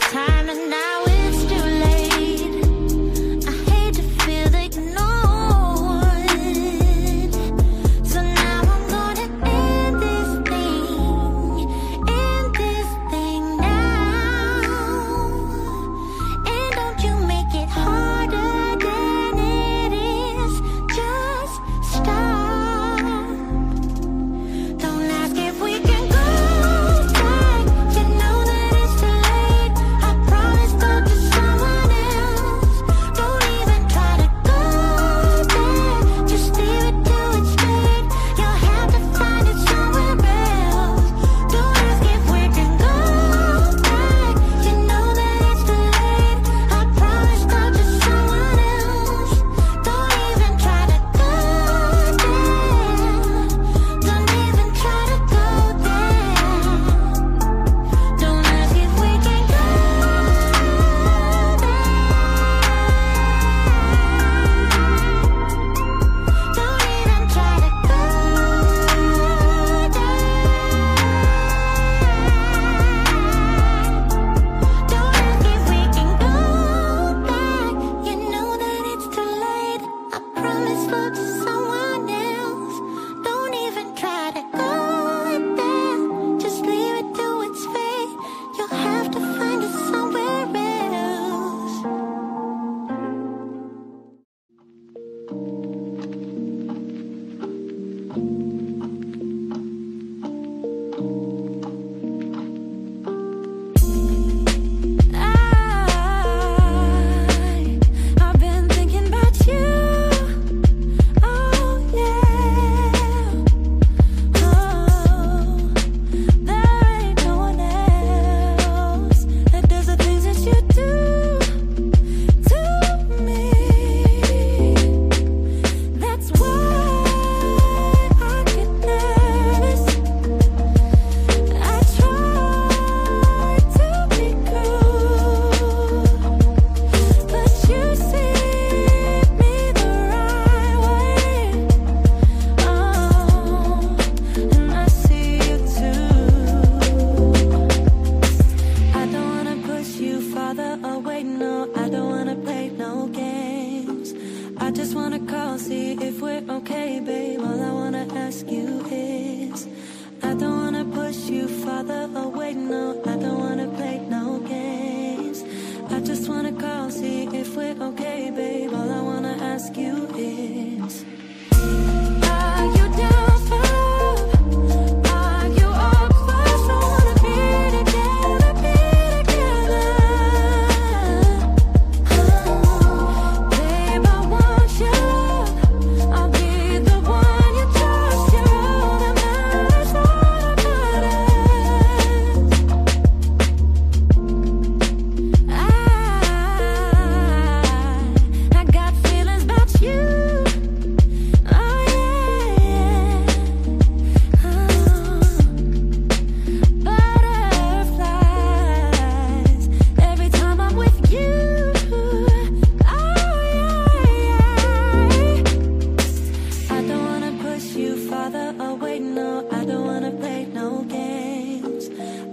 Someone else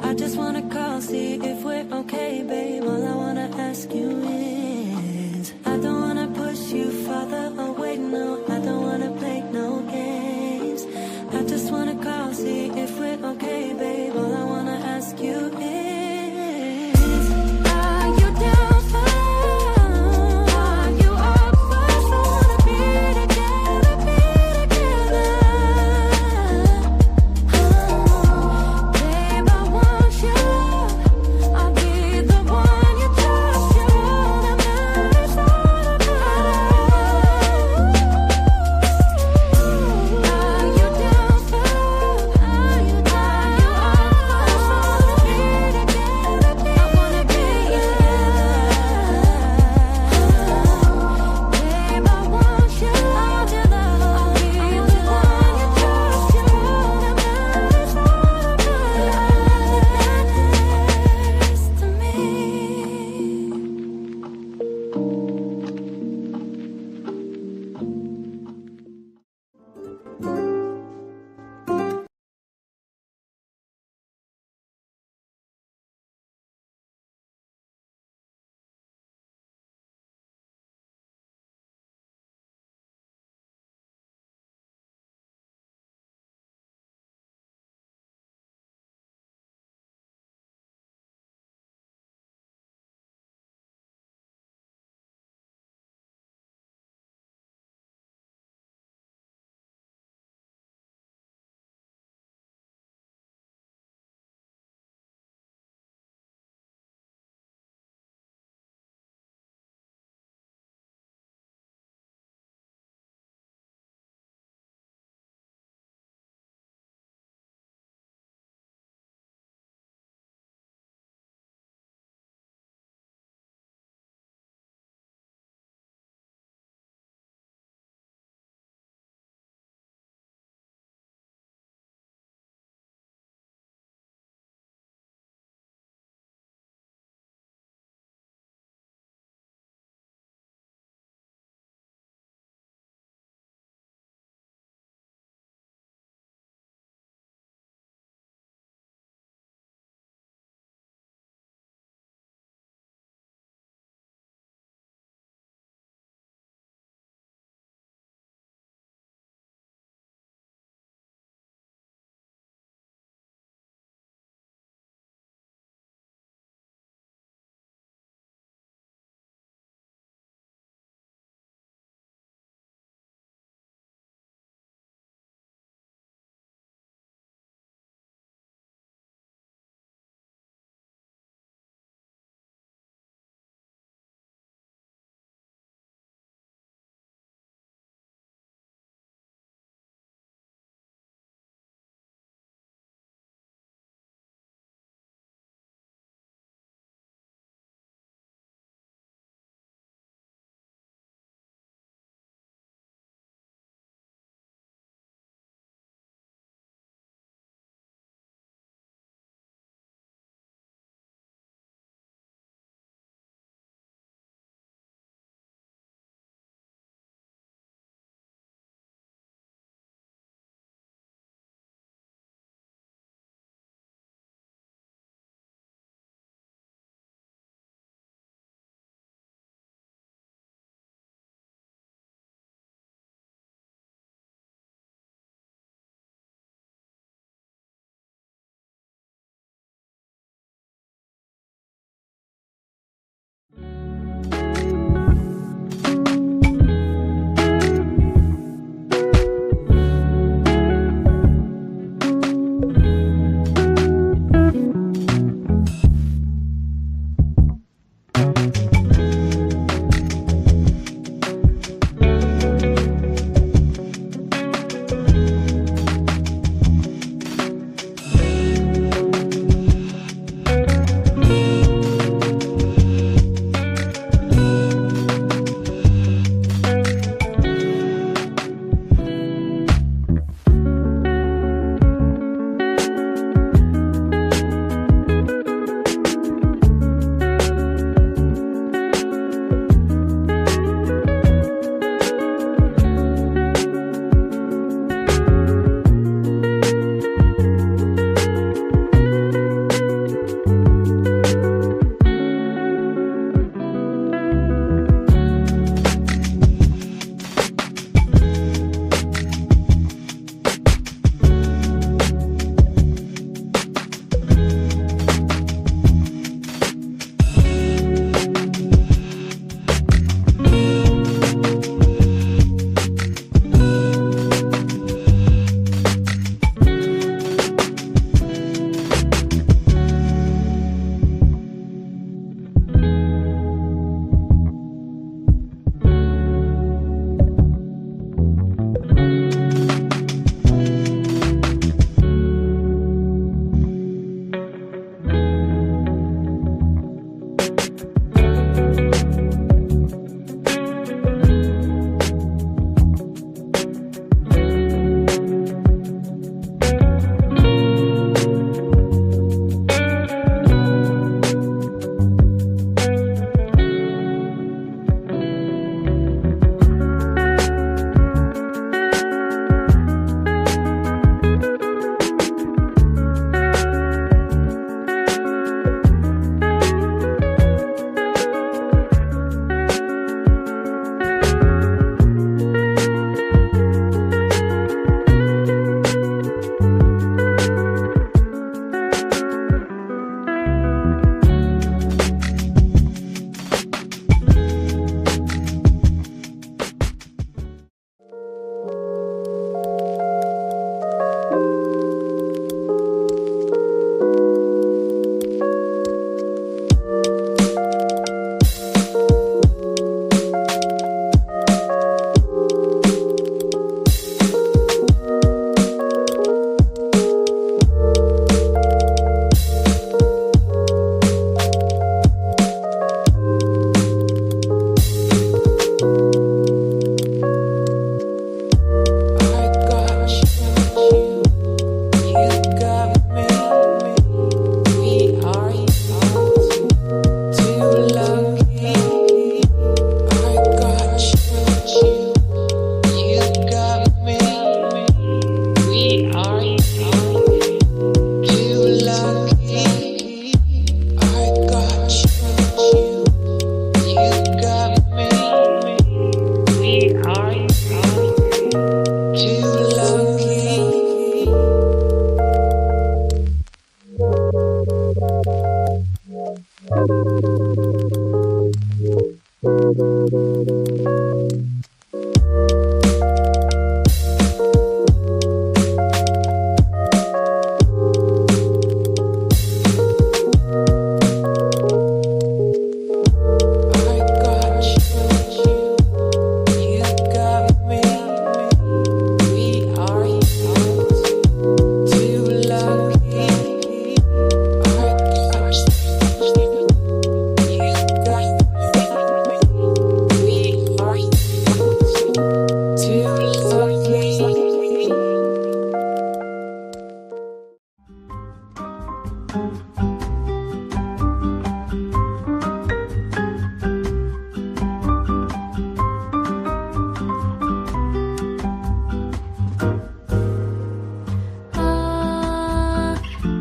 I just wanna call, see if we're okay, babe. All I wanna ask you is, I don't wanna push you farther away, no. I don't wanna play no games. I just wanna call, see if we're okay, babe. All I wanna ask you is, are you down for? Are you up for? I wanna be together, be together. Babe, I want you.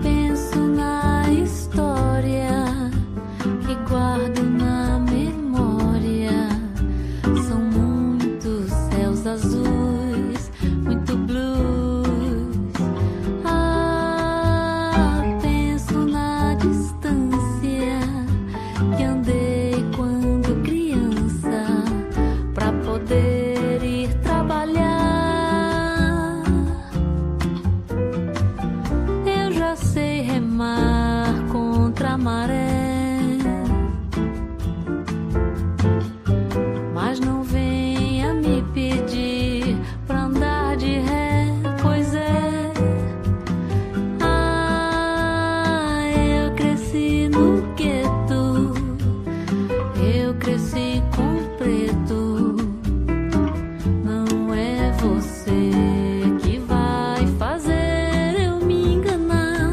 Penso na história que guardo na memória. São muitos céus azuis, muito blues. Penso na distância que andei quando criança pra poder ir trabalhar. Eu já sei remar contra a maré, mas não venha me pedir pra andar de ré, pois é. Eu cresci no gueto, eu cresci com preto. Não é você que vai fazer eu me enganar.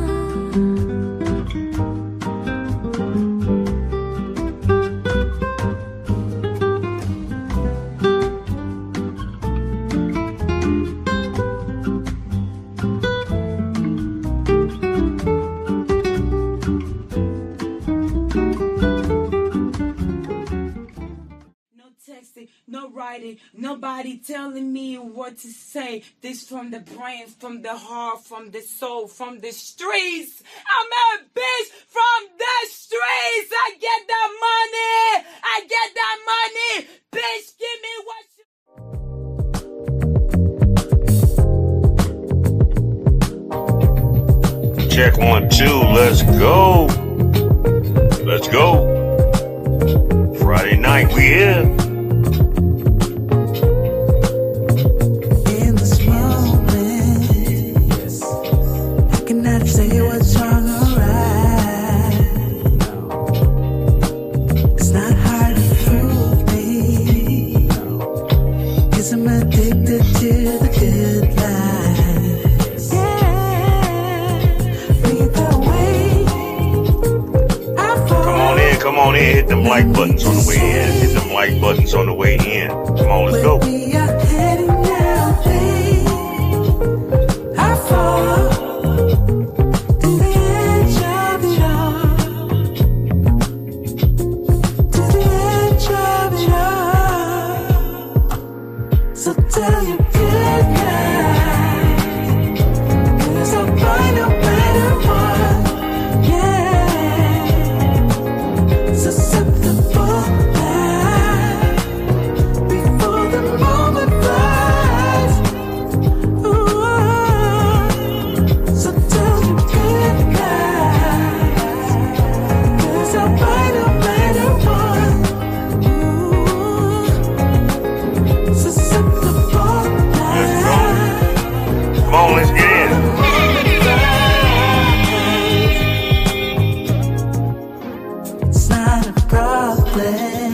No texting, no writing, nobody telling me what to say. This from the brain, from the heart, from the soul, from the streets. I'm a bitch from the streets. I get that money. I get that money. Bitch, give me what you... Check 1, 2, let's go. Let's go. Friday night, we here. In this moment, I cannot say what's wrong or right. It's not hard to fool me, 'cause I'm addicted to the good life. Yeah, lead the way. I fall. Come on in, hit them like buttons on the way in. Hit them like buttons on the way in. Come on, let's go. We are heading now, babe. I fall to the edge of it all, to the edge of it all. So tell your good night, 'cause I'll find no matter what. Yeah, susceptible night before the moment flies. Ooh, so tell your good night, 'cause I'll find no matter what. Ooh, susceptible Let's go. night. Come on, let's get in. It's not a problem,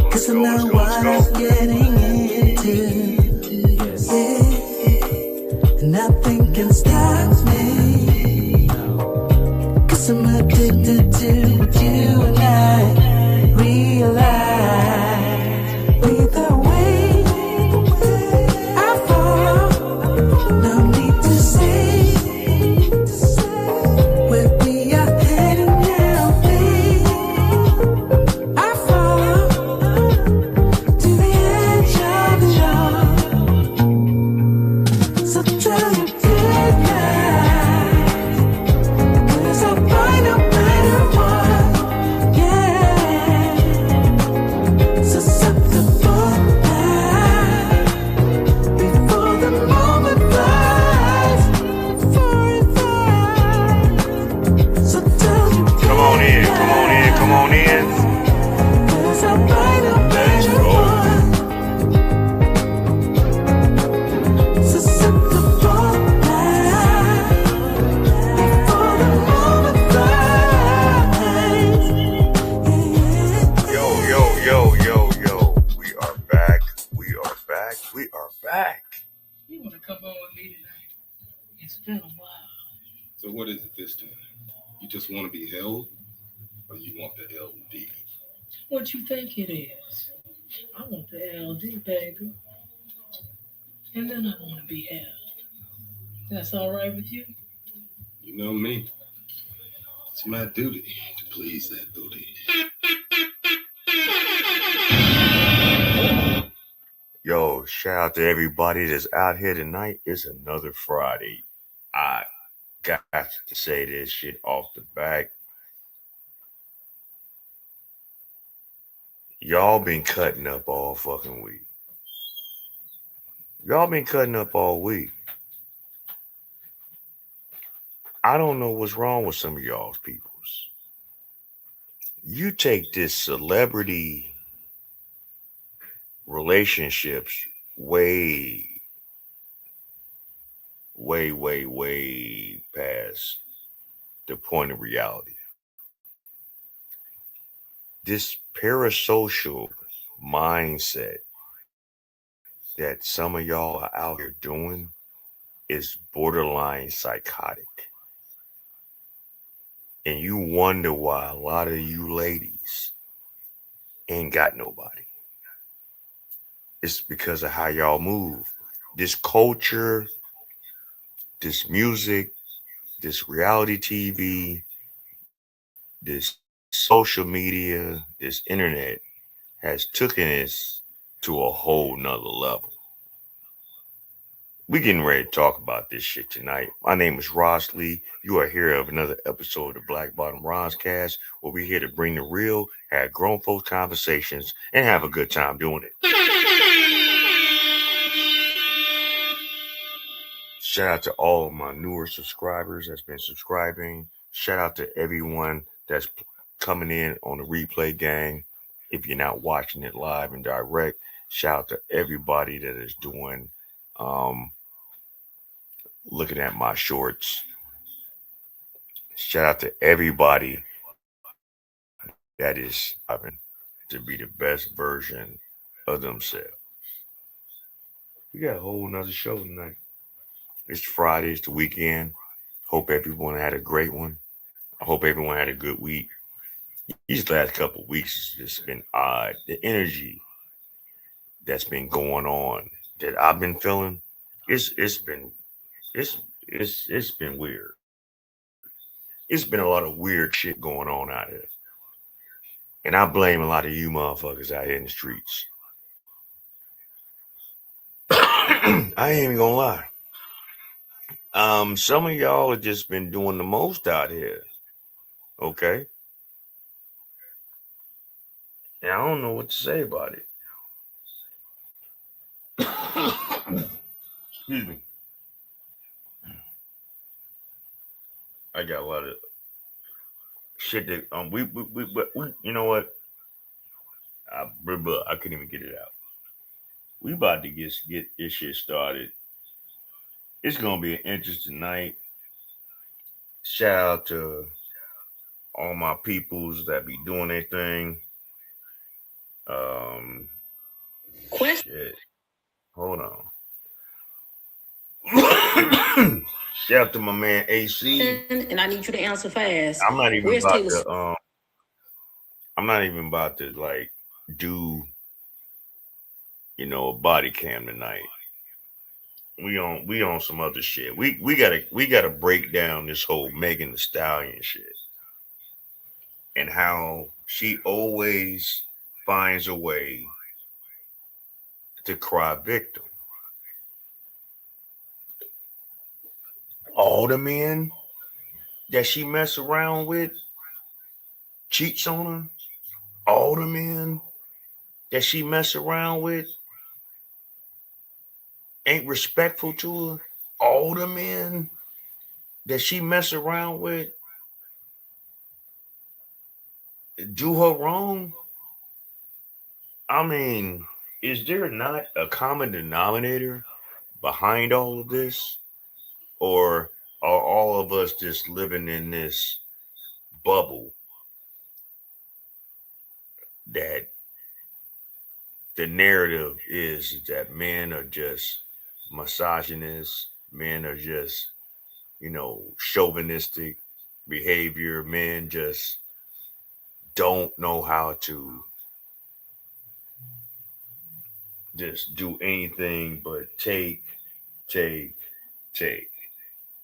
'cause I know what I'm getting into. Yeah, and nothing can stop me, 'cause I'm addicted to what you and I realize. Either way, I fall. No need to say where we are heading now, babe. I fall to the edge of it all. So tell your good night, 'cause I'll find no matter what. Yeah, susceptible night before the moment flies. For it flies. So tell your Come on in, come on in, come on in. 'cause I'll find no Let's matter go. what. Susceptible night before the moment flies. Yo, yo, yo, yo, yo. We are back. We are back. We are back. You want to come on with me tonight? It's been a while. So what is it this time? You just want to be held, or you want the LD? What you think it is? I want the LD, baby. And then I want to be held. That's all right with you? You know me. It's my duty to please that booty. Yo, shout out to everybody that's out here tonight. It's another Friday. I got to say this shit off the back. Y'all been cutting up all fucking week. Y'all been cutting up all week. I don't know what's wrong with some of y'all's peoples. You take this celebrity relationships way past the point of reality. This parasocial mindset that some of y'all are out here doing is borderline psychotic. And you wonder why a lot of you ladies ain't got nobody. It's because of how y'all move. This culture, this music, this reality TV, this social media, this internet has taken us to a whole nother level. We getting ready to talk about this shit tonight. My name is Ross Lee. You are here of another episode of the Black Bottom Roscast, where we're here to bring the real, have grown folks conversations, and have a good time doing it. Shout out to all of my newer subscribers that's been subscribing. Shout out to everyone that's coming in on the replay gang. If you're not watching it live and direct, shout out to everybody that is doing looking at my shorts. Shout out to everybody that is having to be the best version of themselves. We got a whole nother show tonight. It's Friday, it's the weekend. Hope everyone had a great one. I hope everyone had a good week. These last couple of weeks has just been odd. The energy that's been going on that I've been feeling, it's been weird. It's been a lot of weird shit going on out here. And I blame a lot of you motherfuckers out here in the streets. I ain't even gonna lie. Some of y'all have just been doing the most out here. Okay? And I don't know what to say about it. Excuse me. I got a lot of shit that we you know what? I couldn't even get it out. We about to get this shit started. It's gonna be an interesting night. Shout out to all my peoples that be doing their thing. Shit. Hold on. Shout out to my man AC. And I need you to answer fast. I'm not even Where's about Taylor? to I'm not even about to like do a body cam tonight. We on some other shit. We gotta break down this whole Megan Thee Stallion shit and how she always finds a way to cry victim. All the men that she mess around with cheats on her. All the men that she mess around with ain't respectful to her. All the men that she mess around with do her wrong. I mean, is there not a common denominator behind all of this? Or are all of us just living in this bubble that the narrative is that men are just misogynists, men are just chauvinistic behavior. Men just don't know how to just do anything but take, take, take.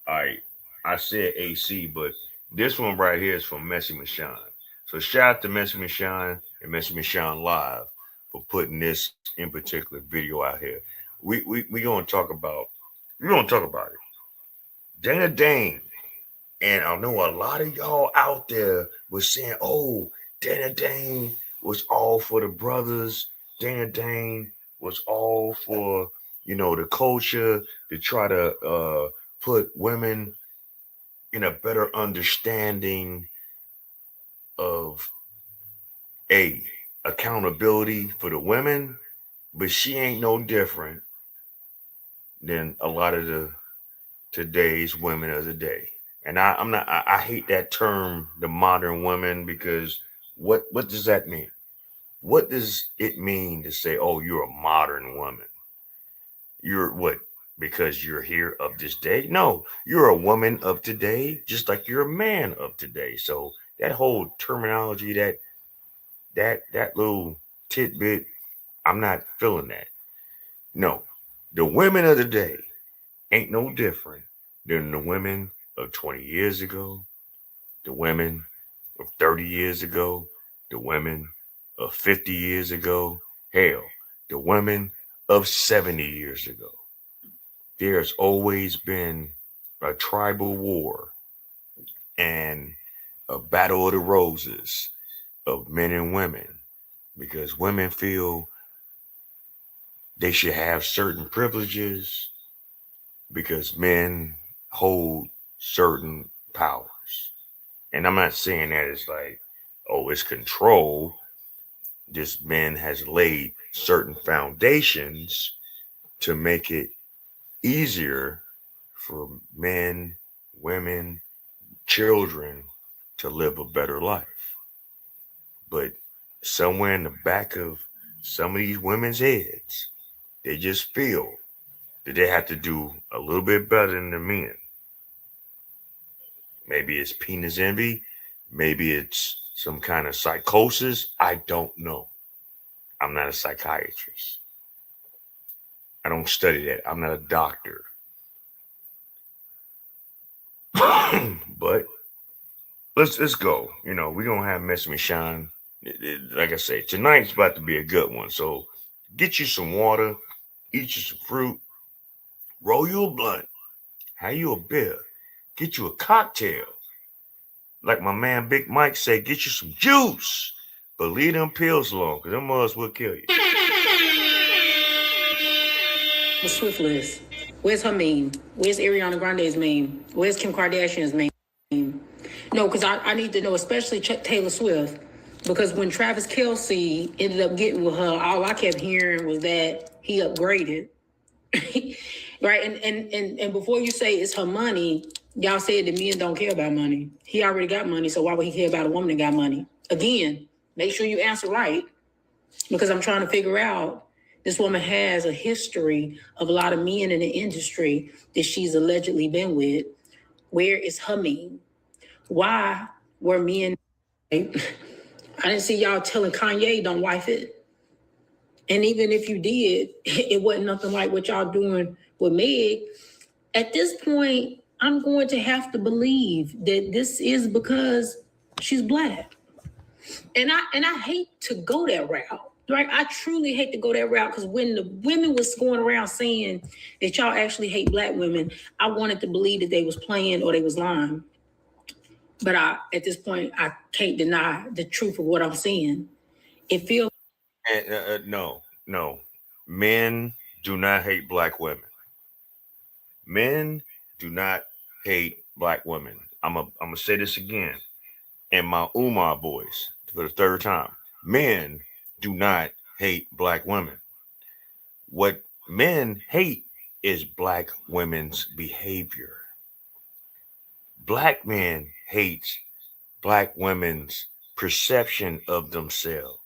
All right. I said AC, but this one right here is from Messy Michon. So shout out to Messy Michon and Messy Michon Live for putting this in particular video out here. We gonna talk about it. Dana Dane. And I know a lot of y'all out there was saying, oh, Dana Dane was all for the brothers. Dana Dane was all for, the culture to try to put women in a better understanding of accountability for the women. But she ain't no different than a lot of the today's women of the day. And I hate that term, the modern women, because what does that mean? What does it mean to say, oh, you're a modern woman? You're what? Because you're here of this day? No, you're a woman of today, just like you're a man of today. So that whole terminology, that little tidbit, I'm not feeling that. No, the women of the day ain't no different than the women of 20 years ago, the women of 30 years ago, the women of 50 years ago, hell, the women of 70 years ago. There's always been a tribal war and a battle of the roses of men and women because women feel they should have certain privileges because men hold certain powers. And I'm not saying that it's like, oh, it's control. This man has laid certain foundations to make it easier for men, women, children to live a better life. But somewhere in the back of some of these women's heads, they just feel that they have to do a little bit better than the men. Maybe it's penis envy. Maybe it's some kind of psychosis. I don't know. I'm not a psychiatrist. I don't study that. I'm not a doctor. But let's go. We're gonna have Miss Michon. Like I say, tonight's about to be a good one. So get you some water, eat you some fruit, roll you a blunt, have you a beer, get you a cocktail. Like my man Big Mike said, get you some juice. But leave them pills alone, because them mugs will kill you. The Swift list. Where's her meme? Where's Ariana Grande's meme? Where's Kim Kardashian's meme? No, because I need to know, especially Taylor Swift, because when Travis Kelce ended up getting with her, all I kept hearing was that he upgraded. Right? And before you say it's her money, y'all said that men don't care about money. He already got money, so why would he care about a woman that got money? Again, make sure you answer right, because I'm trying to figure out, this woman has a history of a lot of men in the industry that she's allegedly been with. Where is her meme? Why were men... I didn't see y'all telling Kanye don't wife it. And even if you did, it wasn't nothing like what y'all doing with Meg. At this point, I'm going to have to believe that this is because she's Black. And I hate to go that route. Right? I truly hate to go that route, because when the women was going around saying that y'all actually hate Black women, I wanted to believe that they was playing or they was lying. But at this point, I can't deny the truth of what I'm seeing. It feels... No. Men do not hate Black women. Men do not hate Black women. I'm gonna say this again in my Umar voice for the third time. Men do not hate Black women. What men hate is Black women's behavior. Black men hate Black women's perception of themselves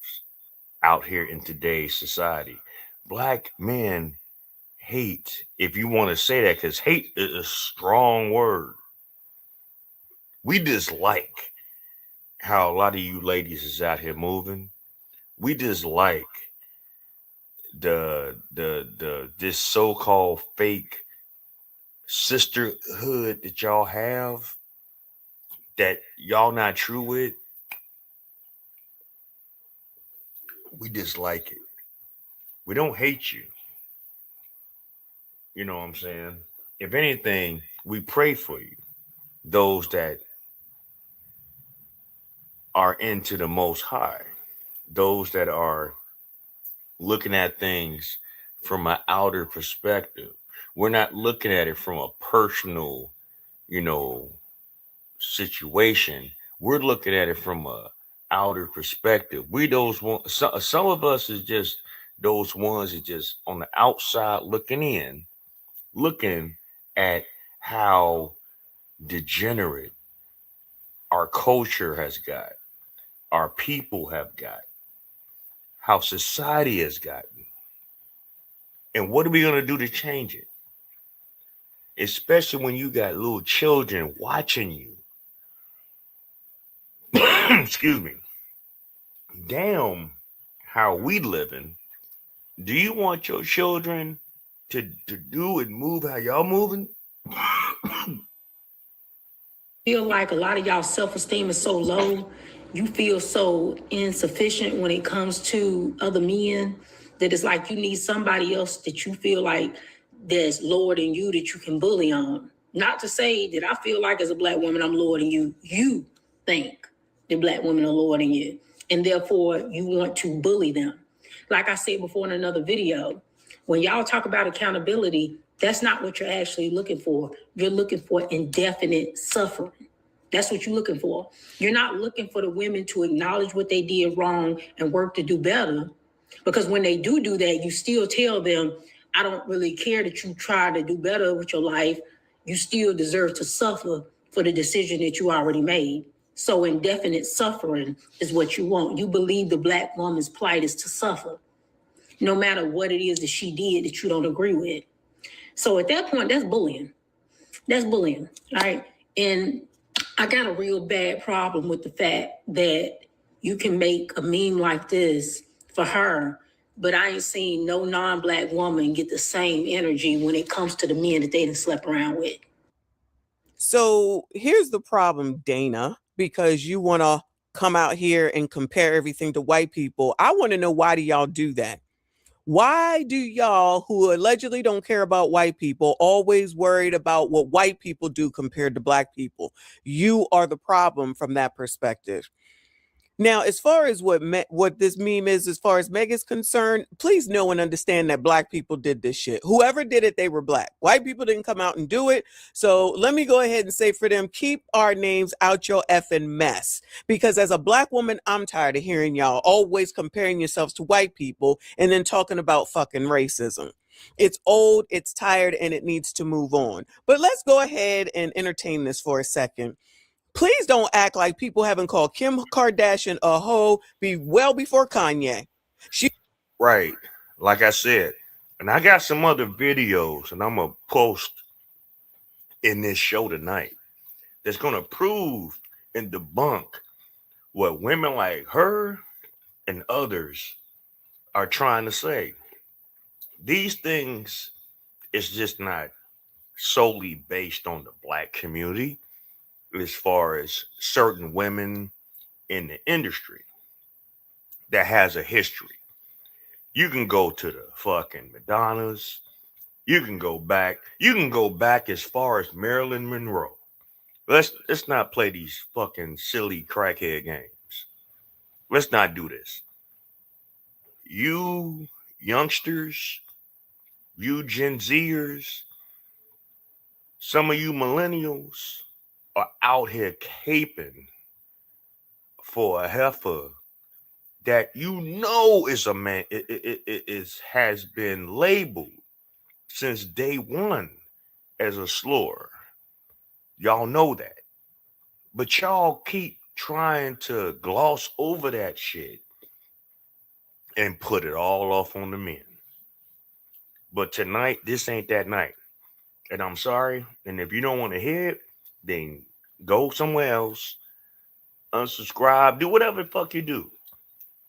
out here in today's society. Black men hate, if you want to say that, because hate is a strong word. We dislike how a lot of you ladies is out here moving. We dislike this so-called fake sisterhood that y'all have that y'all not true with. We dislike it. We don't hate you. You know what I'm saying? If anything, we pray for you. Those that are into the Most High, those that are looking at things from an outer perspective. We're not looking at it from a personal, situation. We're looking at it from a outer perspective. We those one. Some of us is just those ones that just on the outside looking in, looking at how degenerate our culture has got, our people have got, how society has gotten. And what are we going to do to change it? Especially when you got little children watching you. Excuse me. Damn, how we living. Do you want your children to do and move how y'all moving? Feel like a lot of y'all self-esteem is so low, you feel so insufficient when it comes to other men that it's like you need somebody else that you feel like that's lower than you that you can bully on. Not to say that I feel like as a Black woman I'm lower than you. You think that Black women are lower than you, and therefore you want to bully them. Like I said before in another video, when y'all talk about accountability, that's not what you're actually looking for. You're looking for indefinite suffering. That's what you're looking for. You're not looking for the women to acknowledge what they did wrong and work to do better. Because when they do that, you still tell them, I don't really care that you try to do better with your life. You still deserve to suffer for the decision that you already made. So indefinite suffering is what you want. You believe the Black woman's plight is to suffer, no matter what it is that she did that you don't agree with. So at that point, that's bullying. That's bullying, right? And I got a real bad problem with the fact that you can make a meme like this for her, but I ain't seen no non-Black woman get the same energy when it comes to the men that they done slept around with. So here's the problem, Dana, because you want to come out here and compare everything to white people. I want to know, why do y'all do that? Why do y'all, who allegedly don't care about white people, always worried about what white people do compared to Black people? You are the problem from that perspective. Now, as far as what this meme is, as far as Meg is concerned, please know and understand that Black people did this shit. Whoever did it, they were Black. White people didn't come out and do it. So let me go ahead and say for them, keep our names out your effing mess. Because as a Black woman, I'm tired of hearing y'all always comparing yourselves to white people and then talking about fucking racism. It's old, it's tired, and it needs to move on. But let's go ahead and entertain this for a second. Please don't act like people haven't called Kim Kardashian a hoe well before Kanye. Right. Like I said, and I got some other videos and I'm going to post in this show tonight that's going to prove and debunk what women like her and others are trying to say. These things is just not solely based on the Black community as far as certain women in the industry that has a history. You can go to the fucking Madonnas. You can go back as far as Marilyn Monroe. Let's not play these fucking silly crackhead games. Let's not do this. You youngsters, you Gen Zers, some of you millennials are out here caping for a heifer that is a man. It has been labeled since day one as a slur. Y'all know that. But y'all keep trying to gloss over that shit and put it all off on the men. But tonight, this ain't that night. And I'm sorry. And if you don't want to hear it, then go somewhere else, unsubscribe, do whatever the fuck you do.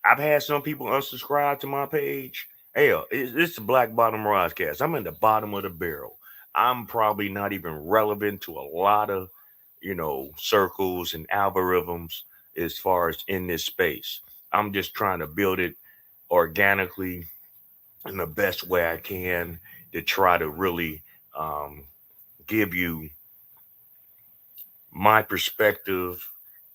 I've had some people unsubscribe to my page. Hell, it's the Black Bottom Rodcast. I'm in the bottom of the barrel. I'm probably not even relevant to a lot of, circles and algorithms as far as in this space. I'm just trying to build it organically in the best way I can to try to really give you my perspective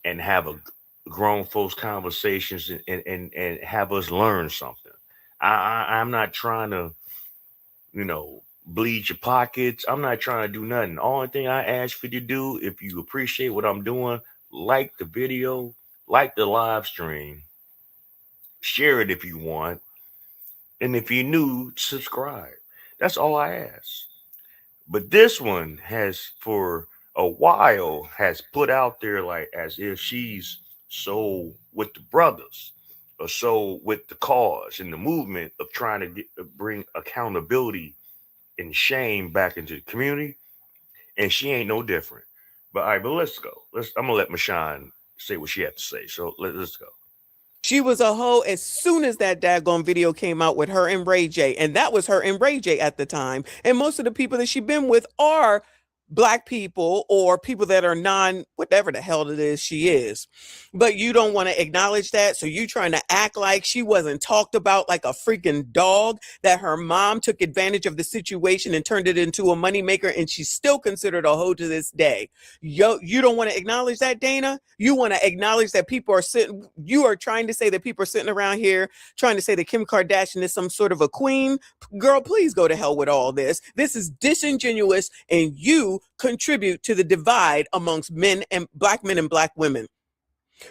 and have a grown folks conversations and have us learn something. I'm not trying to, bleed your pockets. I'm not trying to do nothing. Only thing I ask for you to do, if you appreciate what I'm doing, like the video, like the live stream, share it if you want, and if you're new, subscribe. That's all I ask. But this one has for a while has put out there like as if she's so with the brothers or so with the cause and the movement of trying to bring accountability and shame back into the community. And she ain't no different. But all right, but let's go. I'm gonna let Mashawn say what she had to say. So let's go. She was a hoe as soon as that daggone video came out with her and Ray J. And that was her and Ray J at the time. And most of the people that she's been with are Black people or people that are whatever the hell it is she is. But you don't want to acknowledge that. So you trying to act like she wasn't talked about like a freaking dog, that her mom took advantage of the situation and turned it into a moneymaker, and she's still considered a hoe to this day. You don't want to acknowledge that, Dana? You want to acknowledge that you are trying to say that people are sitting around here trying to say that Kim Kardashian is some sort of a queen? Girl, please go to hell with all this. This is disingenuous, and you contribute to the divide amongst black men and black women.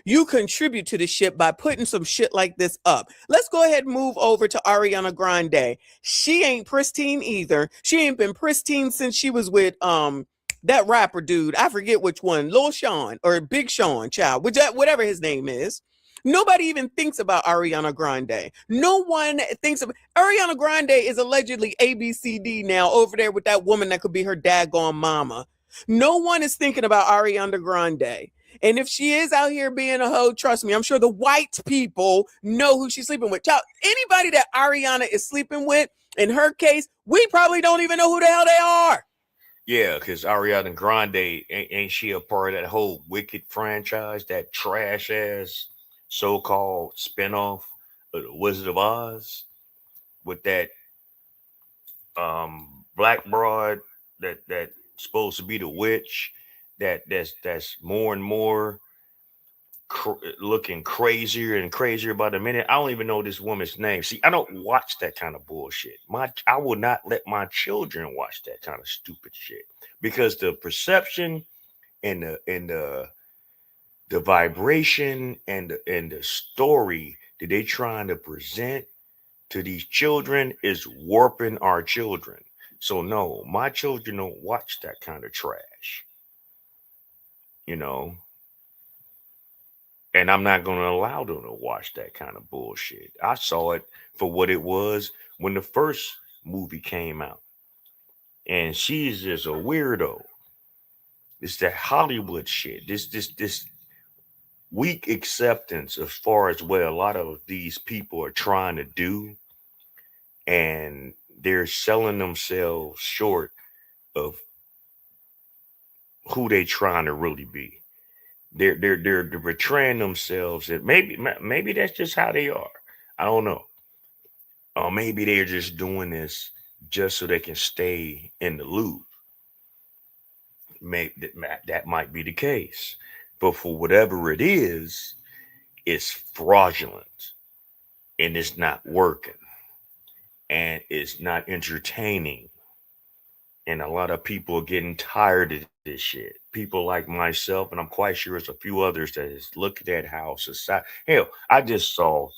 You contribute to the shit by putting some shit like this up. Let's go ahead and move over to Ariana Grande. She ain't pristine either. She ain't been pristine since she was with that rapper dude. I forget which one, Lil Sean or Big Sean, child, whatever his name is. Nobody even thinks about Ariana Grande. No one thinks of Ariana Grande is allegedly ABCD now over there with that woman that could be her daggone mama. No one is thinking about Ariana Grande. And if she is out here being a hoe, trust me, I'm sure the white people know who she's sleeping with. Child, anybody that Ariana is sleeping with, in her case, we probably don't even know who the hell they are. Yeah, because Ariana Grande, ain't she a part of that whole Wicked franchise, that trash ass so-called spinoff of the Wizard of Oz with that black broad that supposed to be the witch that's more and more looking crazier and crazier by the minute. I don't even know this woman's name. See, I don't watch that kind of bullshit. I will not let my children watch that kind of stupid shit because the perception and the vibration and the story that they trying to present to these children is warping our children. So no, my children don't watch that kind of trash. And I'm not going to allow them to watch that kind of bullshit. I saw it for what it was when the first movie came out. And she's just a weirdo. It's that Hollywood shit. This weak acceptance as far as what a lot of these people are trying to do. And they're selling themselves short of who they trying to really be. They're betraying themselves, and maybe that's just how they are. I don't know. Or maybe they're just doing this just so they can stay in the loop. Maybe that might be the case, but for whatever it is, it's fraudulent, and it's not working, and it's not entertaining. And a lot of people are getting tired of this shit. People like myself, and I'm quite sure there's a few others that is looking at how society. Hell, I just saw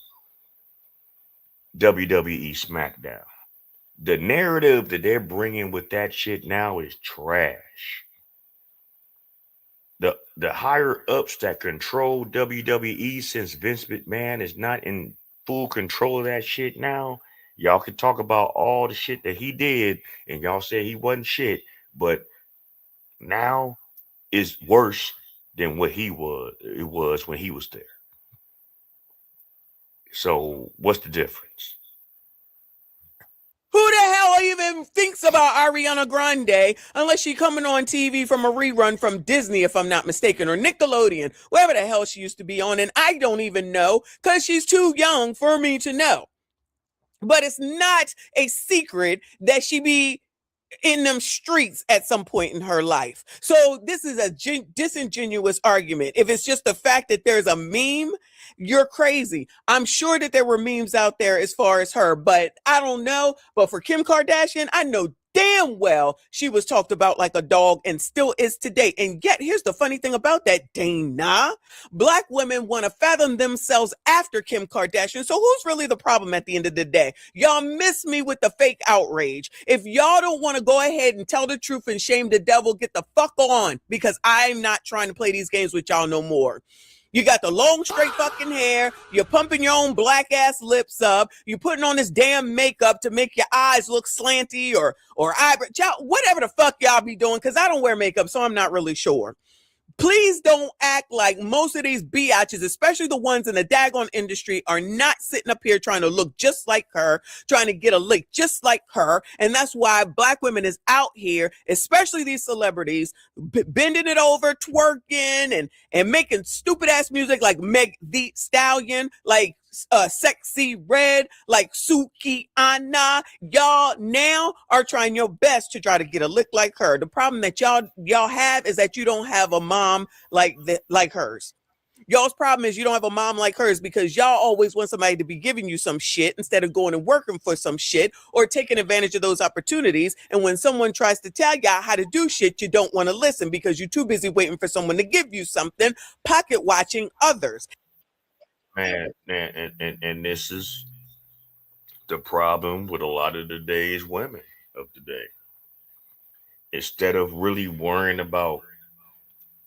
WWE SmackDown. The narrative that they're bringing with that shit now is trash. The higher ups that control WWE, since Vince McMahon is not in full control of that shit now, Y'all can talk about all the shit that he did, and y'all said he wasn't shit, but now is worse than what it was when he was there. So what's the difference? Who the hell even thinks about Ariana Grande unless she coming on TV from a rerun from Disney, if I'm not mistaken, or Nickelodeon, wherever the hell she used to be on, and I don't even know because she's too young for me to know. But it's not a secret that she be in them streets at some point in her life. So this is a disingenuous argument. If it's just the fact that there's a meme, you're crazy. I'm sure that there were memes out there as far as her, but I don't know. But for Kim Kardashian, I know damn well she was talked about like a dog and still is today. And yet, here's the funny thing about that, Dana. Black women want to fathom themselves after Kim Kardashian. So who's really the problem at the end of the day? Y'all miss me with the fake outrage. If y'all don't want to go ahead and tell the truth and shame the devil, get the fuck on, because I'm not trying to play these games with y'all no more. You got the long straight fucking hair. You're pumping your own black ass lips up. You're putting on this damn makeup to make your eyes look slanty or eyebrow, whatever the fuck y'all be doing. Cause I don't wear makeup, so I'm not really sure. Please don't act like most of these biatches, especially the ones in the daggone industry, are not sitting up here trying to look just like her, trying to get a lick just like her. And that's why black women is out here, especially these celebrities, bending it over, twerking and making stupid ass music like Meg Thee Stallion, like Sexy Red, like Suki Anna. Y'all now are trying your best to try to get a lick like her. The problem that y'all have is that you don't have a mom like hers. Y'all's problem is you don't have a mom like hers because y'all always want somebody to be giving you some shit instead of going and working for some shit or taking advantage of those opportunities. And when someone tries to tell y'all how to do shit, you don't want to listen because you're too busy waiting for someone to give you something, pocket watching others. Man, and this is the problem with a lot of today's women of today. Instead of really worrying about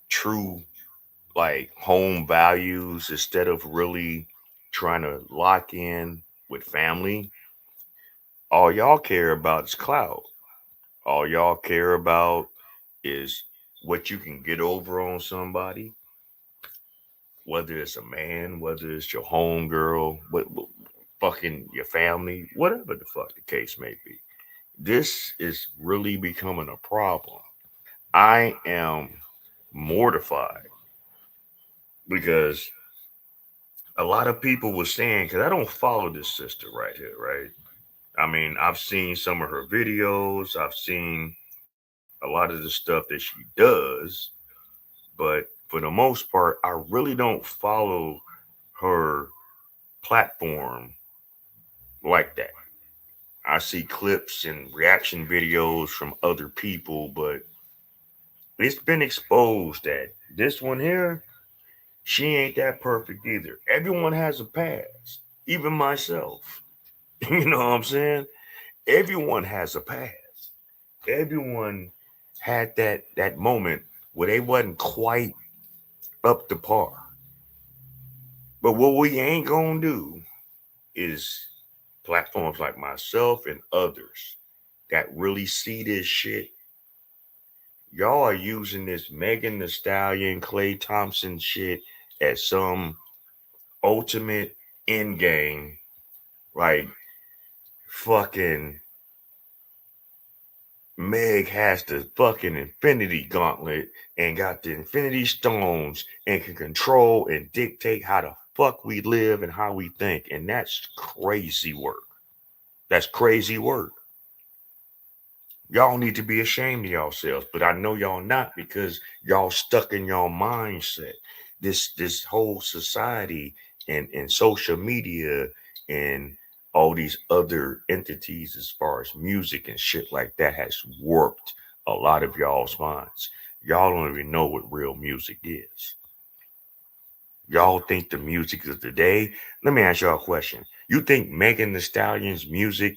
true like home values, instead of really trying to lock in with family, all y'all care about is clout. All y'all care about is what you can get over on somebody, whether it's a man, whether it's your homegirl, what fucking your family, whatever the fuck the case may be. This is really becoming a problem. I am mortified because a lot of people were saying, because I don't follow this sister right here, right? I mean, I've seen some of her videos, I've seen a lot of the stuff that she does, but for the most part, I really don't follow her platform like that. I see clips and reaction videos from other people, but it's been exposed that this one here, she ain't that perfect either. Everyone has a past, even myself. You know what I'm saying? Everyone has a past. Everyone had that moment where they wasn't quite up to par. But what we ain't gonna do is platforms like myself and others that really see this shit. Y'all are using this Megan Thee Stallion, Clay Thompson shit as some ultimate end game, like fucking Meg has the fucking infinity gauntlet and got the infinity stones and can control and dictate how the fuck we live and how we think. And that's crazy work. That's crazy work. Y'all need to be ashamed of yourselves, but I know y'all not because y'all stuck in y'all mindset. This whole society and social media and all these other entities as far as music and shit like that has warped a lot of y'all's minds. Y'all don't even know what real music is. Y'all think the music of today. Let me ask y'all a question. You think Megan Thee Stallion's music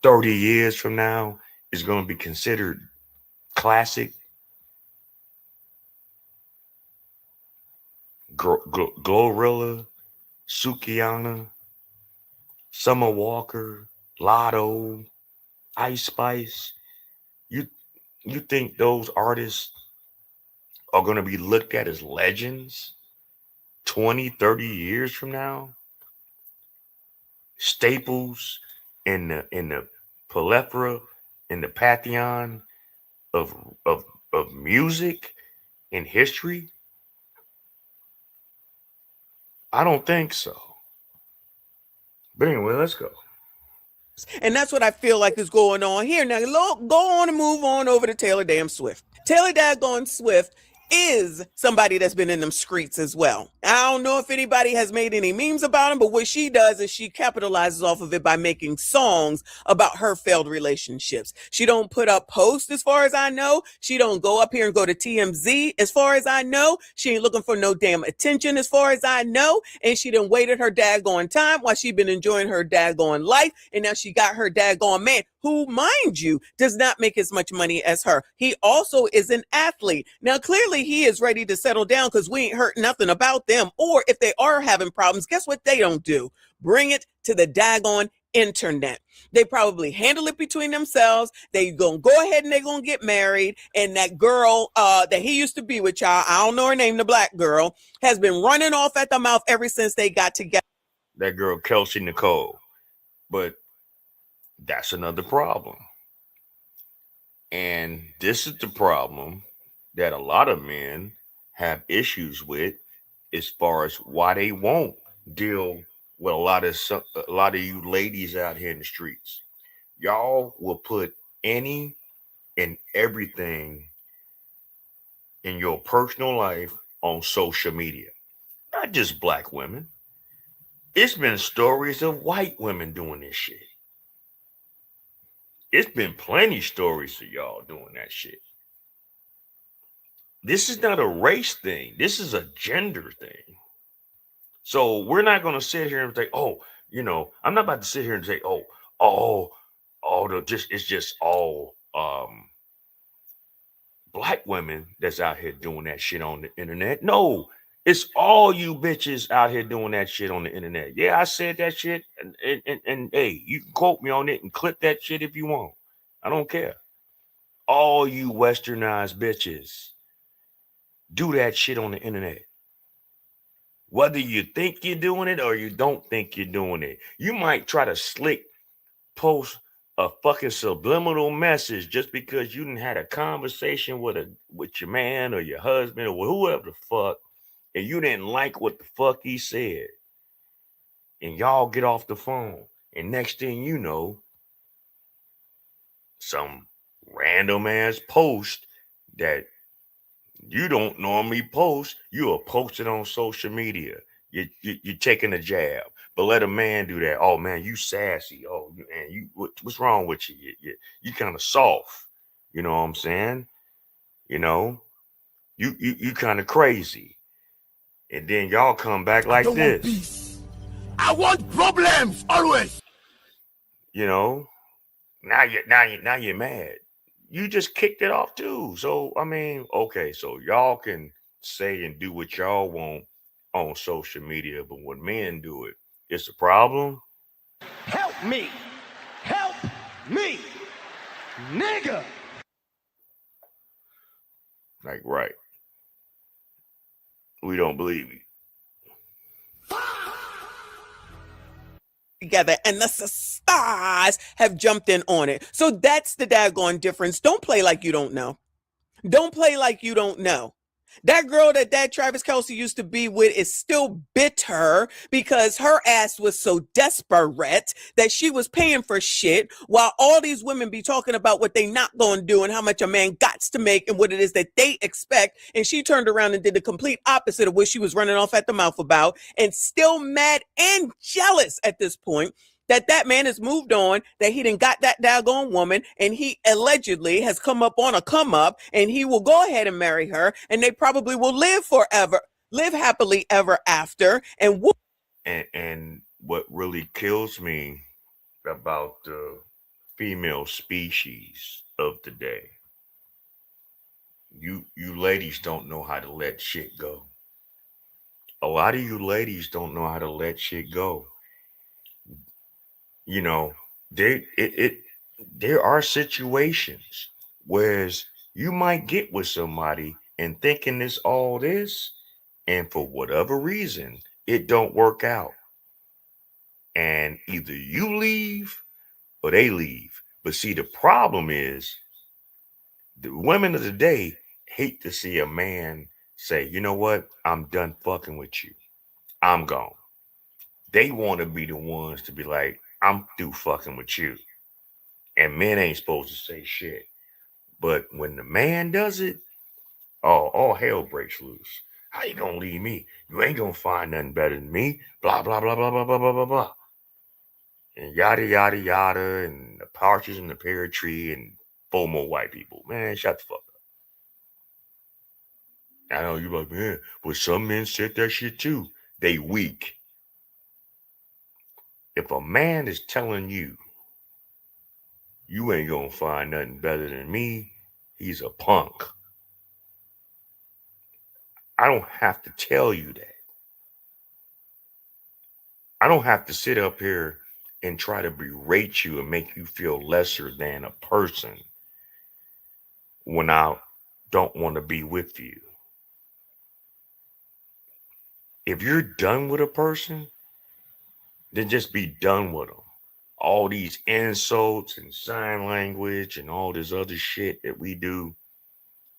30 years from now is going to be considered classic? Glorilla, Sukiana, Summer Walker, Lotto, Ice Spice. You you think those artists are going to be looked at as legends 20, 30 years from now? Staples in the plethora, in the pantheon of of of music and history? I don't think so. But anyway, let's go. And that's what I feel like is going on here. Now, go on and move on over to Taylor Damn Swift. Taylor Daggone Swift is somebody that's been in them streets as well. I don't know if anybody has made any memes about him, but what she does is she capitalizes off of it by making songs about her failed relationships. She don't put up posts as far as I know. She don't go up here and go to TMZ as far as I know. She ain't looking for no damn attention as far as I know. And she done waited her daggone time while she been enjoying her daggone life. And now she got her daggone man, who, mind you, does not make as much money as her. He also is an athlete. Now, clearly he is ready to settle down because we ain't heard nothing about them. Or if they are having problems, guess what they don't do? Bring it to the daggone internet. They probably handle it between themselves. They gonna go ahead and they gonna get married. And that girl that he used to be with, y'all, I don't know her name, the black girl, has been running off at the mouth ever since they got together. That girl, Kelsey Nicole. But that's another problem. And this is the problem that a lot of men have issues with, as far as why they won't deal with a lot of you ladies out here in the streets. Y'all will put any and everything in your personal life on social media. Not just black women. It's been stories of white women doing this shit. It's been plenty stories of y'all doing that shit. This is not a race thing. This is a gender thing. So we're not going to sit here and say, oh, I'm not about to sit here and say, it's just all black women that's out here doing that shit on the internet. No, it's all you bitches out here doing that shit on the internet. Yeah, I said that shit, and hey, you can quote me on it and clip that shit if you want. I don't care. All you westernized bitches do that shit on the internet. Whether you think you're doing it or you don't think you're doing it. You might try to slick post a fucking subliminal message just because you didn't had a conversation with your man or your husband or whoever the fuck, and you didn't like what the fuck he said. And y'all get off the phone. And next thing you know, some random ass post that you don't normally post, you are posted on social media. You're taking a jab, but let a man do that. Oh man, you sassy. Oh man, what's wrong with you? You kind of soft. You know what I'm saying? You kind of crazy. And then y'all come back like this. I want problems always. Now you're mad. You just kicked it off too. So I mean, okay, so y'all can say and do what y'all want on social media, but when men do it, it's a problem. Help me, nigga. Like, right. We don't believe you. Together, and the stars have jumped in on it. So that's the daggone difference. Don't play like you don't know. Don't play like you don't know. That girl that Travis Kelce used to be with is still bitter because her ass was so desperate that she was paying for shit while all these women be talking about what they not going to do and how much a man gots to make and what it is that they expect. And she turned around and did the complete opposite of what she was running off at the mouth about, and still mad and jealous at this point that man has moved on, that he didn't got that daggone woman, and he allegedly has come up on a come up, and he will go ahead and marry her, and they probably will live forever, live happily ever after. And what really kills me about the female species of today, you ladies don't know how to let shit go. A lot of you ladies don't know how to let shit go. You know, there are situations where you might get with somebody and thinking it's all this, and for whatever reason, it don't work out. And either you leave or they leave. But see, the problem is the women of the day hate to see a man say, you know what, I'm done fucking with you. I'm gone. They want to be the ones to be like, I'm through fucking with you. And men ain't supposed to say shit. But when the man does it, all hell breaks loose. How you gonna leave me? You ain't gonna find nothing better than me. Blah, blah, blah, blah, blah, blah, blah, blah, blah. And yada, yada, yada, and the partridge in the pear tree and 4 more white people. Man, shut the fuck up. I know you like, man, but some men said that shit too. They weak. If a man is telling you, you ain't gonna find nothing better than me, he's a punk. I don't have to tell you that. I don't have to sit up here and try to berate you and make you feel lesser than a person when I don't want to be with you. If you're done with a person, then just be done with them. All these insults and sign language and all this other shit that we do,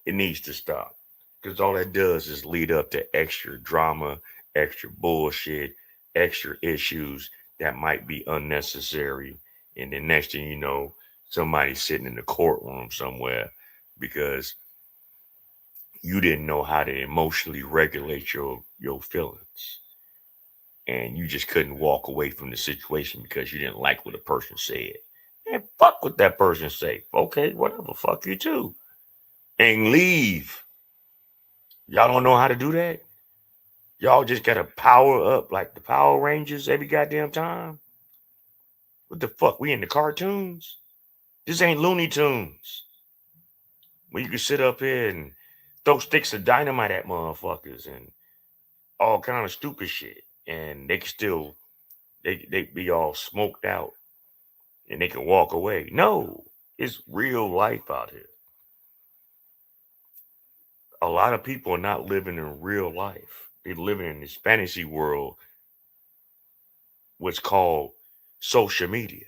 it needs to stop. Because all that does is lead up to extra drama, extra bullshit, extra issues that might be unnecessary. And the next thing you know, somebody's sitting in the courtroom somewhere because you didn't know how to emotionally regulate your feelings. And you just couldn't walk away from the situation because you didn't like what a person said. And fuck what that person say. Okay, whatever, fuck you too. And leave. Y'all don't know how to do that? Y'all just gotta power up like the Power Rangers every goddamn time? What the fuck? We in the cartoons? This ain't Looney Tunes. When you can sit up here and throw sticks of dynamite at motherfuckers and all kind of stupid shit. And they can still, they be all smoked out and they can walk away. No, it's real life out here. A lot of people are not living in real life. They're living in this fantasy world, what's called social media.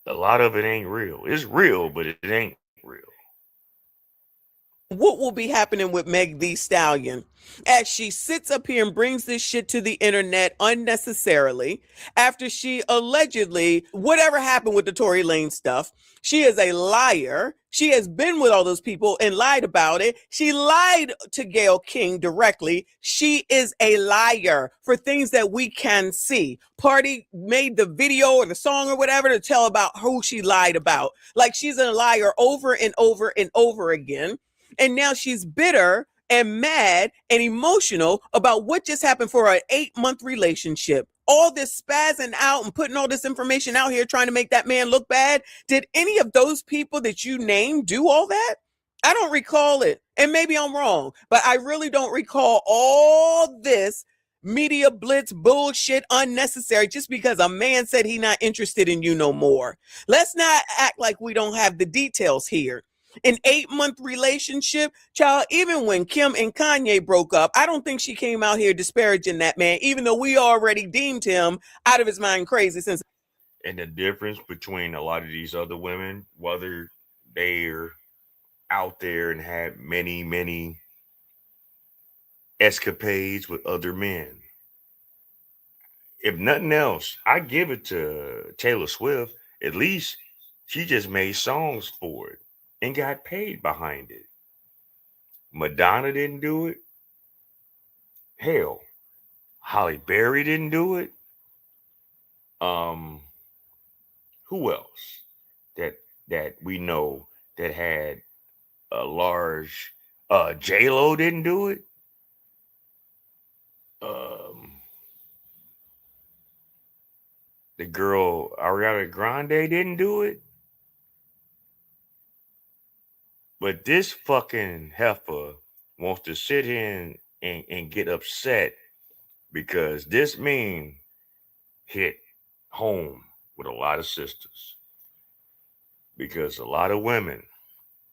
A lot of it ain't real. It's real, but it ain't real. What will be happening with Meg Thee Stallion as she sits up here and brings this shit to the internet unnecessarily after she allegedly, whatever happened with the Tory Lane stuff, she is a liar. She has been with all those people and lied about it. She lied to Gayle King directly. She is a liar for things that we can see. Party made the video or the song or whatever to tell about who she lied about. Like she's a liar over and over and over again. And now she's bitter and mad and emotional about what just happened for an 8-month relationship. All this spazzing out and putting all this information out here trying to make that man look bad. Did any of those people that you named do all that? I don't recall it. And maybe I'm wrong, but I really don't recall all this media blitz bullshit unnecessary just because a man said he's not interested in you no more. Let's not act like we don't have the details here. An 8-month relationship, child, even when Kim and Kanye broke up, I don't think she came out here disparaging that man, even though we already deemed him out of his mind crazy since. And the difference between a lot of these other women, whether they're out there and had many, many escapades with other men, if nothing else, I give it to Taylor Swift. At least she just made songs for it and got paid behind it. Madonna didn't do it. Hell, Halle Berry didn't do it. Who else that we know that had a large J-Lo didn't do it. The girl Ariana Grande didn't do it. But this fucking heifer wants to sit here and get upset because this mean hit home with a lot of sisters because a lot of women,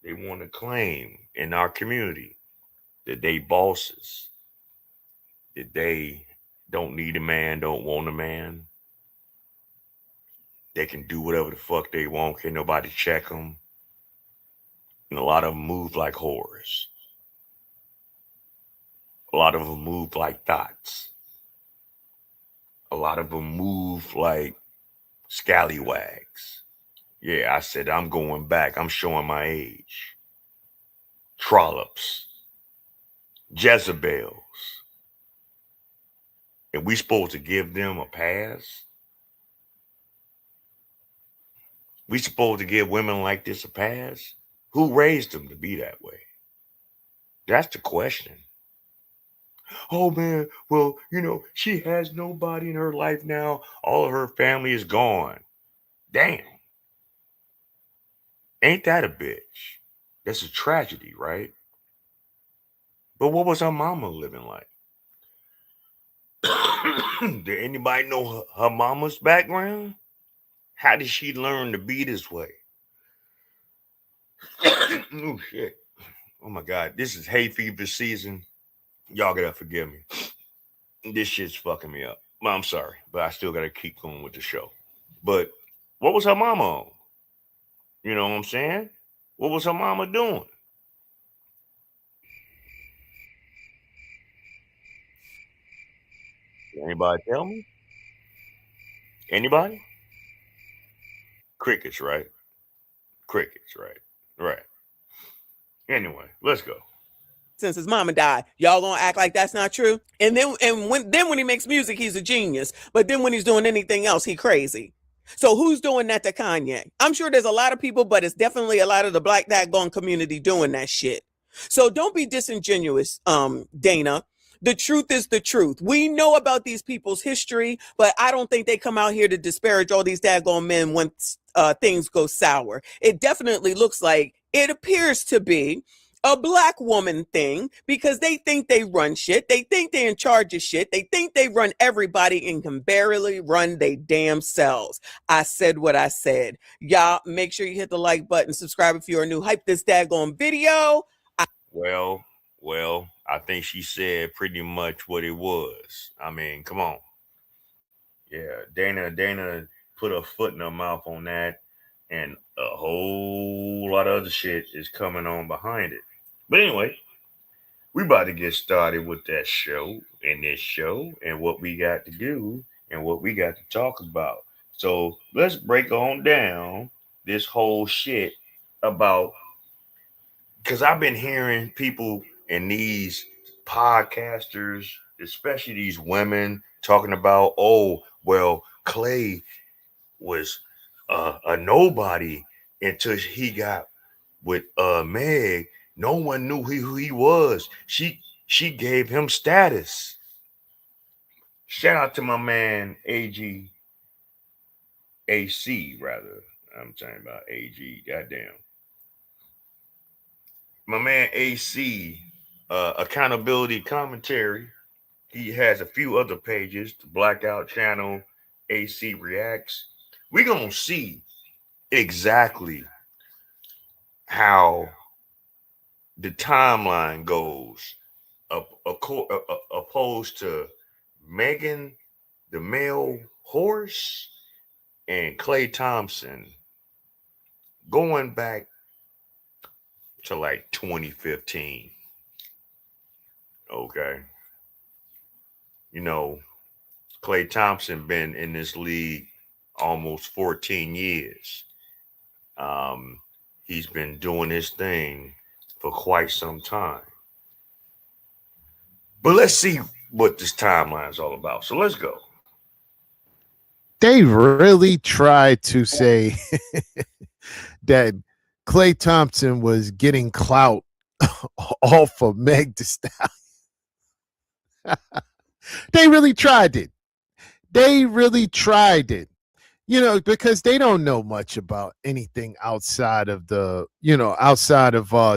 they want to claim in our community that they bosses, that they don't need a man, don't want a man. They can do whatever the fuck they want. Can't nobody check them. And a lot of them move like whores. A lot of them move like thoughts. A lot of them move like scallywags. Yeah, I said I'm going back. I'm showing my age. Trollops. Jezebels. And we supposed to give them a pass? We supposed to give women like this a pass? Who raised them to be that way? That's the question. Oh man, well, she has nobody in her life now. All of her family is gone. Damn. Ain't that a bitch? That's a tragedy, right? But what was her mama living like? Did anybody know her mama's background? How did she learn to be this way? Oh shit. Oh my God. This is hay fever season. Y'all gotta forgive me. This shit's fucking me up. Well, I'm sorry, but I still gotta keep going with the show. But what was her mama on? You know what I'm saying? What was her mama doing? Anybody tell me? Anybody? Crickets, right? Crickets, right? Right. Anyway, let's go. Since his mama died, y'all gonna act like that's not true? And when he makes music, he's a genius. But then when he's doing anything else, he crazy. So who's doing that to Kanye? I'm sure there's a lot of people, but it's definitely a lot of the black daggone community doing that shit. So don't be disingenuous, Dana. The truth is the truth. We know about these people's history, but I don't think they come out here to disparage all these daggone men when things go sour. It definitely looks like it appears to be a black woman thing because they think they run shit. They think they're in charge of shit. They think they run everybody and can barely run they damn selves. I said what I said. Y'all make sure you hit the like button, subscribe if you're new. Hype this daggone video. Well, I think she said pretty much what it was. I mean, come on. Yeah, Dana put a foot in her mouth on that, and a whole lot of other shit is coming on behind it. But anyway, we about to get started with that show and this show and what we got to do and what we got to talk about. So let's break on down this whole shit about, because I've been hearing people and these podcasters, especially these women, talking about, oh, well, Clay was a nobody until he got with Meg. No one knew who he was. She gave him status. Shout out to my man AG, AC rather. I'm talking about AG. Goddamn. My man AC, Accountability Commentary. He has a few other pages, the Blackout Channel, AC Reacts. We're going to see exactly how the timeline goes opposed to Megan, the male horse, and Clay Thompson going back to like 2015. Okay. Clay Thompson been in this league almost 14 years. He's been doing his thing for quite some time. But let's see what this timeline is all about. So let's go. They really tried to say that Clay Thompson was getting clout off of Meg Thee Stallion. They really tried it. Because they don't know much about anything outside of the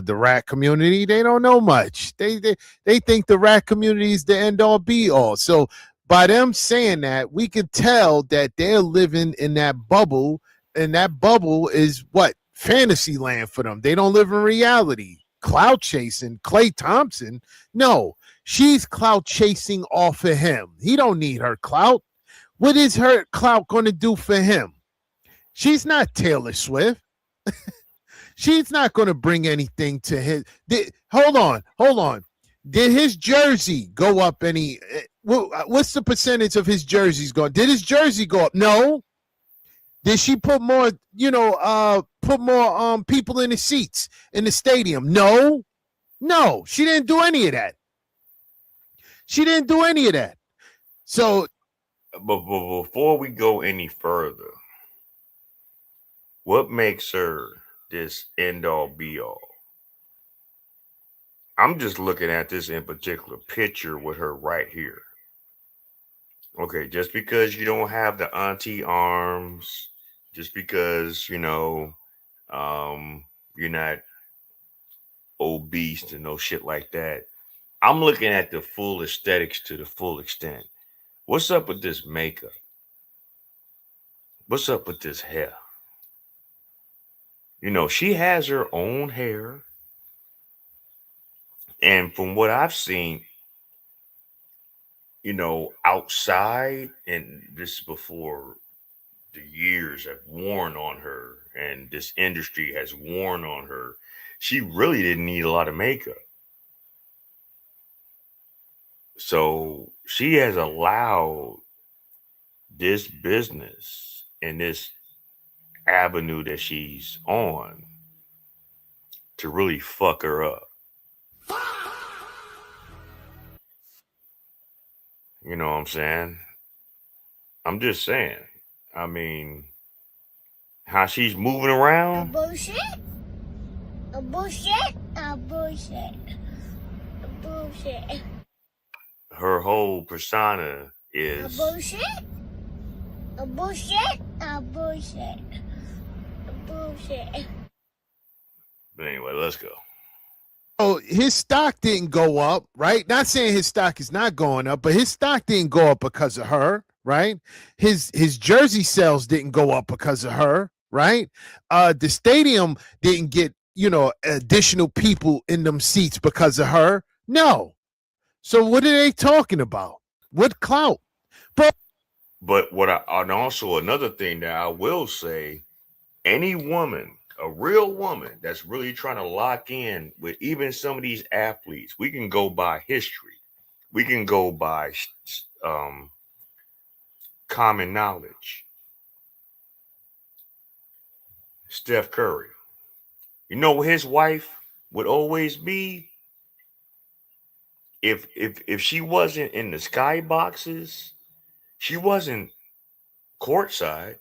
rap community. They don't know much. They think the rap community is the end all be all. So by them saying that, we could tell that they're living in that bubble, and that bubble is what? Fantasy land for them. They don't live in reality. Clout chasing. Klay Thompson, no, she's clout chasing off of him. He don't need her clout. What is her clout going to do for him? She's not Taylor Swift. She's not going to bring anything to his. Hold on. Did his jersey go up any? What's the percentage of his jerseys going? Did his jersey go up? No. Did she put more, people in the seats in the stadium? No. She didn't do any of that. So, But before we go any further, what makes her this end all be all? I'm just looking at this in particular picture with her right here. Okay, just because you don't have the auntie arms, just because, you're not obese and no shit like that. I'm looking at the full aesthetics to the full extent. What's up with this makeup? What's up with this hair? She has her own hair. And from what I've seen, outside, and this before the years have worn on her and this industry has worn on her, she really didn't need a lot of makeup. So she has allowed this business and this avenue that she's on to really fuck her up. You know what I'm saying? I'm just saying. I mean, how she's moving around. Bullshit. Her whole persona is Bullshit. But anyway, let's go. Oh, his stock didn't go up, right? Not saying his stock is not going up, but his stock didn't go up because of her, right? His jersey sales didn't go up because of her, right? The stadium didn't get, additional people in them seats because of her. No. So what are they talking about? What clout? But and also another thing that I will say, any woman, a real woman that's really trying to lock in with even some of these athletes, we can go by history. We can go by common knowledge. Steph Curry. His wife would always be, if she wasn't in the sky boxes, she wasn't courtside,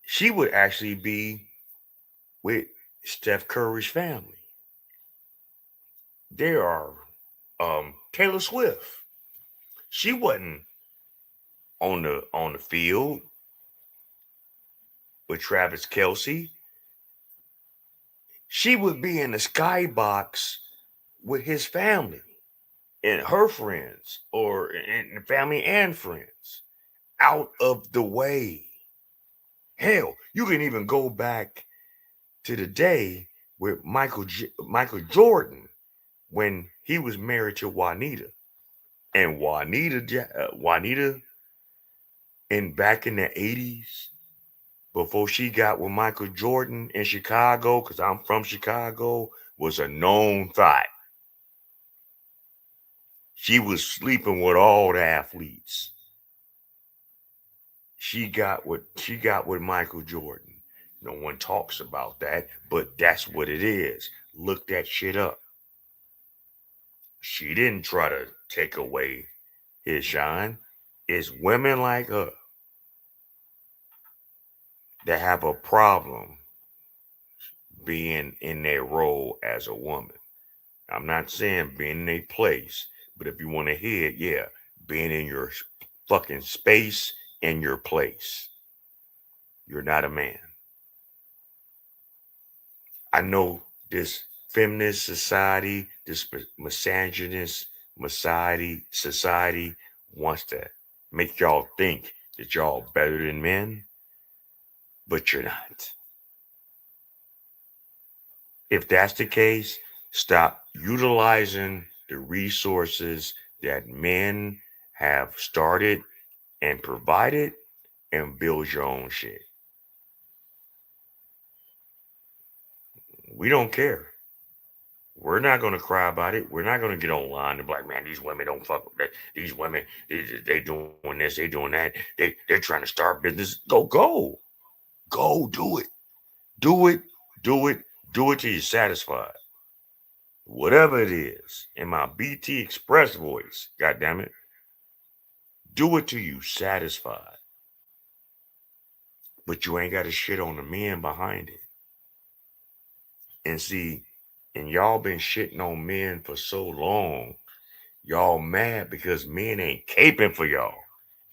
she would actually be with Steph Curry's family. There are Taylor Swift. She wasn't on the field with Travis Kelce. She would be in the skybox with his family and her friends, or in family and friends, out of the way. Hell, you can even go back to the day with Michael Jordan when he was married to Juanita. And Juanita, and back in the 80s, before she got with Michael Jordan in Chicago, because I'm from Chicago, was a known thought. She was sleeping with all the athletes. She got with Michael Jordan. No one talks about that, but that's what it is. Look that shit up. She didn't try to take away his shine. It's women like her that have a problem being in their role as a woman. I'm not saying being in a place, but if you want to hear it, yeah, being in your fucking space, in your place. You're not a man. I know this feminist society, this misogynist society wants to make y'all think that y'all better than men, but you're not. If that's the case, stop utilizing the resources that men have started and provided and build your own shit. We don't care. We're not going to cry about it. We're not going to get online and be like, man, these women don't fuck with that. These women, they doing this, they doing that. They're trying to start business. Go do it. Do it till you're satisfied. Whatever it is, in my BT Express voice, goddamn it, do it till you satisfied. But you ain't got to shit on the men behind it. And see, and y'all been shitting on men for so long, y'all mad because men ain't caping for y'all,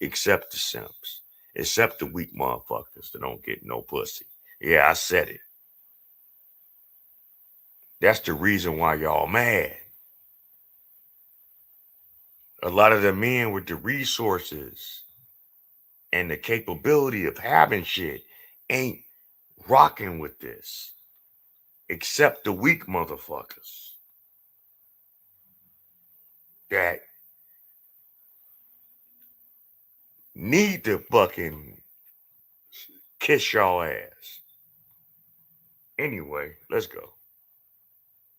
except the simps, except the weak motherfuckers that don't get no pussy. Yeah, I said it. That's the reason why y'all mad. A lot of the men with the resources and the capability of having shit ain't rocking with this, except the weak motherfuckers that need to fucking kiss y'all ass. Anyway, let's go.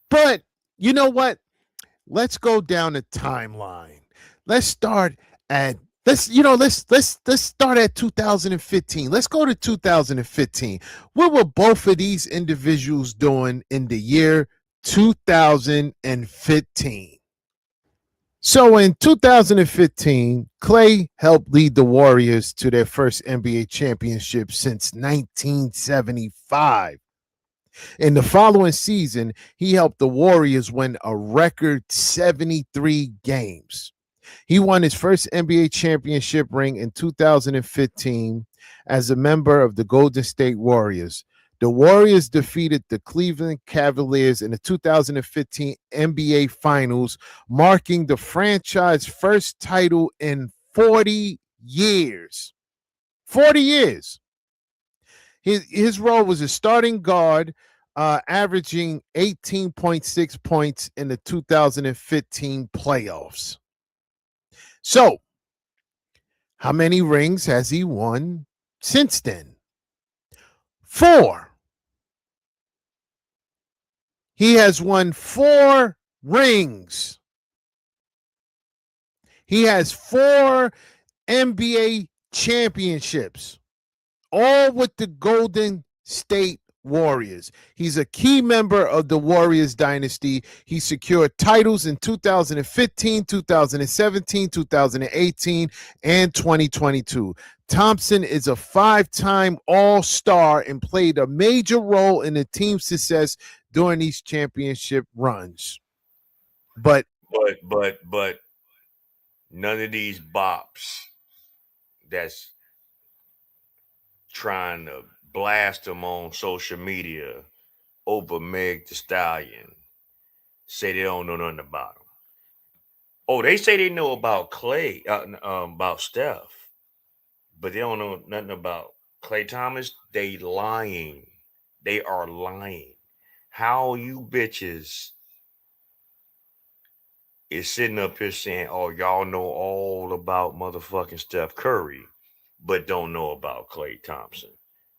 But you know what? Let's go down the timeline. Let's start at let's start at 2015. Let's go to 2015. What were both of these individuals doing in the year 2015? So in 2015, Clay helped lead the Warriors to their first NBA championship since 1975. In the following season, he helped the Warriors win a record 73 games. He won his first NBA championship ring in 2015 as a member of the Golden State Warriors. The Warriors defeated the Cleveland Cavaliers in the 2015 NBA Finals, marking the franchise's first title in 40 years. 40 years. His role was a starting guard, averaging 18.6 points in the 2015 playoffs. So, how many rings has he won since then? 4. He has won 4 rings. He has 4 NBA championships, all with the Golden State Warriors. He's a key member of the Warriors dynasty. He secured titles in 2015, 2017, 2018, and 2022. Thompson is a 5-time All-Star and played a major role in the team's success during these championship runs. But none of these bops that's trying to blast them on social media over Meg Thee Stallion say they don't know nothing about him. Oh, they say they know about Clay, about Steph, but they don't know nothing about Klay Thomas. They lying. They are lying. How you bitches is sitting up here saying, oh, y'all know all about motherfucking Steph Curry, but don't know about Klay Thompson.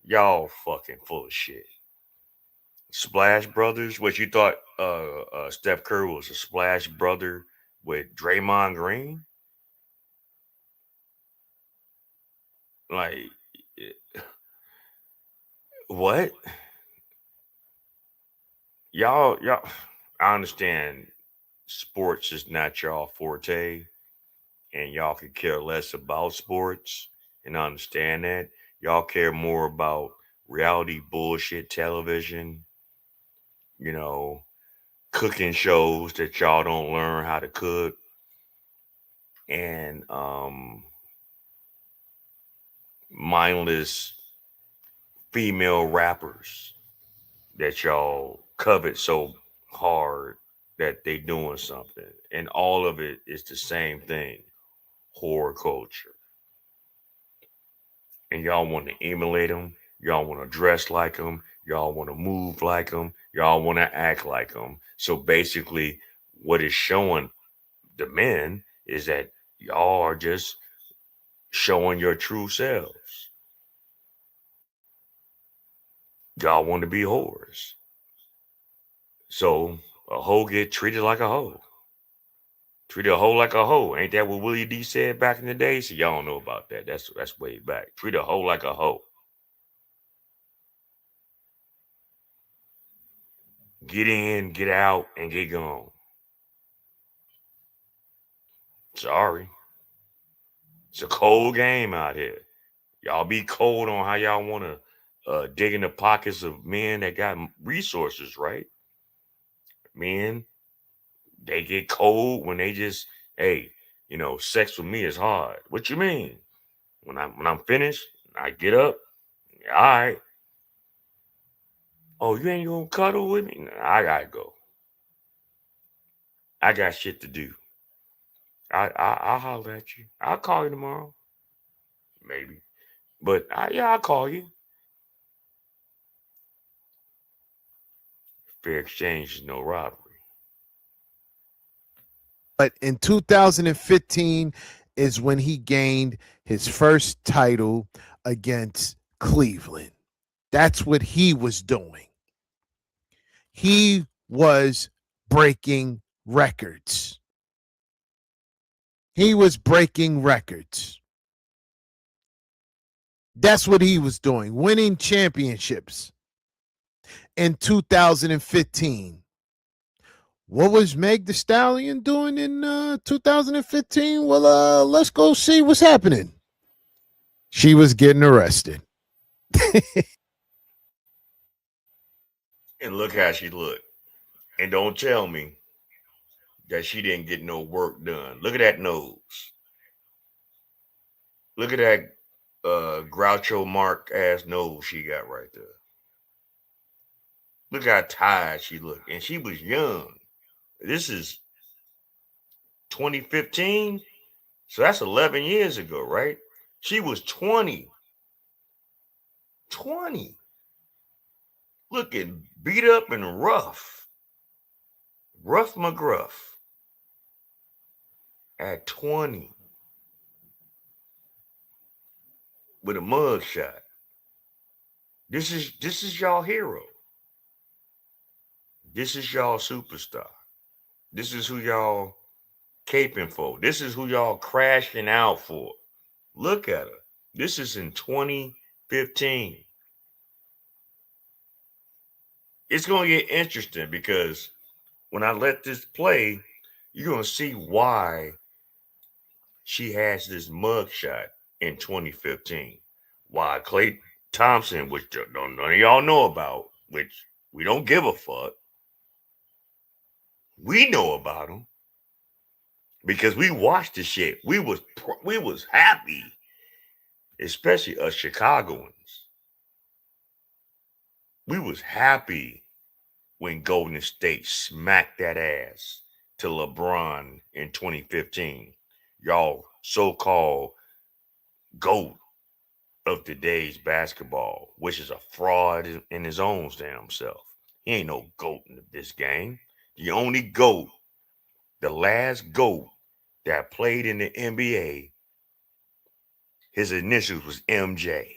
Y'all fucking full of shit. Splash Brothers? What, you thought Steph Curry was a Splash Brother with Draymond Green? Like, what? Y'all, I understand sports is not y'all forte, and y'all could care less about sports, and I understand that. Y'all care more about reality bullshit television, cooking shows that y'all don't learn how to cook, and mindless female rappers that y'all covet so hard that they doing something, and all of it is the same thing. whore culture. And y'all want to emulate them. Y'all want to dress like them. Y'all want to move like them. Y'all want to act like them. So basically, what is showing the men is that y'all are just showing your true selves. Y'all want to be whores. So a hoe get treated like a hoe. Treat a hoe like a hoe. Ain't that what Willie D said back in the day? So y'all don't know about that. That's way back. Treat a hoe like a hoe. Get in, get out, and get gone. Sorry. It's a cold game out here. Y'all be cold on how y'all want to dig in the pockets of men that got resources, right? Men, they get cold when they just, hey, sex with me is hard. What you mean? When I'm finished, I get up. All right. Oh, you ain't gonna cuddle with me? Nah, I gotta go. I got shit to do. I'll holler at you. I'll call you tomorrow. Maybe. But I'll call you. Fair exchange is no robbery. But in 2015 is when he gained his first title against Cleveland. That's what he was doing. He was breaking records. He was breaking records. That's what he was doing, winning championships in 2015. What was Meg Thee Stallion doing in 2015? Well, let's go see what's happening. She was getting arrested. And look how she looked. And don't tell me that she didn't get no work done. Look at that nose. Look at that Groucho Mark ass nose she got right there. Look how tired she looked. And she was young. This is 2015. So that's 11 years ago, right? She was 20. 20. Looking beat up and rough. Rough McGruff. At 20. With a mug shot. This is y'all hero. This is y'all superstar. This is who y'all caping for. This is who y'all crashing out for. Look at her. This is in 2015. It's going to get interesting because when I let this play, you're going to see why she has this mugshot in 2015. Why Klay Thompson, which none of y'all know about, which we don't give a fuck. We know about him because we watched the shit. We was happy, especially us Chicagoans. We was happy when Golden State smacked that ass to LeBron in 2015. Y'all so-called GOAT of today's basketball, which is a fraud in his own damn self. He ain't no GOAT in this game. The only GOAT, the last GOAT that played in the NBA, his initials was MJ.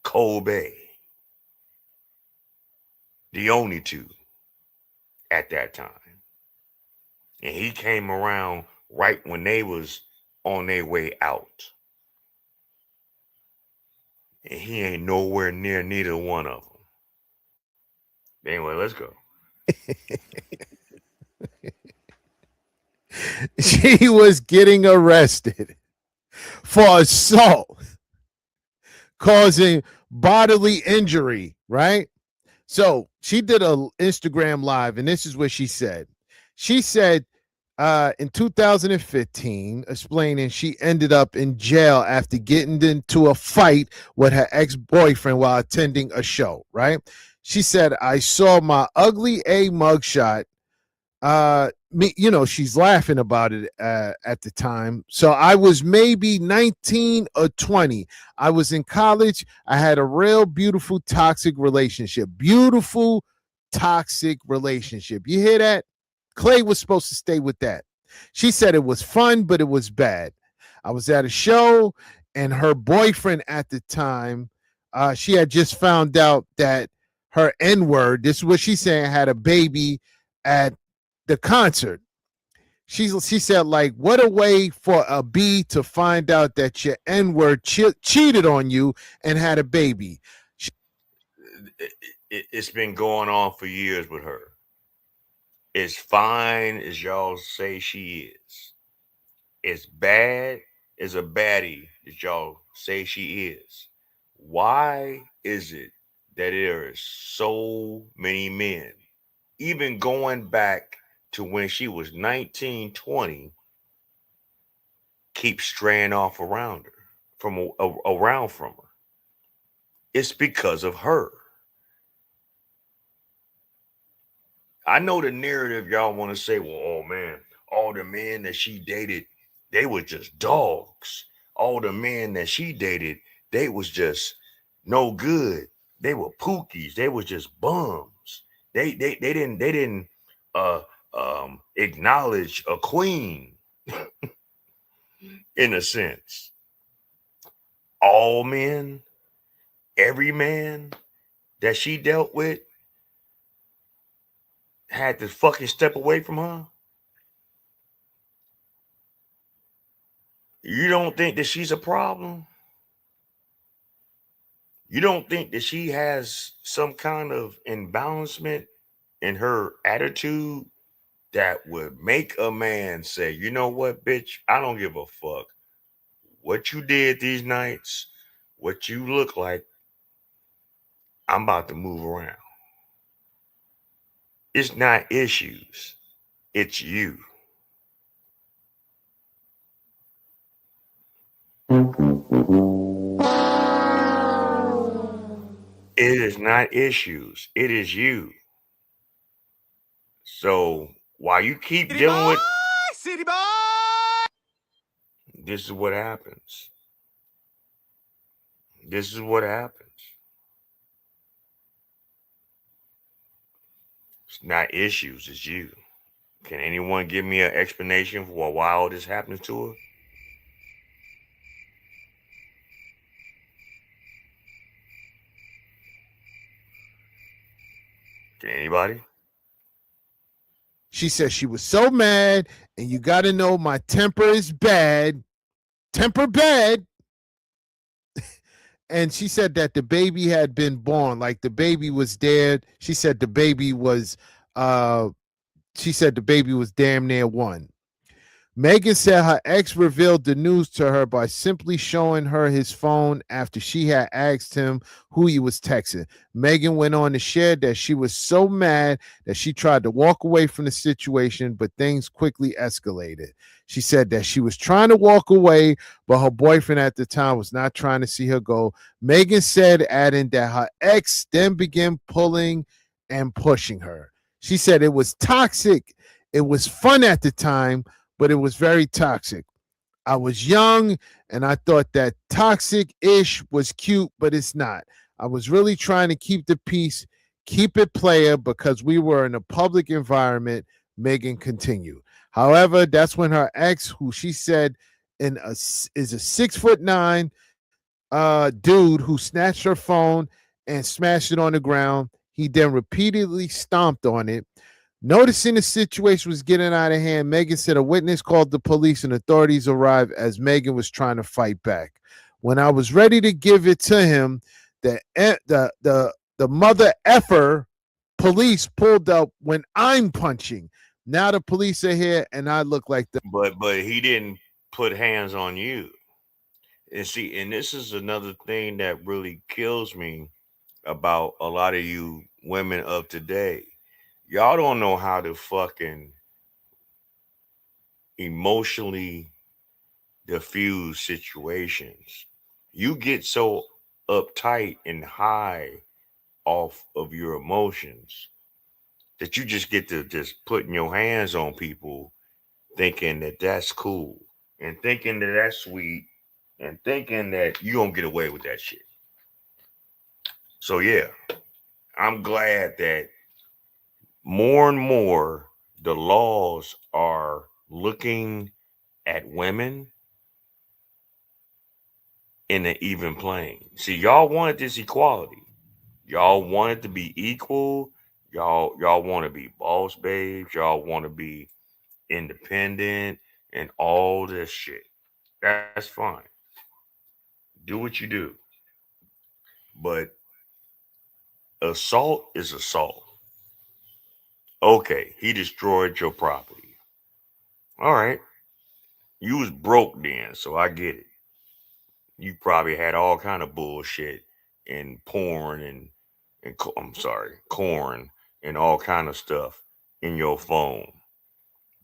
Kobe. The only two at that time. And he came around right when they was on their way out. And he ain't nowhere near neither one of them. Anyway, let's go. She was getting arrested for assault, causing bodily injury, right? So she did an Instagram live, and this is what she said. She said in 2015, explaining she ended up in jail after getting into a fight with her ex-boyfriend while attending a show, right? She said, I saw my ugly A mugshot she's laughing about it at the time. So I was maybe 19 or 20. I was in college. I had a real beautiful toxic relationship. Beautiful toxic relationship. You hear that? Clay was supposed to stay with that. She said it was fun, but it was bad. I was at a show, and her boyfriend at the time, she had just found out that her N-word, this is what she's saying, had a baby at the concert. She said, like, what a way for a B to find out that your N-word cheated on you and had a baby. It's been going on for years with her. As fine as y'all say she is, as bad as a baddie that y'all say she is, why is it that there are so many men, even going back to when she was 19, 20, keep straying off around her, around from her? It's because of her. I know the narrative y'all want to say, well, oh man, all the men that she dated, they were just dogs. All the men that she dated, they was just no good. They were pookies. They was just bums. They didn't acknowledge a queen in a sense. All men, every man that she dealt with had to fucking step away from her. You don't think that she's a problem? You don't think that she has some kind of imbalancement in her attitude that would make a man say, you know what, bitch, I don't give a fuck what you did these nights, what you look like, I'm about to move around. It's not issues, it's you. It is not issues, it is you. So while you keep dealing with City boy. this is what happens. This is what happens. It's not issues, it's you. Can anyone give me an explanation for why all this happens to her? Can anybody? She said she was so mad, and you got to know my temper is bad. Temper bad. And she said that the baby had been born, like the baby was dead. She said the baby was damn near one. Megan said her ex revealed the news to her by simply showing her his phone after she had asked him who he was texting. Megan went on to share that she was so mad that she tried to walk away from the situation, but things quickly escalated. She said that she was trying to walk away, but her boyfriend at the time was not trying to see her go. Megan said, adding that her ex then began pulling and pushing her. She said it was toxic. It was fun at the time, but it was very toxic. I was young and I thought that toxic-ish was cute, but it's not. I was really trying to keep the peace, keep it player because we were in a public environment, Megan continued. However, that's when her ex, who she said is a 6'9" dude who snatched her phone and smashed it on the ground. He then repeatedly stomped on it. Noticing the situation was getting out of hand, Megan said a witness called the police and authorities arrived as Megan was trying to fight back. When I was ready to give it to him, the mother effer police pulled up when I'm punching. Now the police are here and I look like the But he didn't put hands on you. And see, and this is another thing that really kills me about a lot of you women of today. Y'all don't know how to fucking emotionally diffuse situations. You get so uptight and high off of your emotions that you just get to just putting your hands on people, thinking that that's cool, and thinking that that's sweet, and thinking that you gonna get away with that shit. So yeah, I'm glad that more and more the laws are looking at women in an even plane. See, y'all wanted this equality. Y'all wanted to be equal. Y'all want to be boss babes. Y'all want to be independent and all this shit. That's fine. Do what you do. But assault is assault. Okay, he destroyed your property. All right. You was broke then, so I get it. You probably had all kind of bullshit and porn and corn and all kind of stuff in your phone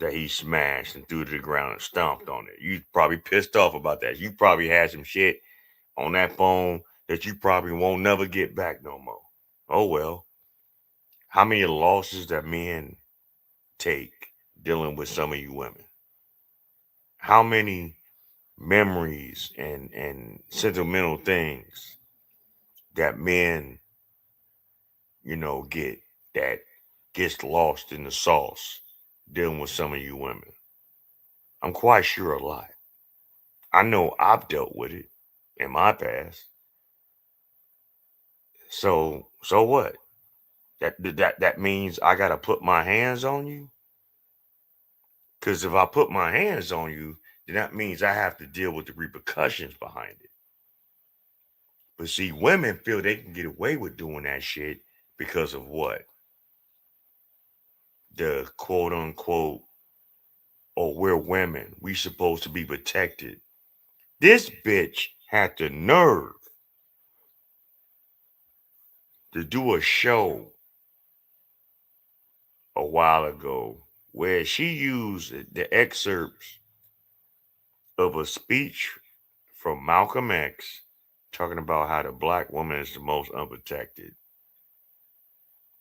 that he smashed and threw to the ground and stomped on it. You probably pissed off about that. You probably had some shit on that phone that you probably won't never get back no more. Oh well. How many losses that men take dealing with some of you women? How many memories and sentimental things that men, get that gets lost in the sauce dealing with some of you women? I'm quite sure a lot. I know I've dealt with it in my past. So what? That means I gotta put my hands on you? Because if I put my hands on you, then that means I have to deal with the repercussions behind it. But see, women feel they can get away with doing that shit because of what? The quote unquote, oh, we're women. We supposed to be protected. This bitch had the nerve to do a show a while ago where she used the excerpts of a speech from Malcolm X talking about how the black woman is the most unprotected.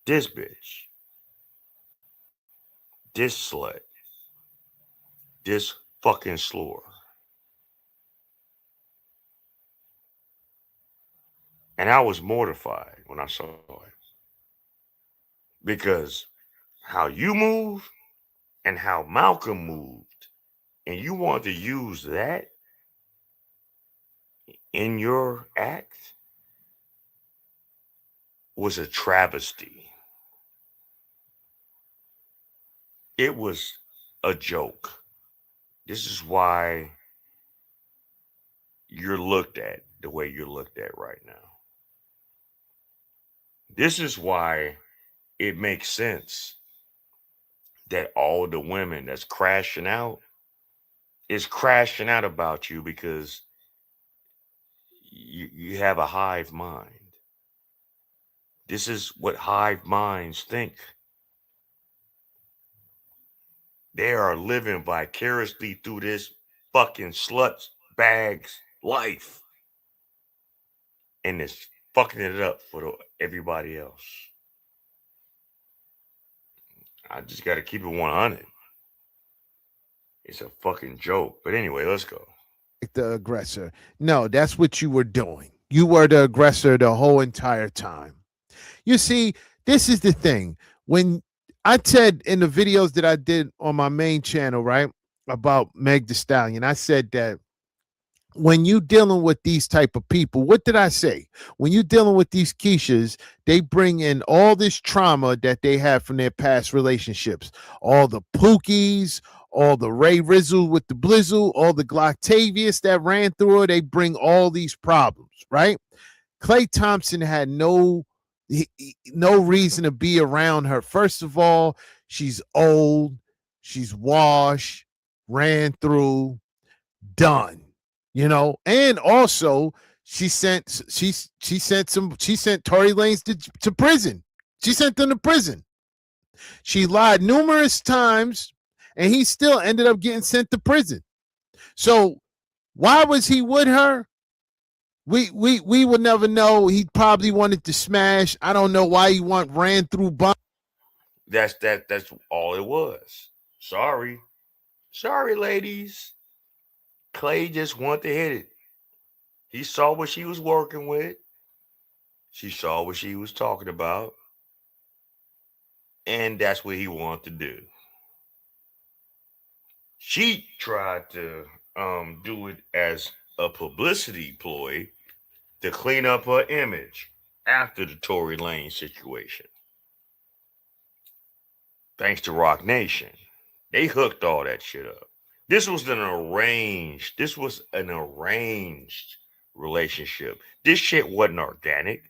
This bitch, this slut, this fucking slur. And I was mortified when I saw it. Because how you move and how Malcolm moved, and you want to use that in your act, was a travesty. It was a joke. This is why you're looked at the way you're looked at right now. This is why it makes sense that all the women that's crashing out is crashing out about you because you have a hive mind. This is what hive minds think. They are living vicariously through this fucking slut bag's life. And it's fucking it up for everybody else. I just got to keep it 100. It's a fucking joke. But anyway, let's go. The aggressor. No, that's what you were doing. You were the aggressor the whole entire time. You see, this is the thing. When I said in the videos that I did on my main channel, right, about Meg Thee Stallion, I said that when you dealing with these type of people, what did I say? When you dealing with these Keishas, they bring in all this trauma that they have from their past relationships. All the Pookies, all the Ray Rizzle with the Blizzle, all the Gloctavius that ran through her, they bring all these problems, right? Klay Thompson had no reason to be around her. First of all, she's old, she's washed, ran through, done. And also she sent Tory Lanez to prison. She sent them to prison. She lied numerous times, and he still ended up getting sent to prison. So why was he with her? We would never know. He probably wanted to smash. I don't know why he ran through. That's all it was. Sorry. Sorry, ladies. Clay just wanted to hit it. He saw what she was working with. She saw what she was talking about. And that's what he wanted to do. She tried to do it as a publicity ploy to clean up her image after the Tory Lane situation. Thanks to Rock Nation. They hooked all that shit up. This was an arranged relationship. This shit wasn't organic.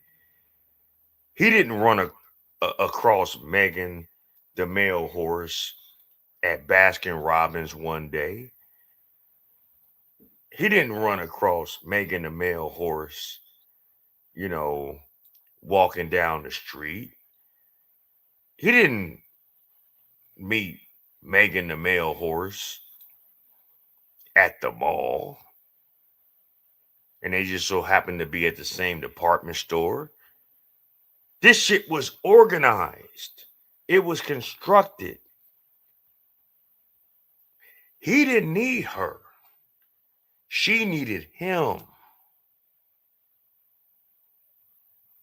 He didn't run across Megan, the male horse, at Baskin Robbins one day. He didn't run across Megan, the male horse, walking down the street. He didn't meet Megan, the male horse, at the mall. And they just so happened to be at the same department store. This shit was organized. It was constructed. He didn't need her. She needed him.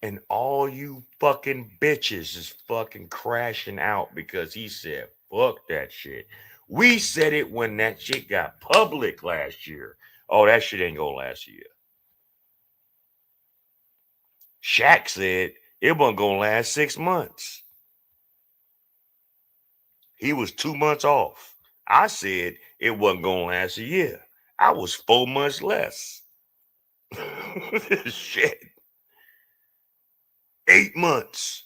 And all you fucking bitches is fucking crashing out because he said, fuck that shit. We said it when that shit got public last year. Oh, that shit ain't gonna last a year. Shaq said it wasn't gonna last 6 months. He was 2 months off. I said it wasn't gonna last a year. I was 4 months less. Shit. 8 months.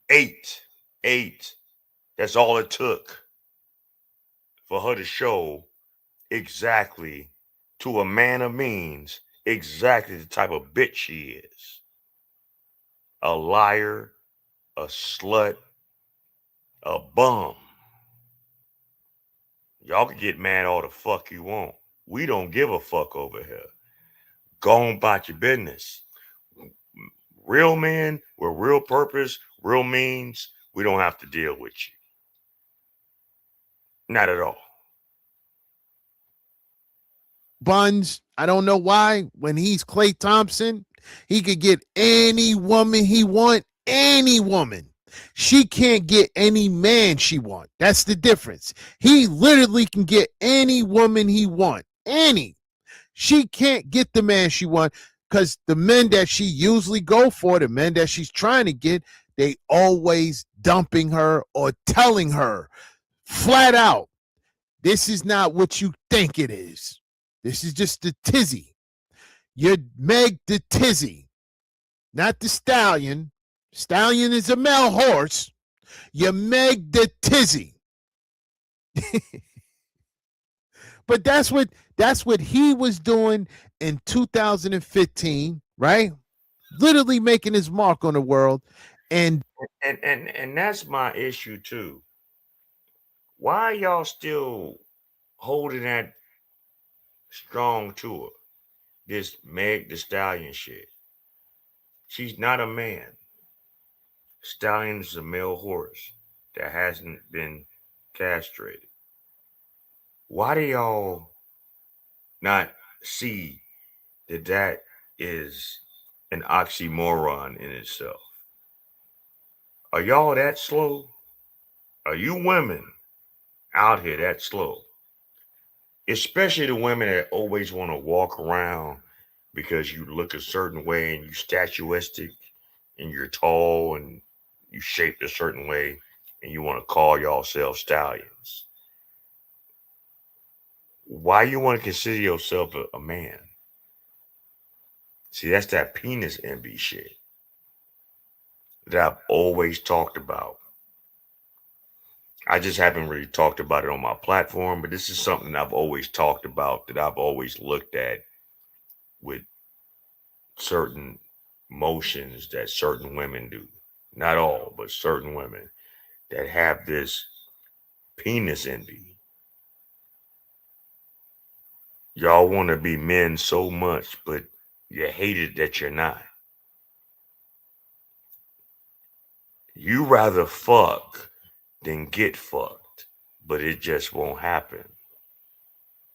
Eight. That's all it took for her to show exactly, to a man of means, exactly the type of bitch she is. A liar, a slut, a bum. Y'all can get mad all the fuck you want. We don't give a fuck over here. Go on about your business. Real men with real purpose, real means, we don't have to deal with you. Not at all. Buns, I don't know why, when he's Klay Thompson, he could get any woman he want, any woman. She can't get any man she want. That's the difference. He literally can get any woman he want. Any. She can't get the man she want because the men that she usually go for, the men that she's trying to get, they always dumping her or telling her flat out, this is not what you think it is. This is just the tizzy. You're Meg the tizzy, not the stallion. Stallion is a male horse. You're Meg the tizzy. But that's what he was doing in 2015, right? Literally making his mark on the world. And that's my issue too. Why are y'all still holding that strong to her? This Meg the Stallion shit. She's not a man. Stallion is a male horse that hasn't been castrated. Why do y'all not see that that is an oxymoron in itself? Are y'all that slow? Are you women out here that slow? Especially the women that always want to walk around because you look a certain way and you statuestic and you're tall and you shaped a certain way and you want to call yourselves stallions. Why you want to consider yourself a man? See, that's that penis envy shit that I've always talked about. I just haven't really talked about it on my platform, but this is something I've always talked about, that I've always looked at with certain motions that certain women do. Not all, but certain women that have this penis envy. Y'all want to be men so much, but you hate it that you're not. You rather fuck than get fucked, but it just won't happen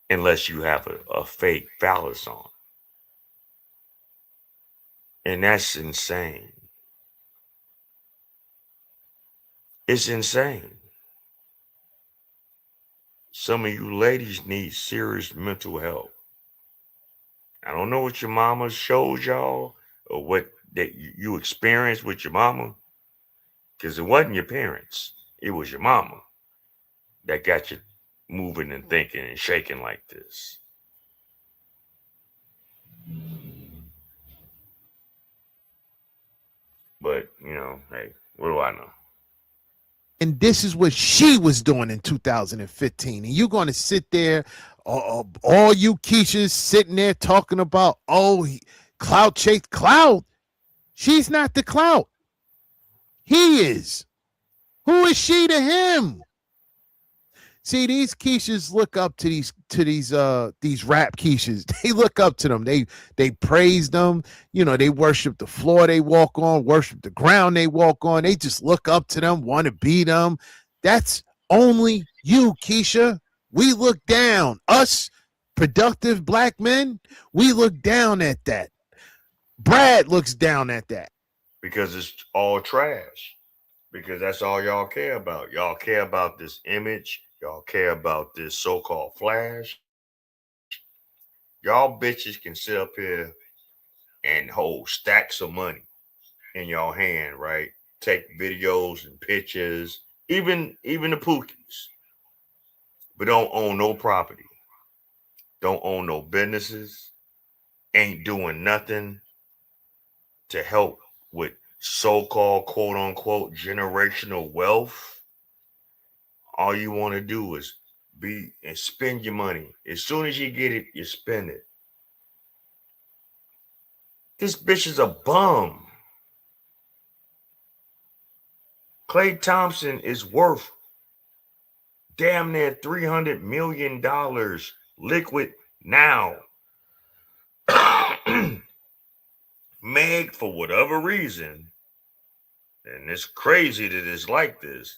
unless you have a fake phallus on. And that's insane. It's insane. Some of you ladies need serious mental help. I don't know what your mama showed y'all or what that you experienced with your mama, because it wasn't your parents. It was your mama that got you moving and thinking and shaking like this. But, you know, hey, what do I know? And this is what she was doing in 2015. And you're going to sit there, all you Keishas sitting there talking about, clout chase. Clout. She's not the clout. He is. Who is she to him? See, these Keishas look up to these rap Keishas. They look up to them. They praise them. You know, they worship the floor they walk on, worship the ground they walk on. They just look up to them, want to be them. That's only you, Keisha. We look down. Us productive black men, we look down at that. Brad looks down at that. Because it's all trash. Because that's all y'all care about. Y'all care about this image. Y'all care about this so-called flash. Y'all bitches can sit up here and hold stacks of money in your hand, right? Take videos and pictures, even the pookies. But don't own no property. Don't own no businesses. Ain't doing nothing to help with so-called quote-unquote generational wealth. All you want to do is be and spend your money. As soon as you get it, you spend it. This bitch is a bum. Klay Thompson is worth damn near $300 million liquid now. Meg, for whatever reason, and it's crazy that it's like this,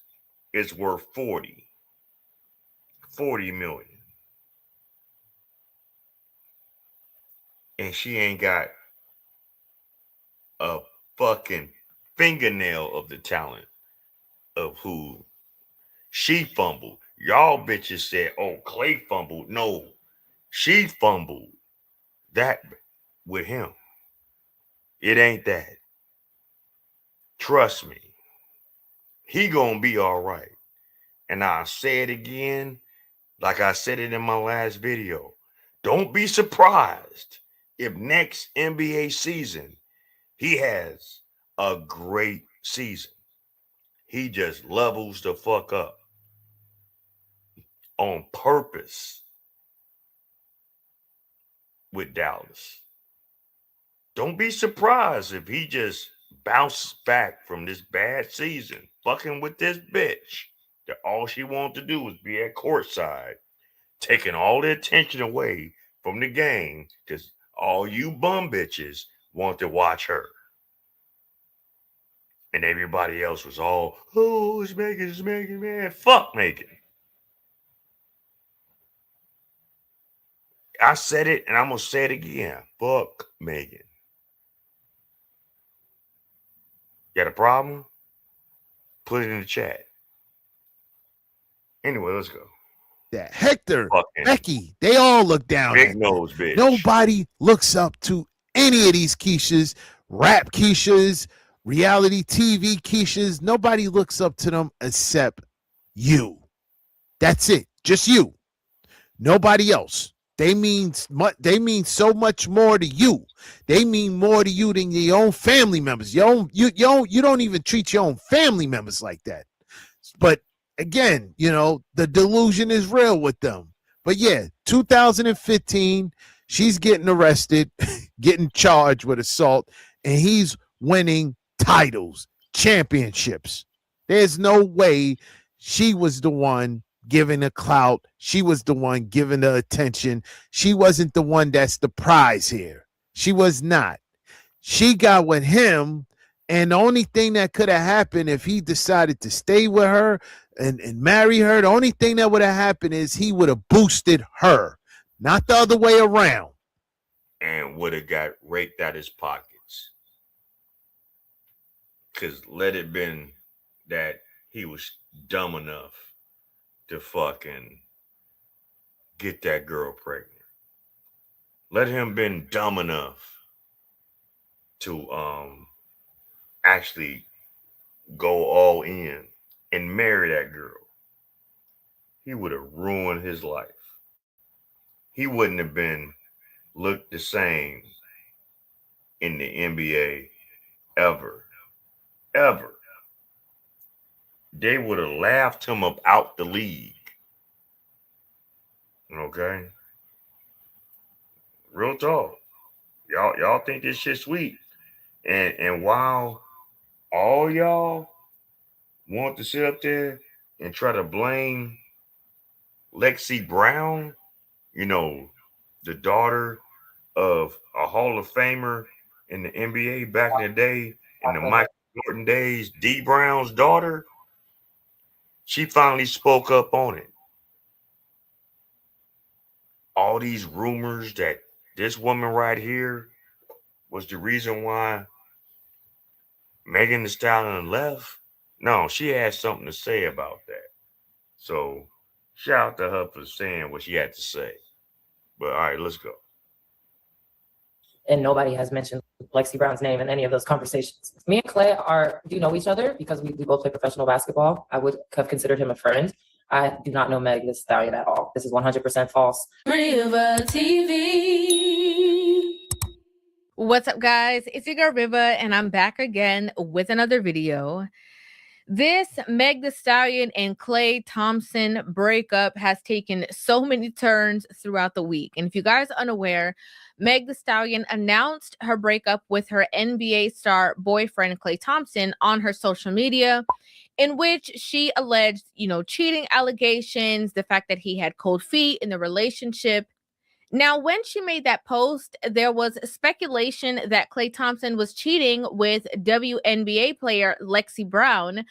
it's worth 40 million. And she ain't got a fucking fingernail of the talent of who she fumbled. Y'all bitches said, oh, Klay fumbled. No, she fumbled that with him. It ain't that. Trust me. He gonna be all right. And I'll say it again, like I said it in my last video. Don't be surprised if next NBA season he has a great season. He just levels the fuck up on purpose with Dallas. Don't be surprised if he just bounces back from this bad season, fucking with this bitch that all she wanted to do was be at courtside, taking all the attention away from the game because all you bum bitches want to watch her. And everybody else was all, oh, it's Megan, man. Fuck Megan. I said it and I'm going to say it again. Fuck Megan. Got a problem? Put it in the chat. Anyway, let's go. That Hector, Fucking Becky, they all look down big at nose bitch. Nobody looks up to any of these Keishas, rap Keishas, reality TV Keishas. Nobody looks up to them except you. That's it. Just you. Nobody else. They mean so much more to you. They mean more to you than your own family members. You don't even treat your own family members like that. But again, you know, the delusion is real with them. But yeah, 2015, she's getting arrested, getting charged with assault, and he's winning titles, championships. There's no way she was the one giving the clout. She was the one giving the attention. She wasn't the one that's the prize here. She was not. She got with him And the only thing that could have happened if he decided to stay with her and marry her, the only thing that would have happened is he would have boosted her, not the other way around. And would have got raked out his pockets. Because let it been that he was dumb enough to fucking get that girl pregnant. Let him been dumb enough to actually go all in and marry that girl. He would have ruined his life. He wouldn't have been looked the same in the NBA ever. Ever. They would have laughed him up out the league. Okay? Real talk. Y'all think this shit sweet. And while all y'all want to sit up there and try to blame Lexi Brown, you know, the daughter of a Hall of Famer in the NBA back in the day, in the Michael Jordan days, D Brown's daughter, she finally spoke up on it. All these rumors that this woman right here was the reason why Megan Thee Stallion left. No, she had something to say about that. So shout out to her for saying what she had to say. But all right, let's go. And nobody has mentioned Lexi Brown's name in any of those conversations. Me and Clay do know each other because we both play professional basketball. I would have considered him a friend. I do not know Meg Thee Stallion at all. This is 100% false. River TV. What's up, guys? It's your girl Riva, and I'm back again with another video. This Meg Thee Stallion and Klay Thompson breakup has taken so many turns throughout the week. And if you guys are unaware, Meg Thee Stallion announced her breakup with her NBA star boyfriend Klay Thompson on her social media, in which she alleged, cheating allegations, the fact that he had cold feet in the relationship. Now, when she made that post, there was speculation that Klay Thompson was cheating with WNBA player Lexi Brown.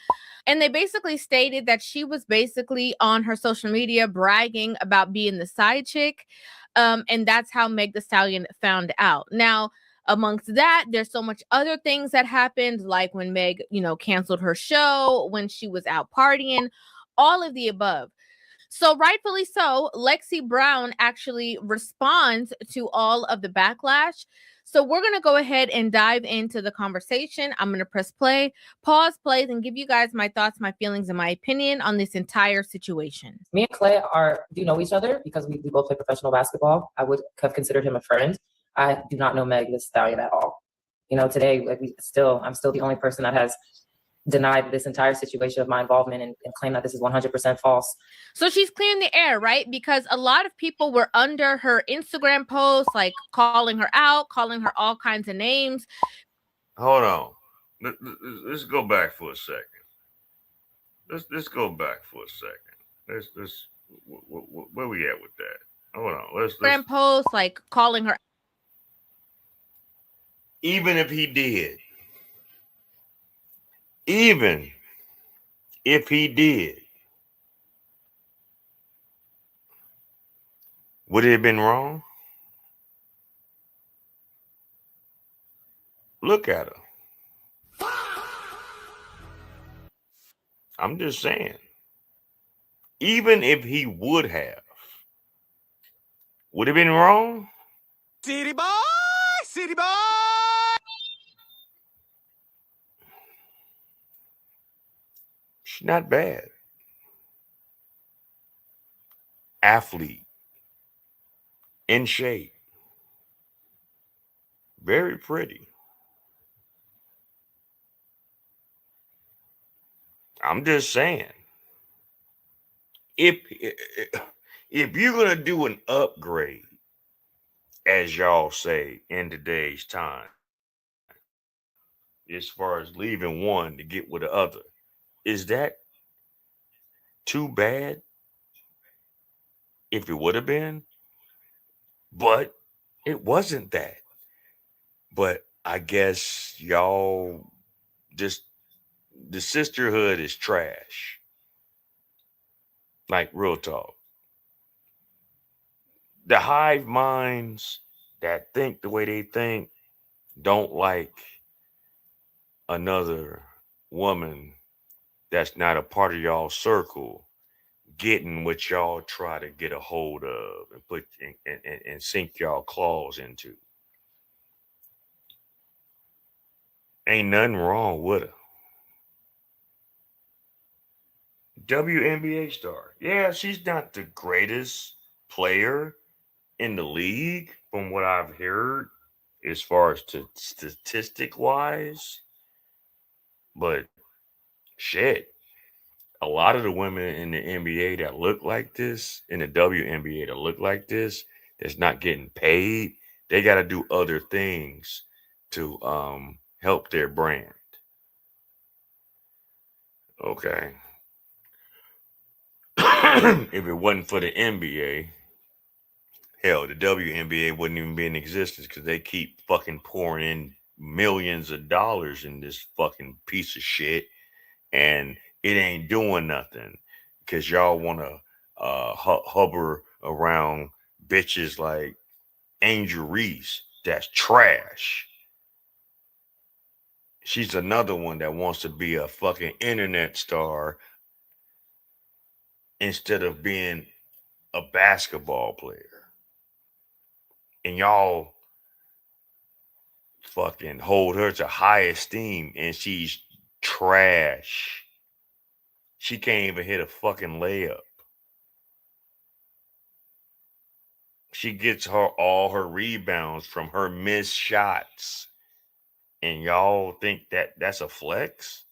And they basically stated that she was basically on her social media bragging about being the side chick. And that's how Meg Thee Stallion found out. Now, amongst that, there's so much other things that happened, like when Meg, canceled her show, when she was out partying, all of the above. So rightfully so, Lexi Brown actually responds to all of the backlash. So we're going to go ahead and dive into the conversation. I'm going to press play, pause, plays, and give you guys my thoughts, my feelings, and my opinion on this entire situation. Me and Clay do know each other because we both play professional basketball. I would have considered him a friend. I do not know Meg Thee Stallion at all. Today, I'm still the only person that has denied this entire situation of my involvement and claim that this is 100% false. So she's clearing the air, right? Because a lot of people were under her Instagram posts, like calling her out, calling her all kinds of names. Hold on. Let's go back for a second. Let's go back for a second. Let's where we at with that? Hold on. Instagram posts, like calling her. Even if he did, would it have been wrong? Look at her. I'm just saying. Even if he would it have been wrong? City boy! City boy! She's not bad. Athlete. In shape. Very pretty. I'm just saying. If you're going to do an upgrade, as y'all say in today's time, as far as leaving one to get with the other, is that too bad? If it would have been, but it wasn't that. But I guess y'all Just the sisterhood is trash. Like real talk. The hive minds that think the way they think don't like another woman that's not a part of y'all circle getting what y'all try to get a hold of and put and sink y'all claws into. Ain't nothing wrong with her. WNBA star. Yeah, she's not the greatest player in the league from what I've heard as far as statistic wise. But shit, a lot of the women in the NBA that look like this, in the WNBA that look like this, that's not getting paid, they got to do other things to help their brand. Okay. If it wasn't for the NBA, hell, the WNBA wouldn't even be in existence because they keep fucking pouring in millions of dollars in this fucking piece of shit, and it ain't doing nothing because y'all want to hover around bitches like Angel Reese. That's trash. She's another one that wants to be a fucking internet star instead of being a basketball player. And y'all fucking hold her to high esteem, and she's trash. She can't even hit a fucking layup. She gets all her rebounds from her missed shots. And y'all think that that's a flex?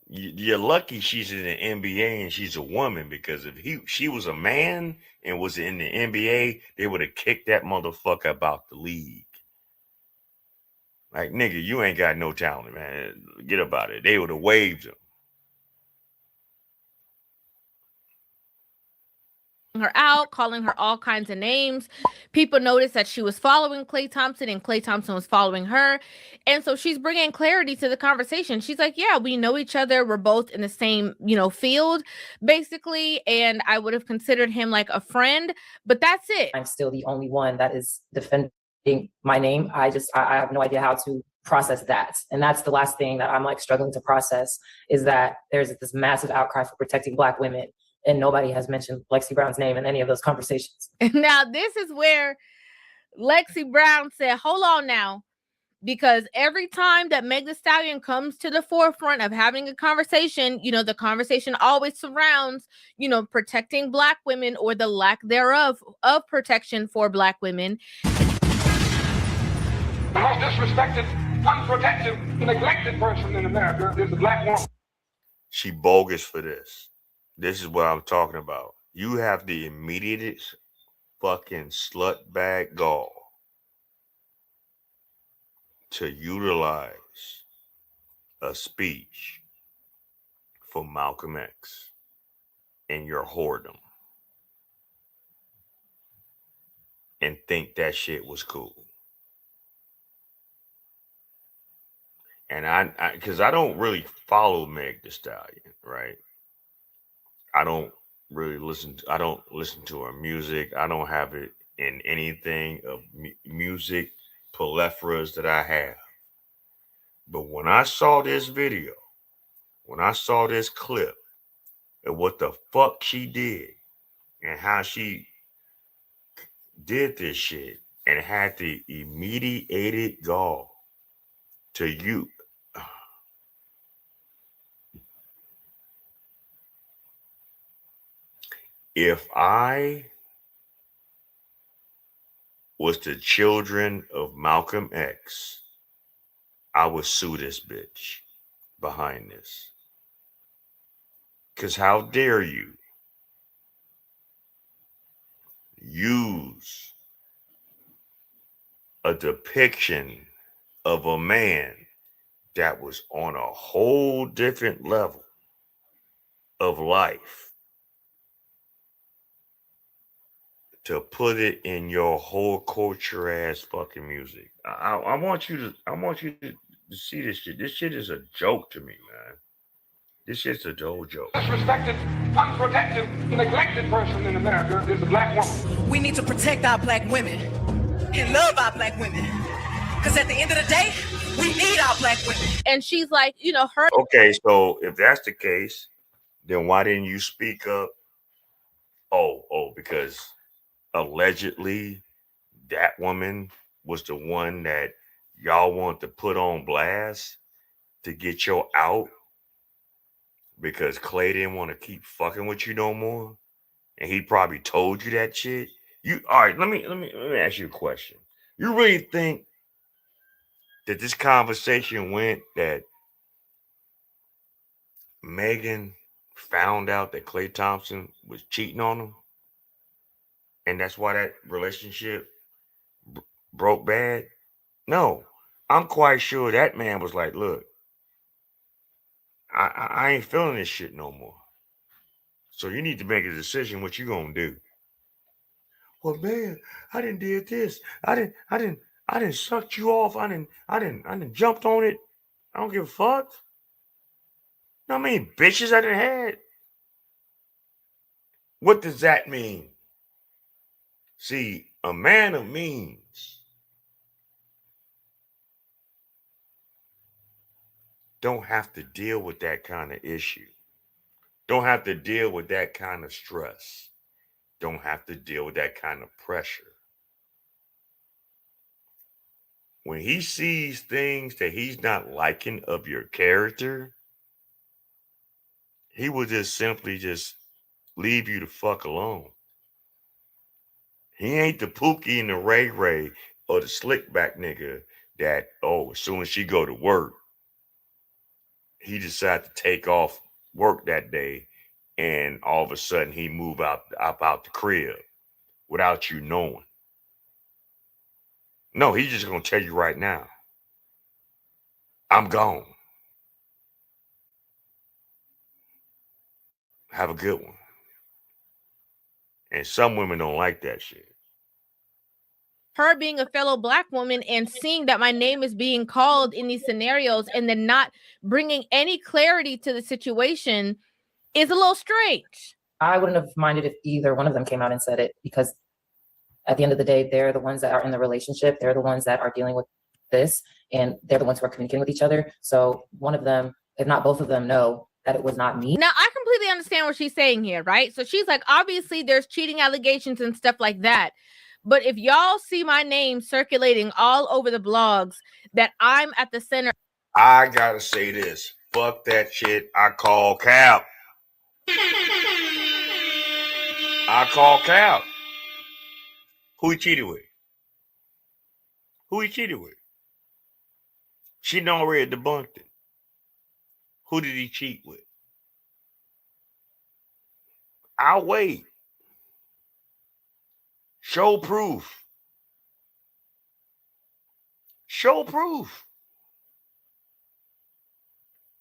You're lucky she's in the NBA and she's a woman, because if she was a man and was in the NBA, they would have kicked that motherfucker about the league. Like, nigga, you ain't got no talent, man. Get about it. They would have waved him. Her out, calling her all kinds of names. People noticed that she was following Klay Thompson and Klay Thompson was following her. And so she's bringing clarity to the conversation. She's like, yeah, we know each other. We're both in the same, field, basically. And I would have considered him like a friend, but that's it. I'm still the only one that is defending my name. I have no idea how to process that. And that's the last thing that I'm like struggling to process, is that there's this massive outcry for protecting Black women, and nobody has mentioned Lexi Brown's name in any of those conversations. Now, this is where Lexi Brown said, hold on now, because every time that Meg Thee Stallion comes to the forefront of having a conversation, the conversation always surrounds, protecting Black women, or the lack thereof of protection for Black women. The most disrespected, unprotected, neglected person in America is the Black woman. She bogus for this. This is what I'm talking about. You have the immediate fucking slut bag gall to utilize a speech for Malcolm X in your whoredom and think that shit was cool. And because I don't really follow Meg Thee Stallion, right? I don't listen to her music. I don't have it in anything of music plethoras that I have. But when I saw this video, when I saw this clip of what the fuck she did and how she did this shit and had the immediate gall to you. If I was the children of Malcolm X, I would sue this bitch behind this. Because how dare you use a depiction of a man that was on a whole different level of life to put it in your whole culture ass fucking music. I want you to see this shit. This shit is a joke to me, man. This shit's a whole joke. Disrespected, unprotected, neglected person in America is a black woman. We need to protect our black women and love our black women. Because at the end of the day, we need our black women. And she's like, you know, her. Okay, so if that's the case, then why didn't you speak up? Because allegedly that woman was the one that y'all want to put on blast to get your out because Clay didn't want to keep fucking with you no more, and he probably told you that shit. All right, let me ask you a question. You really think that this conversation went that Megan found out that Klay Thompson was cheating on him, and that's why that relationship broke bad? No, I'm quite sure that man was like, look, I ain't feeling this shit no more. So you need to make a decision what you gonna do. Well, man, I didn't did this. I didn't sucked you off. I didn't jumped on it. I don't give a fuck. You know how many bitches I done had? What does that mean? See, a man of means don't have to deal with that kind of issue. Don't have to deal with that kind of stress. Don't have to deal with that kind of pressure. When he sees things that he's not liking of your character, he will just simply just leave you the fuck alone. He ain't the Pookie and the Ray Ray or the slick back nigga that, as soon as she go to work, he decide to take off work that day and all of a sudden he move out the crib without you knowing. No, he's just going to tell you right now, I'm gone. Have a good one. And some women don't like that shit. Her being a fellow black woman and seeing that my name is being called in these scenarios and then not bringing any clarity to the situation is a little strange. I wouldn't have minded if either one of them came out and said it, because at the end of the day, they're the ones that are in the relationship. They're the ones that are dealing with this, and they're the ones who are communicating with each other. So one of them, if not both of them, know that it was not me. Now, I completely understand what she's saying here, right? So she's like, obviously there's cheating allegations and stuff like that. But if y'all see my name circulating all over the blogs that I'm at the center. I gotta say this. Fuck that shit. I call Cap. I call Cap. Who he cheated with? Who he cheated with? She done already debunked it. Who did he cheat with? I'll wait. Show proof. Show proof.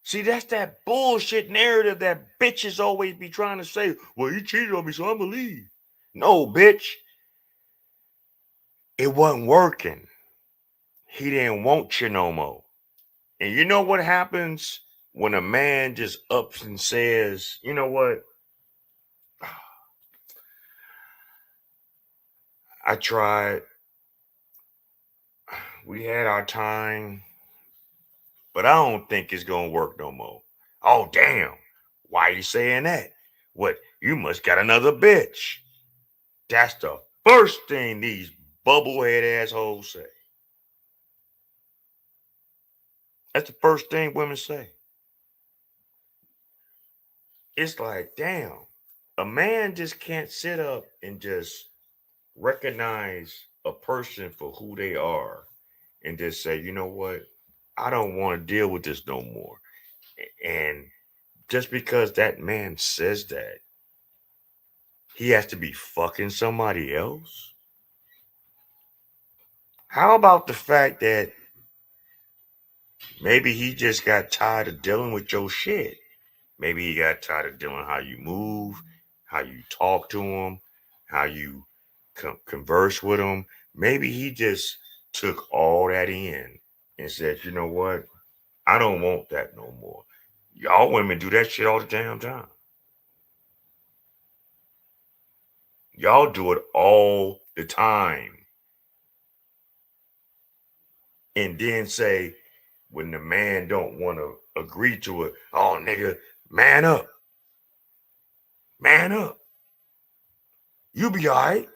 See, that's that bullshit narrative that bitches always be trying to say, well, you cheated on me, so I believe. No, bitch. It wasn't working. He didn't want you no more. And you know what happens when a man just ups and says, you know what? I tried. We had our time, but I don't think it's going to work no more. Oh, damn. Why are you saying that? What? You must got another bitch. That's the first thing these bubblehead assholes say. That's the first thing women say. It's like, damn, a man just can't sit up and just recognize a person for who they are and just say, you know what? I don't want to deal with this no more. And just because that man says that, he has to be fucking somebody else? How about the fact that maybe he just got tired of dealing with your shit? Maybe he got tired of dealing how you move, how you talk to him, how you converse with him. Maybe he just took all that in and said, you know what? I don't want that no more. Y'all women do that shit all the damn time. Y'all do it all the time. And then say, when the man don't want to agree to it, oh, nigga, man up. Man up. You be all right.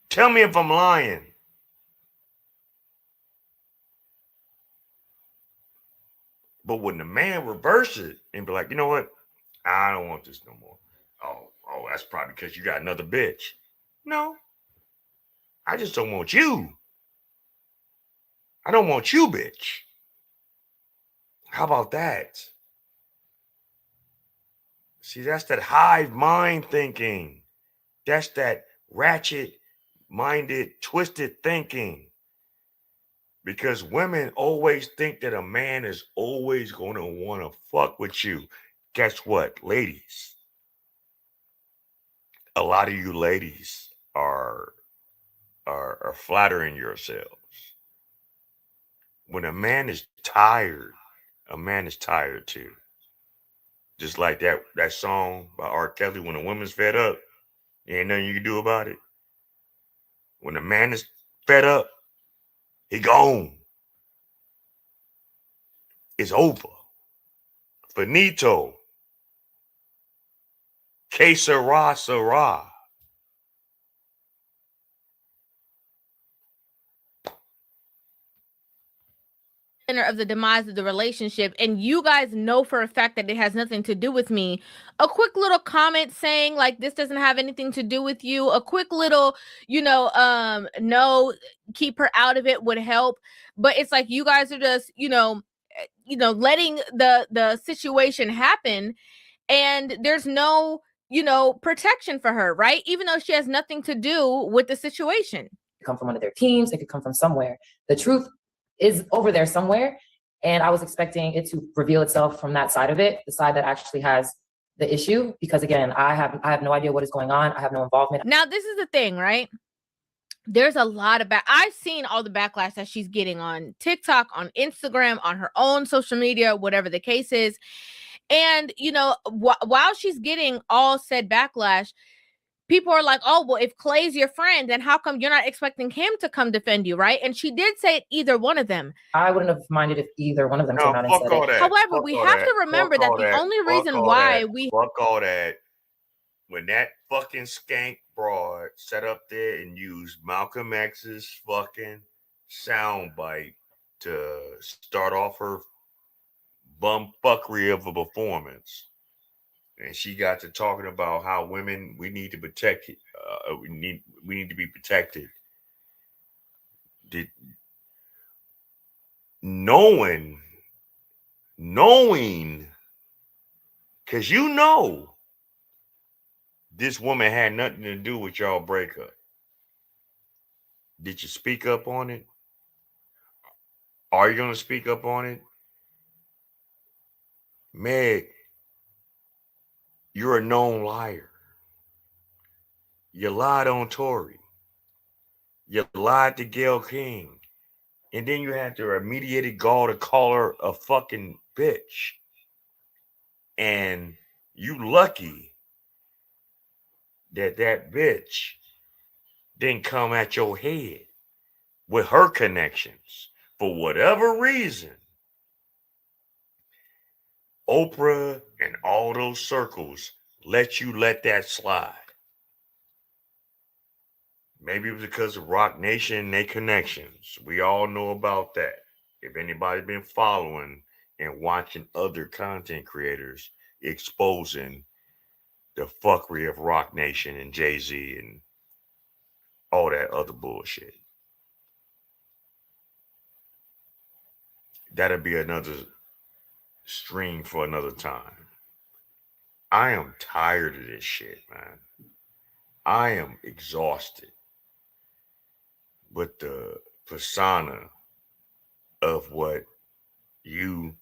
Tell me if I'm lying. But when the man reverses it and be like, you know what? I don't want this no more. Oh, that's probably because you got another bitch. No. I just don't want you. I don't want you, bitch. How about that? See, that's that hive mind thinking. That's that ratchet-minded, twisted thinking. Because women always think that a man is always going to want to fuck with you. Guess what, ladies? A lot of you ladies are flattering yourselves. When a man is tired too. Just like that song by R. Kelly, when a woman's fed up, there ain't nothing you can do about it. When a man is fed up, he gone. It's over. Finito. Que sera, sera. Of the demise of the relationship, and you guys know for a fact that it has nothing to do with me. A quick little comment saying like this doesn't have anything to do with you, a quick little, no, keep her out of it would help. But it's like you guys are just letting the situation happen, and there's no protection for her, right? Even though she has nothing to do with the situation. Come from one of their teams, it could come from somewhere. The truth is over there somewhere, and I was expecting it to reveal itself from that side of it, the side that actually has the issue, because again, I have no idea what is going on. I have no involvement. Now this is the thing, right? There's a lot of I've seen all the backlash that she's getting on TikTok, on Instagram, on her own social media, whatever the case is. And while she's getting all said backlash, people are like, oh, well, if Clay's your friend, then how come you're not expecting him to come defend you, right? And she did say it, either one of them. I wouldn't have minded if either one of them came out and said it. However, we have to remember that the only reason why we fuck all that, when that fucking skank broad sat up there and used Malcolm X's fucking soundbite to start off her bumfuckery of a performance. And she got to talking about how women, we need to protect it. We need to be protected. Knowing, because this woman had nothing to do with y'all breakup. Did you speak up on it? Are you going to speak up on it? Meg, you're a known liar. You lied on Tory. You lied to Gayle King. And then you had the immediate gall to call her a fucking bitch. And you lucky that bitch didn't come at your head with her connections. For whatever reason, Oprah and all those circles let that slide. Maybe it was because of Rock Nation and their connections. We all know about that. If anybody's been following and watching other content creators exposing the fuckery of Rock Nation and Jay-Z and all that other bullshit. That'll be another stream for another time. I am tired of this shit, man. I am exhausted with the persona of what you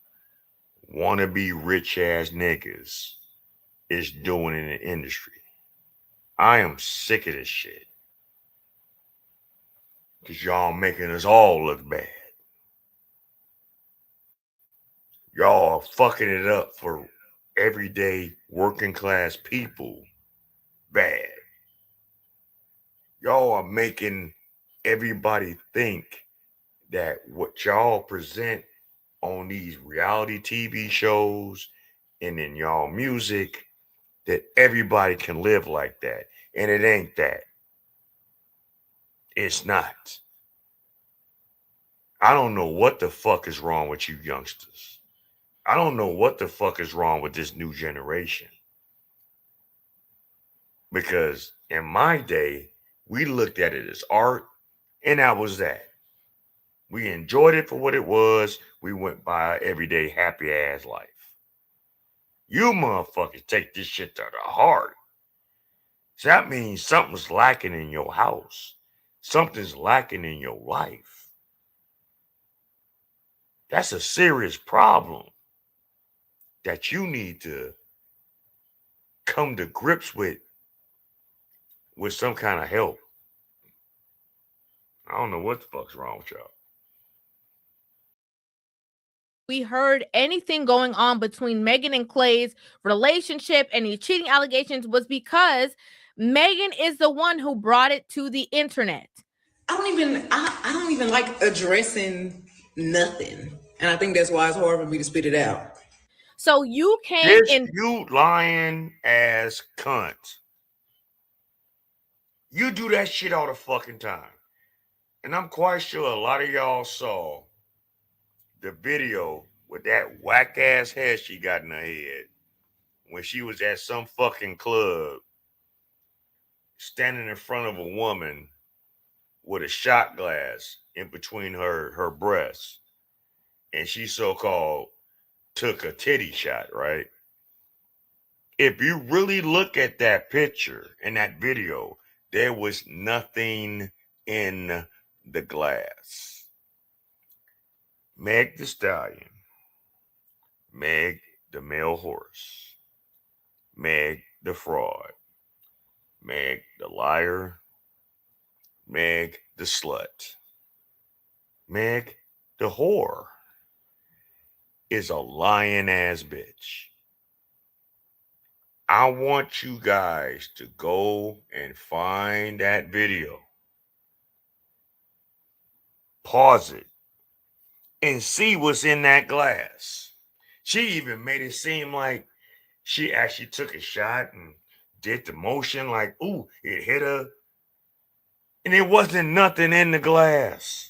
want to be rich ass niggas is doing in the industry. I am sick of this shit. Because y'all making us all look bad. Y'all are fucking it up for everyday working class people bad. Y'all are making everybody think that what y'all present on these reality TV shows and in y'all music, that everybody can live like that. And it ain't that. It's not. I don't know what the fuck is wrong with you youngsters. I don't know what the fuck is wrong with this new generation. Because in my day, we looked at it as art, and that was that. We enjoyed it for what it was. We went by our everyday happy ass life. You motherfuckers take this shit to the heart. So that means something's lacking in your house. Something's lacking in your life. That's a serious problem that you need to come to grips with some kind of help. I don't know what the fuck's wrong with y'all. We heard anything going on between Megan and Clay's relationship, any cheating allegations, was because Megan is the one who brought it to the internet. I don't even like addressing nothing. And I think that's why it's hard for me to spit it out. So you came in. You lying ass cunt. You do that shit all the fucking time. And I'm quite sure a lot of y'all saw the video with that whack ass hair she got in her head when she was at some fucking club standing in front of a woman with a shot glass in between her breasts. And she so-called took a titty shot, right? If you really look at that picture in that video, there was nothing in the glass. Meg the Stallion, Meg the male horse, Meg the fraud, Meg the liar, Meg the slut, Meg the whore is a lying ass bitch. I want you guys to go and find that video. Pause it and see what's in that glass. She even made it seem like she actually took a shot and did the motion like, ooh, it hit her. And there wasn't nothing in the glass.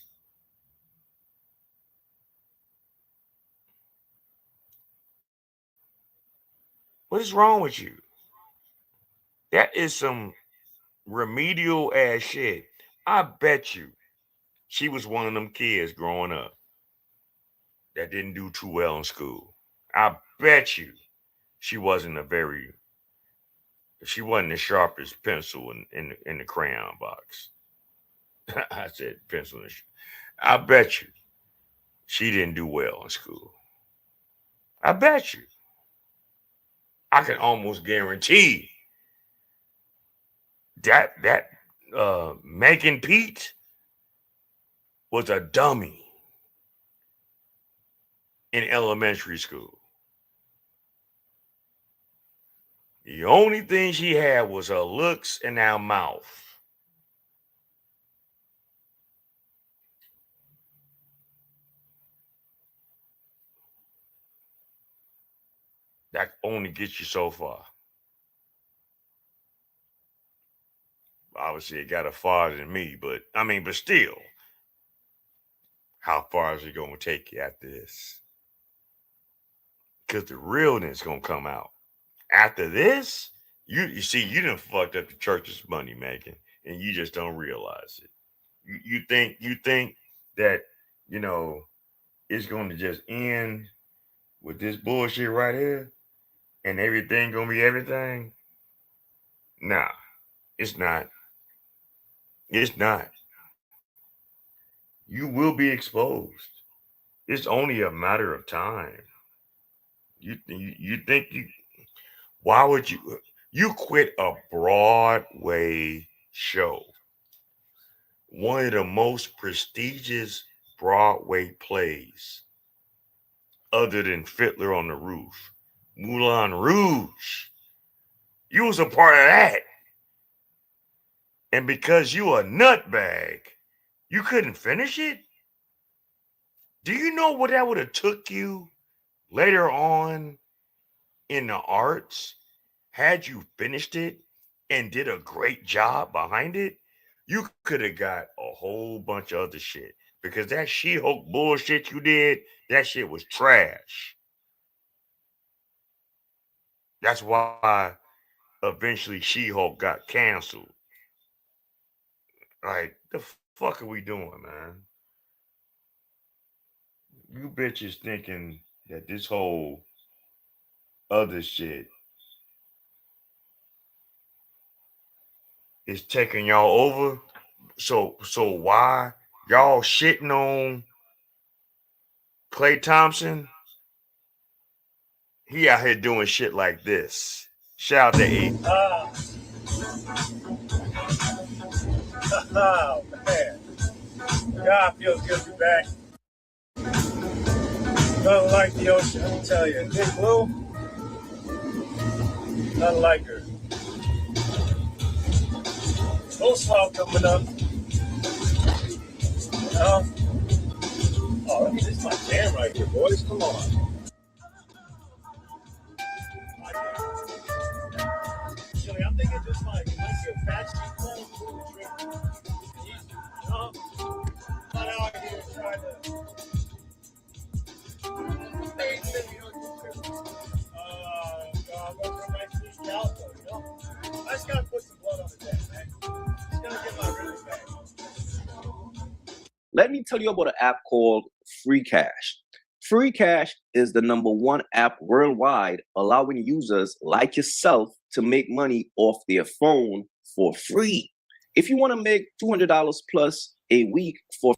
What is wrong with you? That is some remedial ass shit. I bet you she was one of them kids growing up that didn't do too well in school. I bet you she wasn't the sharpest pencil in the crayon box. I said pencil. I bet you she didn't do well in school. I bet you. I can almost guarantee that Megan Pete was a dummy in elementary school. The only thing she had was her looks and her mouth. That only gets you so far. Obviously, it got her farther than me, but still, how far is it going to take you after this? Because the realness going to come out. After this, you see, you done fucked up the church's money, Megan, and you just don't realize it. You think that, it's going to just end with this bullshit right here and everything going to be everything? Nah, it's not. It's not. You will be exposed. It's only a matter of time. You think why would you You quit a Broadway show, one of the most prestigious Broadway plays, other than Fiddler on the Roof, Moulin Rouge. You was a part of that. And because you a nutbag, you couldn't finish it? Do you know what that would have took you later on in the arts? Had you finished it and did a great job behind it, you could have got a whole bunch of other shit. Because that She-Hulk bullshit you did, that shit was trash. That's why eventually She-Hulk got canceled. Like, the fuck are we doing, man? You bitches thinking that this whole other shit is taking y'all over. So why y'all shitting on Klay Thompson? He out here doing shit like this. Shout out to E. Oh, man. God, feels good to be back. Nothing like the ocean, I'll tell you. Big Blue, nothing like her. No swell coming up. You know? Oh, this is my jam right here, boys. Come on. Joey, I'm thinking just like it might be a fat sheet playing for the trip. You know? Not out here trying to. I just gotta put some blood on the deck, man. Just gotta get my rhythm back. Let me tell you about an app called Free Cash. Free Cash is the #1 app worldwide, allowing users like yourself to make money off their phone for free. If you want to make $200 plus a week for,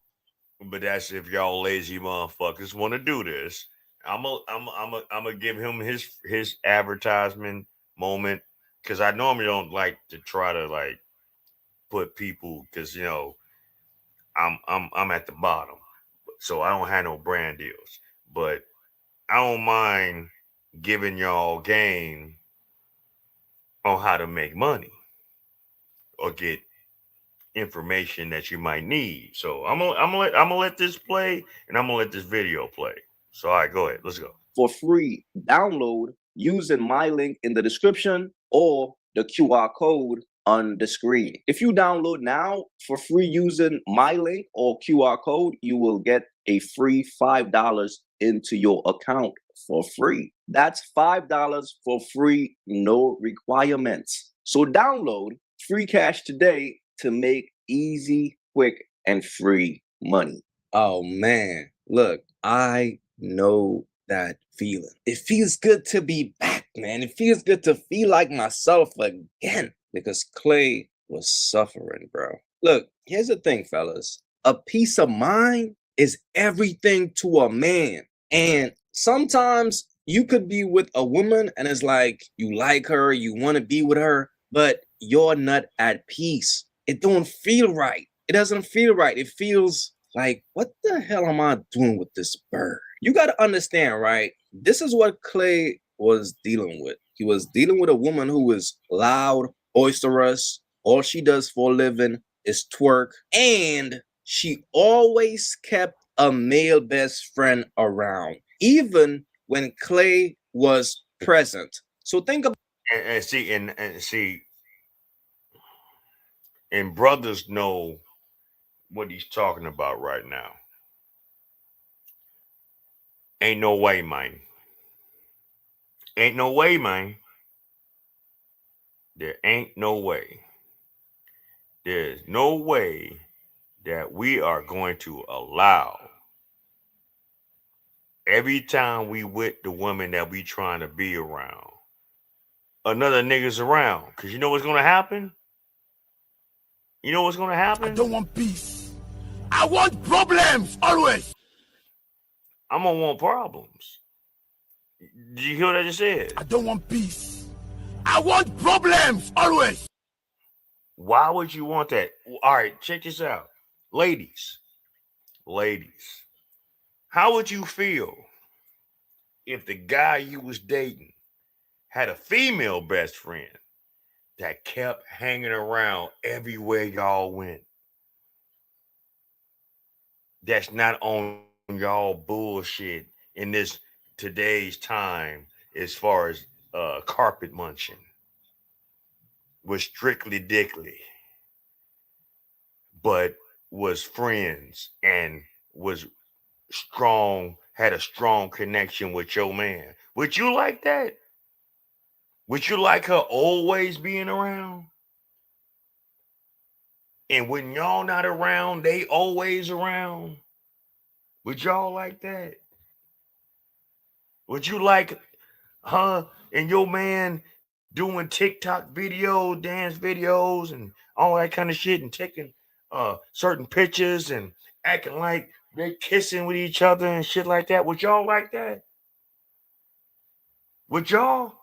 but that's if y'all lazy motherfuckers want to do this. I'm gonna give him his advertisement moment, because I normally don't like to try to like put people, because you know I'm at the bottom, so I don't have no brand deals. But I don't mind giving y'all game on how to make money or get information that you might need. So I'm gonna let this play, and I'm gonna let this video play. So all right, go ahead, let's go. for free. Download using my link in the description or the QR code on the screen. If you download now for free using my link or QR code, you will get a free $5 into your account for free. That's $5 for free, no requirements. So download Free Cash today to make easy, quick, and free money. Oh man, look, I know that feeling. It feels good to be back, man. It feels good to feel like myself again, because Klay was suffering, bro. Look, here's the thing, fellas. A peace of mind is everything to a man. And sometimes you could be with a woman and it's like you like her, you want to be with her, but you're not at peace. It don't feel right. It doesn't feel right. It feels like, what the hell am I doing with this bird? You got to understand, right? This is what Klay was dealing with. He was dealing with a woman who is loud, boisterous. All she does for a living is twerk. And she always kept a male best friend around, even when Klay was present. So think about and brothers know what he's talking about right now. Ain't no way, man. Ain't no way, man. There ain't no way. There's no way that we are going to allow every time we with the woman that we trying to be around, another nigga's around. Because you know what's going to happen? You know what's going to happen? I don't want peace. I want problems always. I'm going to want problems. Did you hear what I just said? I don't want peace. I want problems always. Why would you want that? All right, check this out. Ladies, how would you feel if the guy you was dating had a female best friend that kept hanging around everywhere y'all went? That's not on y'all bullshit in this today's time as far as carpet munching. Was strictly dickly, but was friends and was strong, had a strong connection with your man. Would you like that? Would you like her always being around? And when y'all not around, they always around? Would y'all like that? Would you like her and your man doing TikTok videos, dance videos, and all that kind of shit, and taking certain pictures and acting like they're kissing with each other and shit like that? Would y'all like that? Would y'all?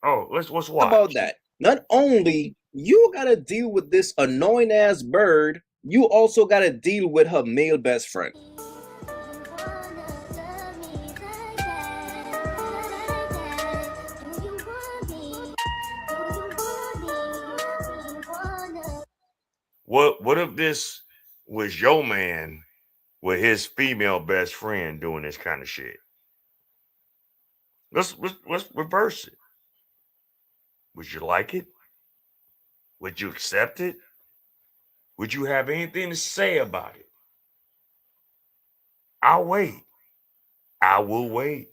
Oh, let's watch. How about that? Not only you gotta deal with this annoying ass bird, you also gotta deal with her male best friend. What if this was your man with his female best friend doing this kind of shit? Let's reverse it. Would you like it? Would you accept it? Would you have anything to say about it? I'll wait. I will wait.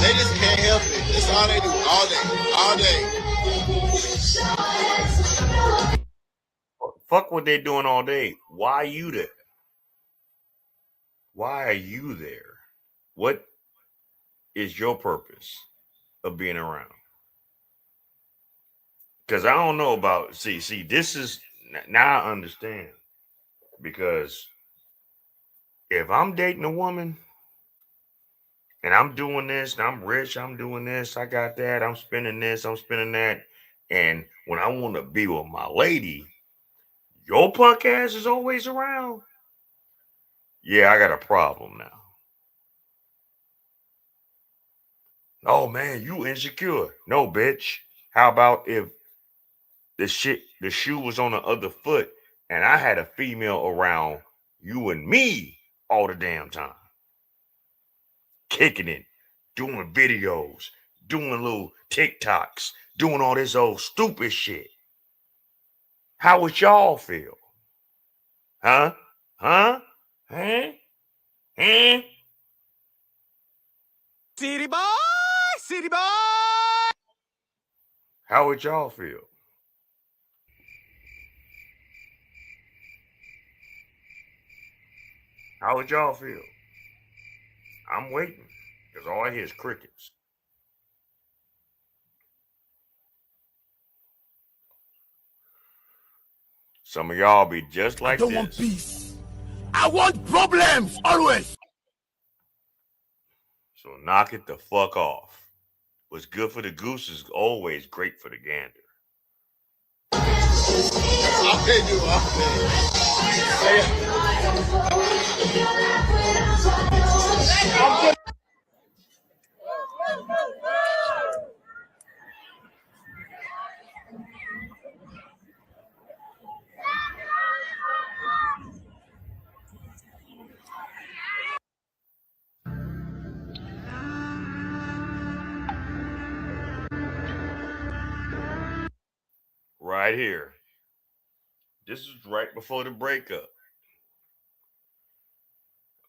They just can't help it. That's all they do all day. Fuck what they're doing all day. Why are you there? Why are you there? What is your purpose of being around? Because I don't know about, see, this is, now I understand. Because if I'm dating a woman and I'm doing this, and I'm rich, I'm doing this, I got that, I'm spending this, I'm spending that, and when I want to be with my lady, your punk ass is always around. Yeah, I got a problem now. Oh man, you insecure. No, bitch. How about if the shoe was on the other foot and I had a female around you and me all the damn time? Kicking it, doing videos, doing little TikToks, doing all this old stupid shit. How would y'all feel? Huh? Huh? Huh? Huh? City boy, city boy. How would y'all feel? How would y'all feel? I'm waiting because all I hear is crickets. Some of y'all be just like I don't want peace. I want problems always. So knock it the fuck off. What's good for the goose is always great for the gander. I'll pay you. right here. This is right before the breakup.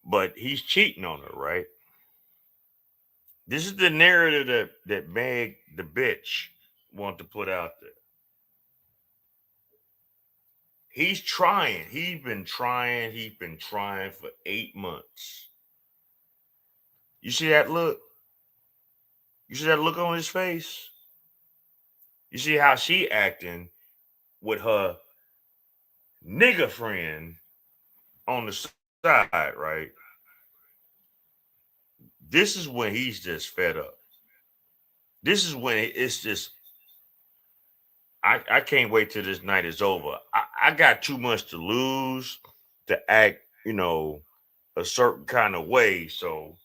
But he's cheating on her, right? This is the narrative that Meg the bitch want to put out there. He's trying. He's been trying for 8 months. You see that look? You see that look on his face? You see how she acting with her nigga friend on the side, right? This is when he's just fed up. This is when it's just, I can't wait till this night is over. I got too much to lose to act, a certain kind of way. So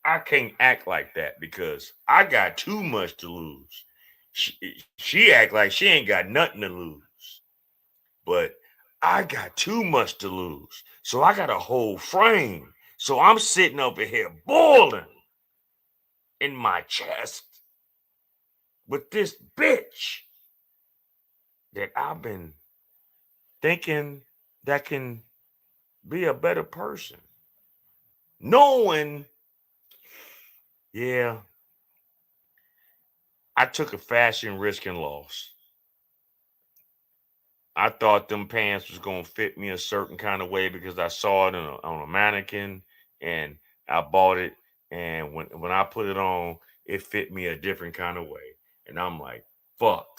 I can't act like that because I got too much to lose. She act like she ain't got nothing to lose. But I got too much to lose. So I got a whole frame. So I'm sitting over here boiling in my chest with this bitch that I've been thinking that can be a better person. Knowing, yeah, I took a fashion risk and loss. I thought them pants was going to fit me a certain kind of way because I saw it on a mannequin and I bought it. And when I put it on, it fit me a different kind of way. And I'm like, fuck.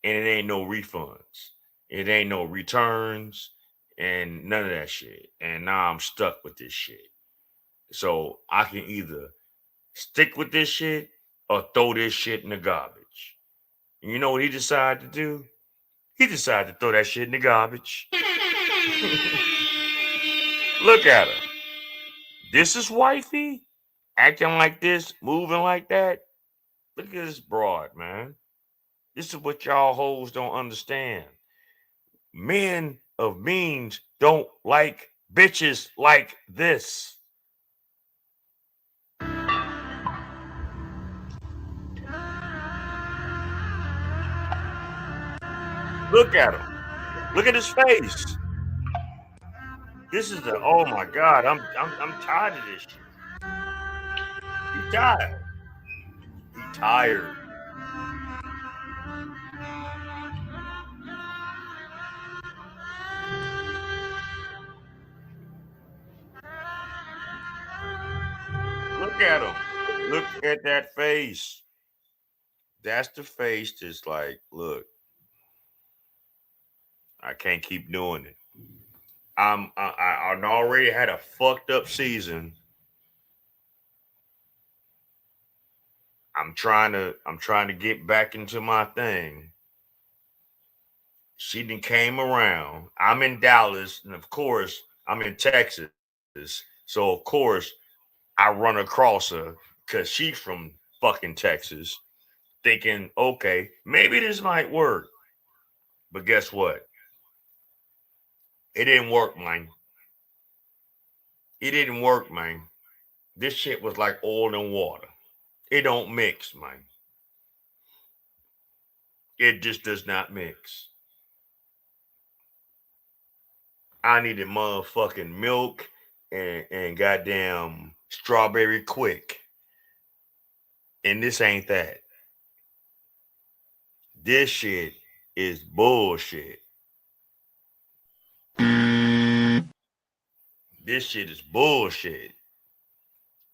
And it ain't no refunds. It ain't no returns and none of that shit. And now I'm stuck with this shit. So I can either stick with this shit or throw this shit in the garbage. And you know what he decided to do? He decided to throw that shit in the garbage. Look at her. This is wifey acting like this, moving like that. Look at this broad, man. This is what y'all hoes don't understand. Men of means don't like bitches like this. Look at him. Look at his face. This is oh my God, I'm tired of this shit. He tired. He tired. Look at him. Look at that face. That's the face that's like, look, I can't keep doing it. I already had a fucked up season. I'm trying to get back into my thing. She done came around. I'm in Dallas, and of course, I'm in Texas. So of course, I run across her because she's from fucking Texas, thinking, okay, maybe this might work. But guess what? It didn't work, man. It didn't work, man. This shit was like oil and water. It don't mix, man. It just does not mix. I needed motherfucking milk and goddamn strawberry quick. And this ain't that. This shit is bullshit. This shit is bullshit.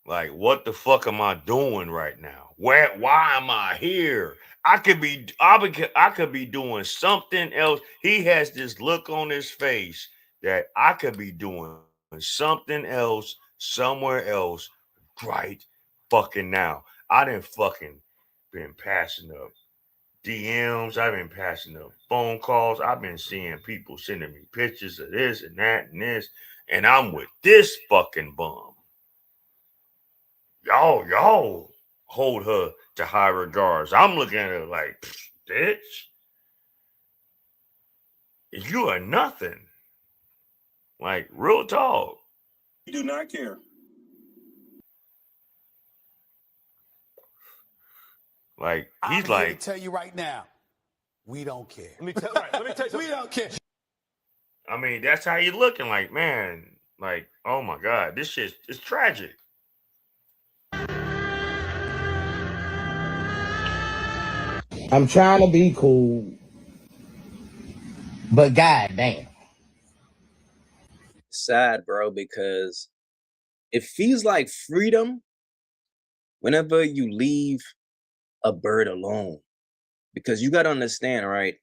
Like, what the fuck am I doing right now? Why am I here? I could be doing something else. He has this look on his face that I could be doing something else somewhere else right fucking now. I done fucking been passing up DMs. I've been passing up phone calls. I've been seeing people sending me pictures of this and that and this. And I'm with this fucking bum. Y'all hold her to high regards. I'm looking at her like, bitch, you are nothing. Like, real talk. You do not care. Like, I'm he's here like, to tell you right now, We don't care. Let me tell you something. We don't care. I mean, that's how you looking like, man. Like, oh my God, this shit is tragic. I'm trying to be cool, but goddamn. Sad, bro, because it feels like freedom whenever you leave a bird alone. Because you gotta understand, right?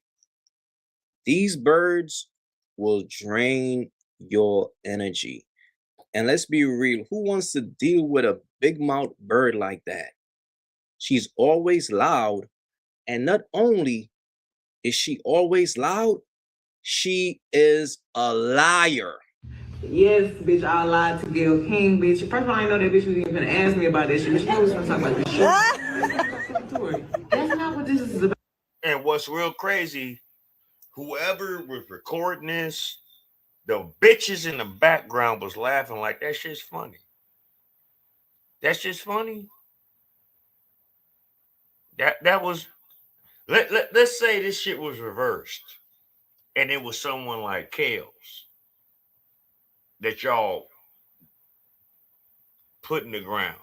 These birds will drain your energy. And let's be real, who wants to deal with a big mouth bird like that? She's always loud. And not only is she always loud, she is a liar. Yes, bitch, I lied to Gayle King, bitch. First of all, I didn't know that bitch was even gonna ask me about that shit. Bitch, I was gonna talk about this shit. That's not what this is about. And what's real crazy, whoever was recording this, the bitches in the background was laughing like that shit's funny. That's just funny. That was, let's say this shit was reversed and it was someone like Kales that y'all put in the ground.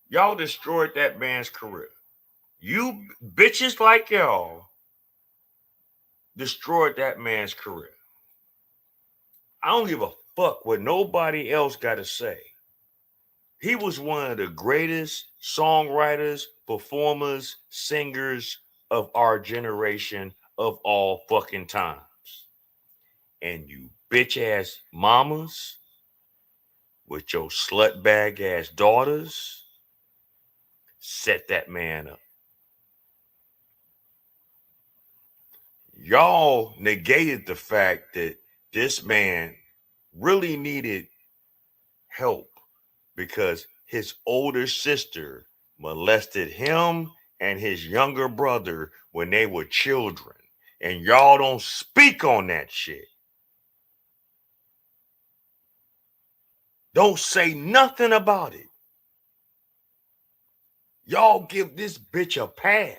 Y'all destroyed that man's career. You bitches like y'all destroyed that man's career. I don't give a fuck what nobody else got to say. He was one of the greatest songwriters, performers, singers of our generation of all fucking times. And you bitch ass mamas with your slut bag ass daughters set that man up. Y'all negated the fact that this man really needed help because his older sister molested him and his younger brother when they were children. And y'all don't speak on that shit. Don't say nothing about it. Y'all give this bitch a pass.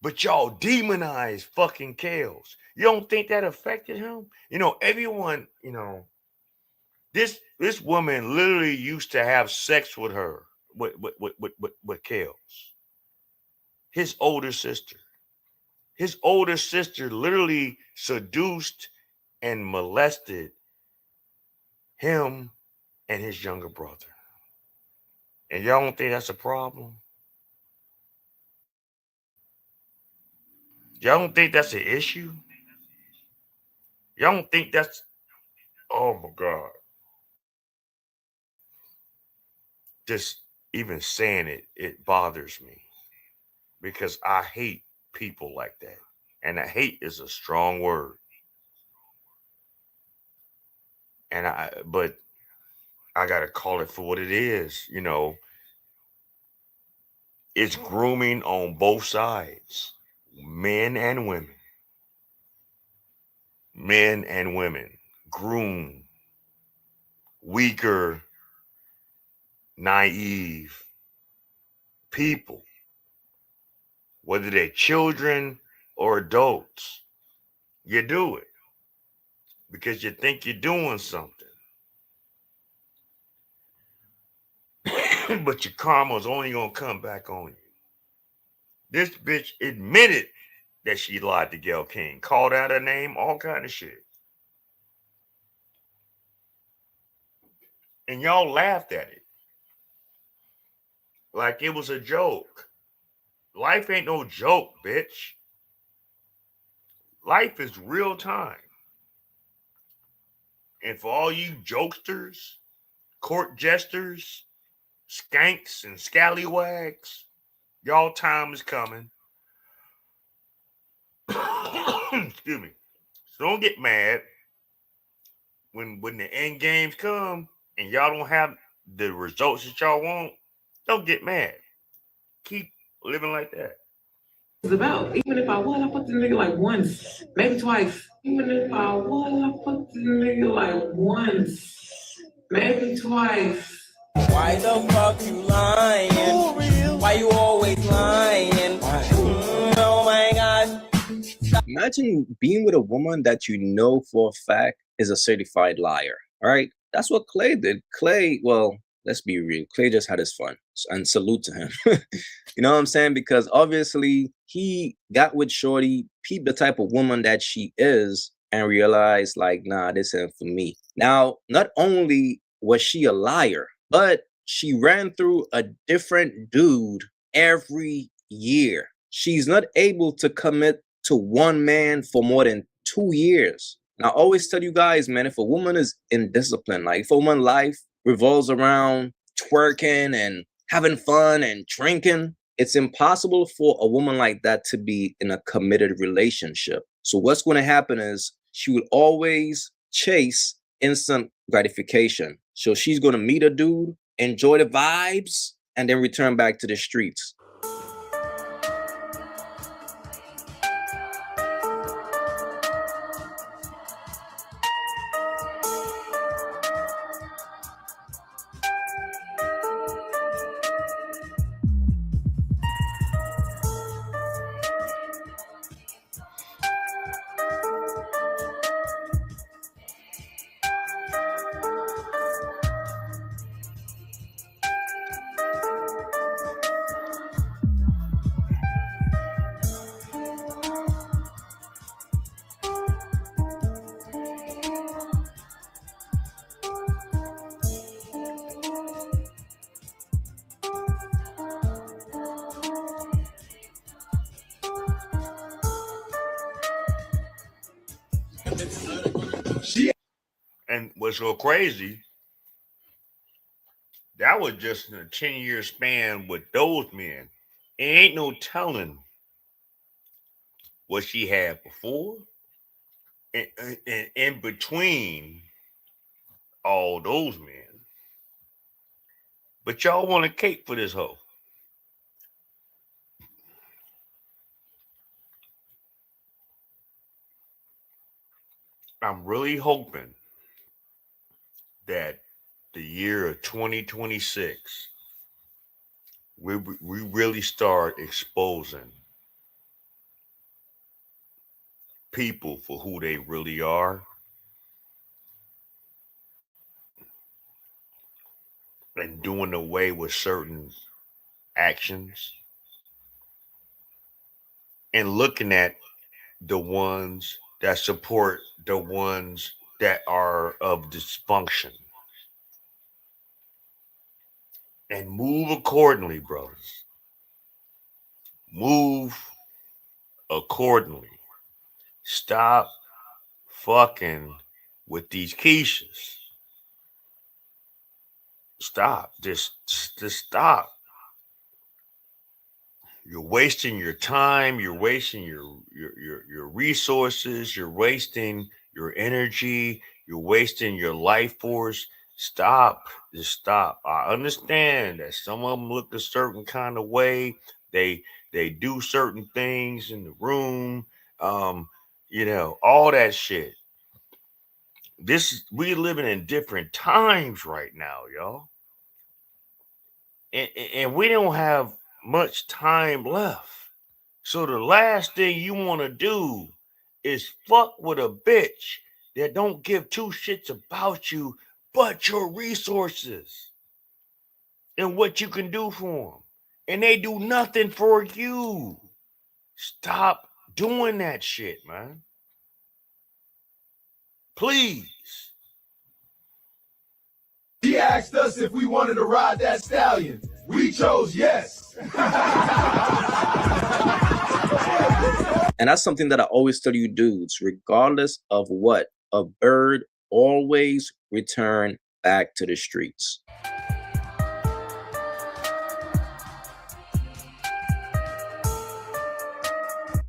But y'all demonize fucking Kales. You don't think that affected him? You know, everyone, you know, this woman literally used to have sex with her, with Kales. His older sister. His older sister literally seduced and molested him and his younger brother. And y'all don't think that's a problem? Y'all don't think that's an issue? Y'all don't think that's, oh my God. Just even saying it, it bothers me because I hate people like that. And I hate is a strong word. But I got to call it for what it is. You know, it's grooming on both sides, men and women. Men and women groom weaker, naive people, whether they're children or adults. You do it because you think you're doing something. But your karma's only going to come back on you. This bitch admitted that she lied to Gayle King, called out her name, all kind of shit. And y'all laughed at it like it was a joke. Life ain't no joke, bitch. Life is real time. And for all you jokesters, court jesters, skanks and scallywags, y'all time is coming. Excuse me. So don't get mad when the end games come and y'all don't have the results that y'all want. Don't get mad. Keep living like that. It's about. Even if I was, I fucked the nigga like once, maybe twice. Even if I was, I fucked the nigga like once, maybe twice. Why the fuck you lying? Why you always lying? Imagine being with a woman that you know for a fact is a certified liar. All right. That's what Clay did. Clay, well, let's be real. Clay just had his fun, and salute to him. You know what I'm saying? Because obviously he got with Shorty, peeped the type of woman that she is, and realized like, nah, this ain't for me. Now, not only was she a liar, but she ran through a different dude every year. She's not able to commit to one man for more than 2 years. Now, I always tell you guys, man, if a woman is indisciplined, like if a woman's life revolves around twerking and having fun and drinking, it's impossible for a woman like that to be in a committed relationship. So what's going to happen is she will always chase instant gratification. So she's going to meet a dude, enjoy the vibes, and then return back to the streets. And what's so crazy, that was just in a 10-year span with those men. It ain't no telling what she had before and in between all those men. But y'all want a cake for this hoe. I'm really hoping that the year of 2026, we really start exposing people for who they really are, and doing away with certain actions and looking at the ones that support the ones that are of dysfunction, and move accordingly, brothers. Move accordingly. Stop fucking with these Keishas. Stop. Just stop. You're wasting your time. You're wasting your resources. You're wasting your energy. You're wasting your life force. Stop. Just stop. I understand that some of them look a certain kind of way. They do certain things in the room. All that shit. We living in different times right now, y'all. And we don't have much time left. So the last thing you want to do is fuck with a bitch that don't give two shits about you but your resources and what you can do for them. And they do nothing for you. Stop doing that shit, man. Please. He asked us if we wanted to ride that stallion. We chose yes. And that's something that I always tell you dudes, regardless of what, a bird always return back to the streets.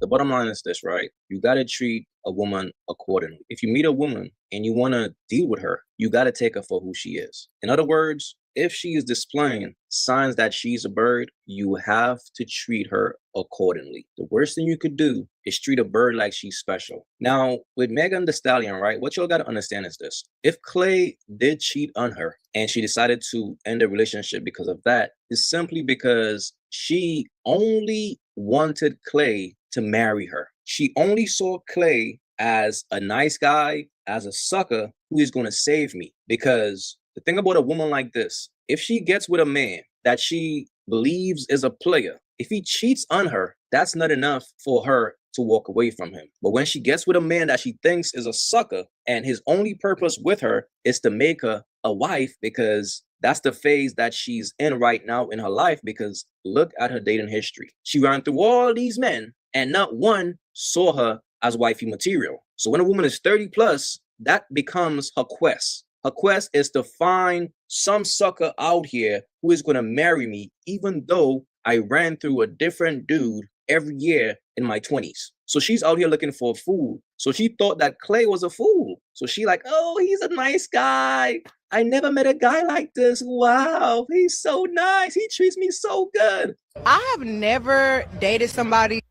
The bottom line is this, right? You got to treat a woman accordingly. If you meet a woman and you want to deal with her, you got to take her for who she is. In other words, if she is displaying signs that she's a bird, you have to treat her accordingly. The worst thing you could do is treat a bird like she's special. Now, with Megan Thee Stallion, right, what y'all got to understand is this. If Clay did cheat on her and she decided to end the relationship because of that, it's simply because she only wanted Clay to marry her. She only saw Clay as a nice guy, as a sucker who is going to save me. Because the thing about a woman like this, if she gets with a man that she believes is a player, if he cheats on her, that's not enough for her to walk away from him. But when she gets with a man that she thinks is a sucker and his only purpose with her is to make her a wife, because that's the phase that she's in right now in her life, because look at her dating history. She ran through all these men and not one saw her as wifey material. So when a woman is 30 plus, that becomes her quest. Her quest is to find some sucker out here who is going to marry me, even though I ran through a different dude every year in my 20s. So she's out here looking for a fool. So she thought that Clay was a fool. So she like, oh, he's a nice guy. I never met a guy like this. Wow, he's so nice. He treats me so good. I have never dated somebody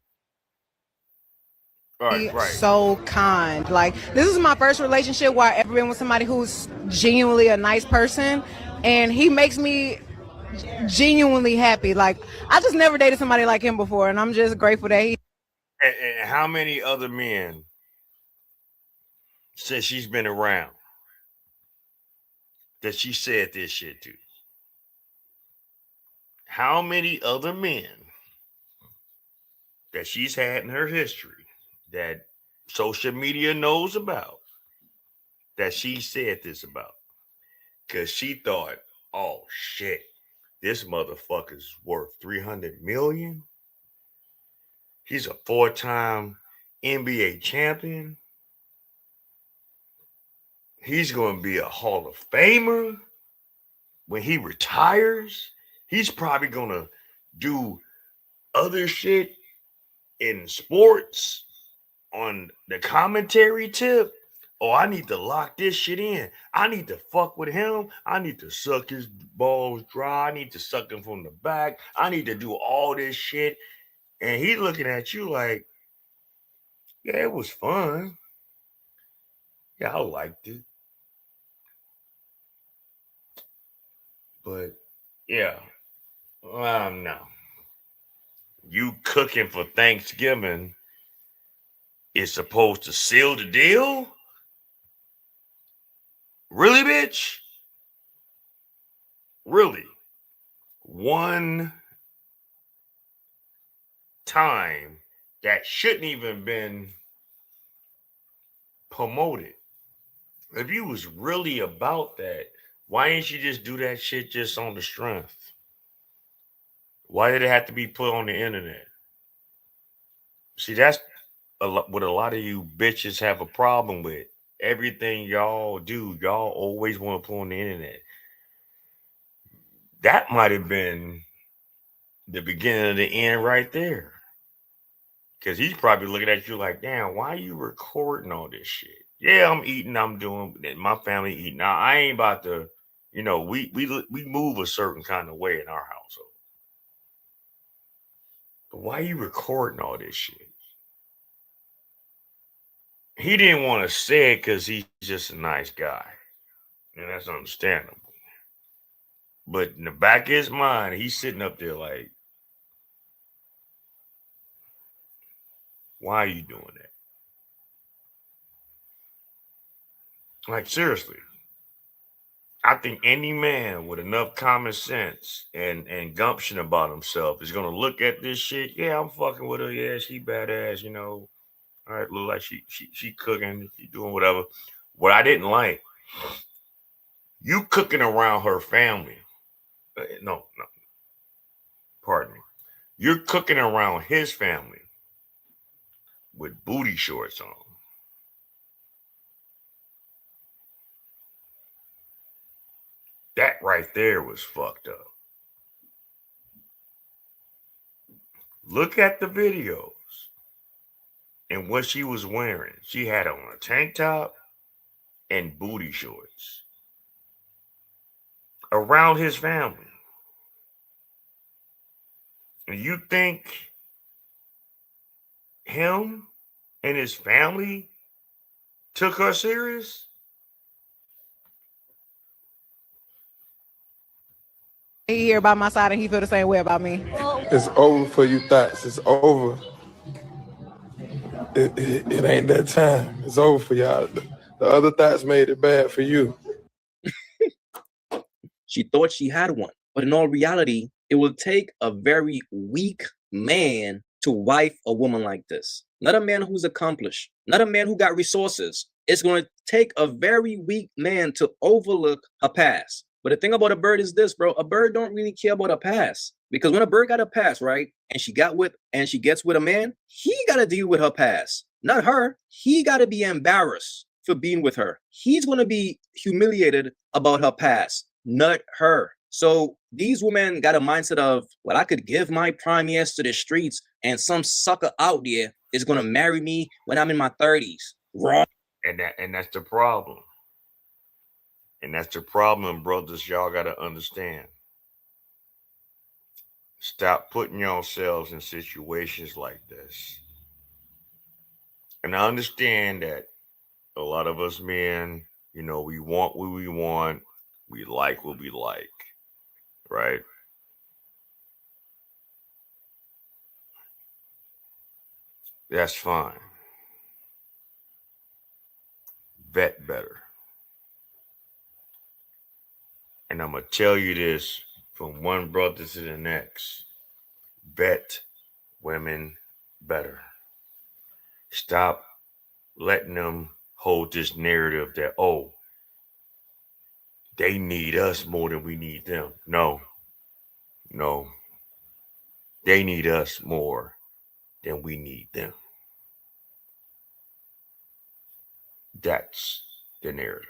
so kind. Like, this is my first relationship where I've ever been with somebody who's genuinely a nice person, and he makes me genuinely happy. Like, I just never dated somebody like him before, and I'm just grateful that he. And how many other men since she's been around that she said this shit to? How many other men that she's had in her history that social media knows about that she said this about? Because she thought, oh shit, this motherfucker's worth $300 million. He's a 4-time NBA champion. He's going to be a Hall of Famer. When he retires, he's probably going to do other shit in sports on the commentary tip. Oh, I need to lock this shit in. I need to fuck with him. I need to suck his balls dry. I need to suck him from the back. I need to do all this shit. And he's looking at you like, yeah, it was fun. Yeah, I liked it. But, yeah, no. You cooking for Thanksgiving is supposed to seal the deal? Really, bitch? Really? One time that shouldn't even been promoted. If you was really about that, why didn't you just do that shit just on the strength? Why did it have to be put on the internet? See, that's what a lot of you bitches have a problem with. Everything y'all do, y'all always want to put on the internet. That might have been the beginning of the end right there. Because he's probably looking at you like, damn, why are you recording all this shit? Yeah, I'm eating, I'm doing, my family eating. Now, I ain't about to, you know, we move a certain kind of way in our household. But why are you recording all this shit? He didn't want to say it because he's just a nice guy. And that's understandable. But in the back of his mind, he's sitting up there like, why are you doing that? Like, seriously. I think any man with enough common sense and gumption about himself is going to look at this shit. Yeah, I'm fucking with her. Yeah, she badass, you know. All right, look like she cooking, she doing whatever. What I didn't like, you cooking around her family. No. Pardon me. You're cooking around his family with booty shorts on. That right there was fucked up. Look at the videos and what she was wearing. She had on a tank top and booty shorts around his family. And you think him and his family took her serious? He here by my side and he feel the same way about me. It's over for you, Thoughts. It's over. it ain't that time. It's over for y'all. The other thoughts made it bad for you. She thought she had one, but in all reality, it will take a very weak man to wife a woman like this. Not a man who's accomplished, not a man who got resources. It's going to take a very weak man to overlook her past. But the thing about a bird is this, bro. A bird don't really care about her past. Because when a bird got a past, right, and she gets with a man, he got to deal with her past, not her. He got to be embarrassed for being with her. He's going to be humiliated about her past, not her. So these women got a mindset of, well, I could give my prime years to the streets and some sucker out there is going to marry me when I'm in my 30s. Wrong. And that's the problem. And that's the problem, brothers. Y'all got to understand. Stop putting yourselves in situations like this. And I understand that a lot of us men, you know, we want what we want. We like what we like, right? That's fine. Vet better. And I'm going to tell you this from one brother to the next. Vet women better. Stop letting them hold this narrative that, oh, they need us more than we need them. No. They need us more than we need them. That's the narrative.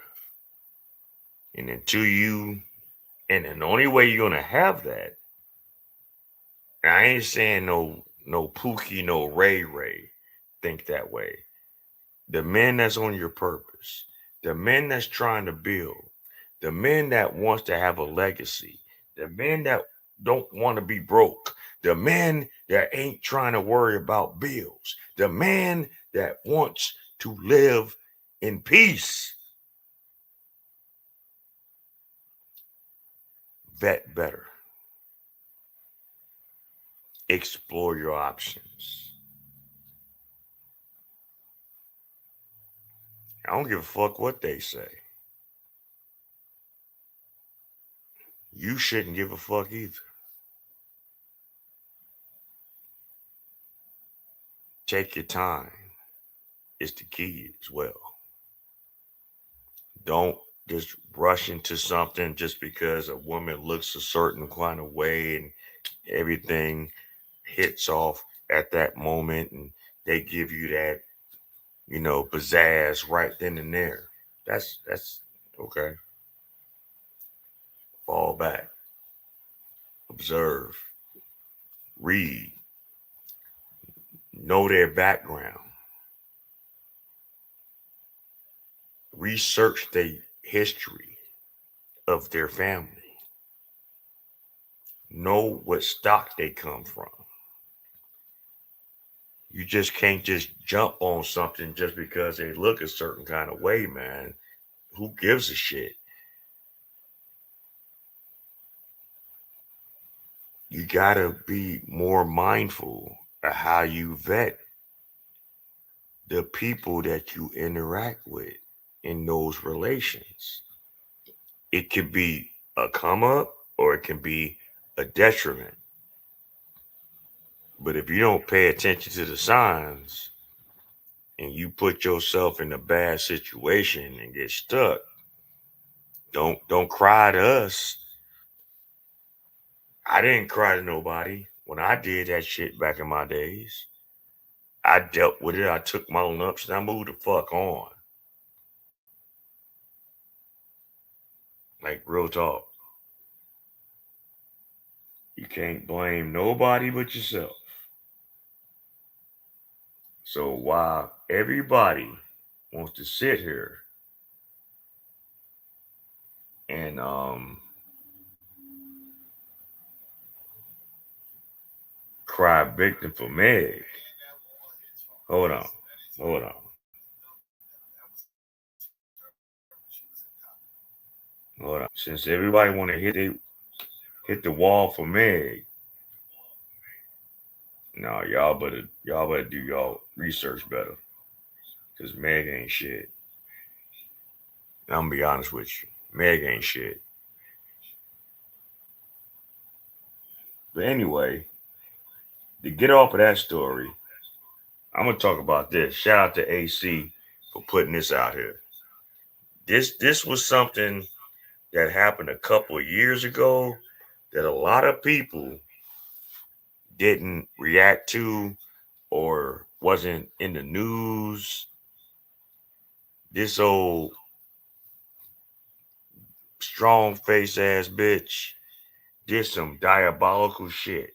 And until you, and the only way you're going to have that, and I ain't saying no Pookie, no Ray think that way. The men that's on your purpose, the men that's trying to build, the men that wants to have a legacy, the men that don't want to be broke, the men that ain't trying to worry about bills, the man that wants to live in peace. Vet better. Explore your options. I don't give a fuck what they say. You shouldn't give a fuck either. Take your time. It's the key as well. Don't just rush into something just because a woman looks a certain kind of way and everything hits off at that moment and they give you that, you know, pizzazz right then and there. That's okay. Fall back. Observe. Read. Know their background. Research the history of their family. Know what stock they come from. You just can't just jump on something just because they look a certain kind of way, man. Who gives a shit? You gotta be more mindful of how you vet the people that you interact with in those relations. It could be a come up or it can be a detriment. But if you don't pay attention to the signs and you put yourself in a bad situation and get stuck, don't cry to us. I didn't cry to nobody when I did that shit back in my days. I dealt with it. I took my lumps and I moved the fuck on. Like, real talk. You can't blame nobody but yourself. So while everybody wants to sit here and cry victim for Meg, hold on. Since everybody want to hit the wall for Meg, No, y'all better do y'all research better. Cause Meg ain't shit. I'm gonna be honest with you. Meg ain't shit. But anyway, to get off of that story, I'm gonna talk about this. Shout out to AC for putting this out here. This was something that happened a couple of years ago that a lot of people didn't react to or wasn't in the news. This old strong face ass bitch did some diabolical shit.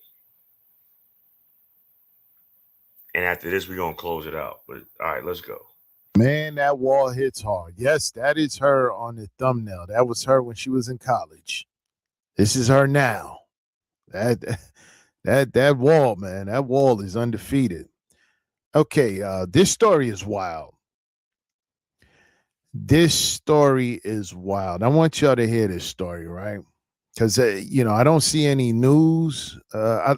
And after this, we're gonna close it out. But all right, let's go. Man, that wall hits hard. Yes, that is her on the thumbnail. That was her when she was in college. This is her now. That wall, man. That wall is undefeated. Okay, this story is wild. This story is wild. I want y'all to hear this story, right? Because I don't see any news. I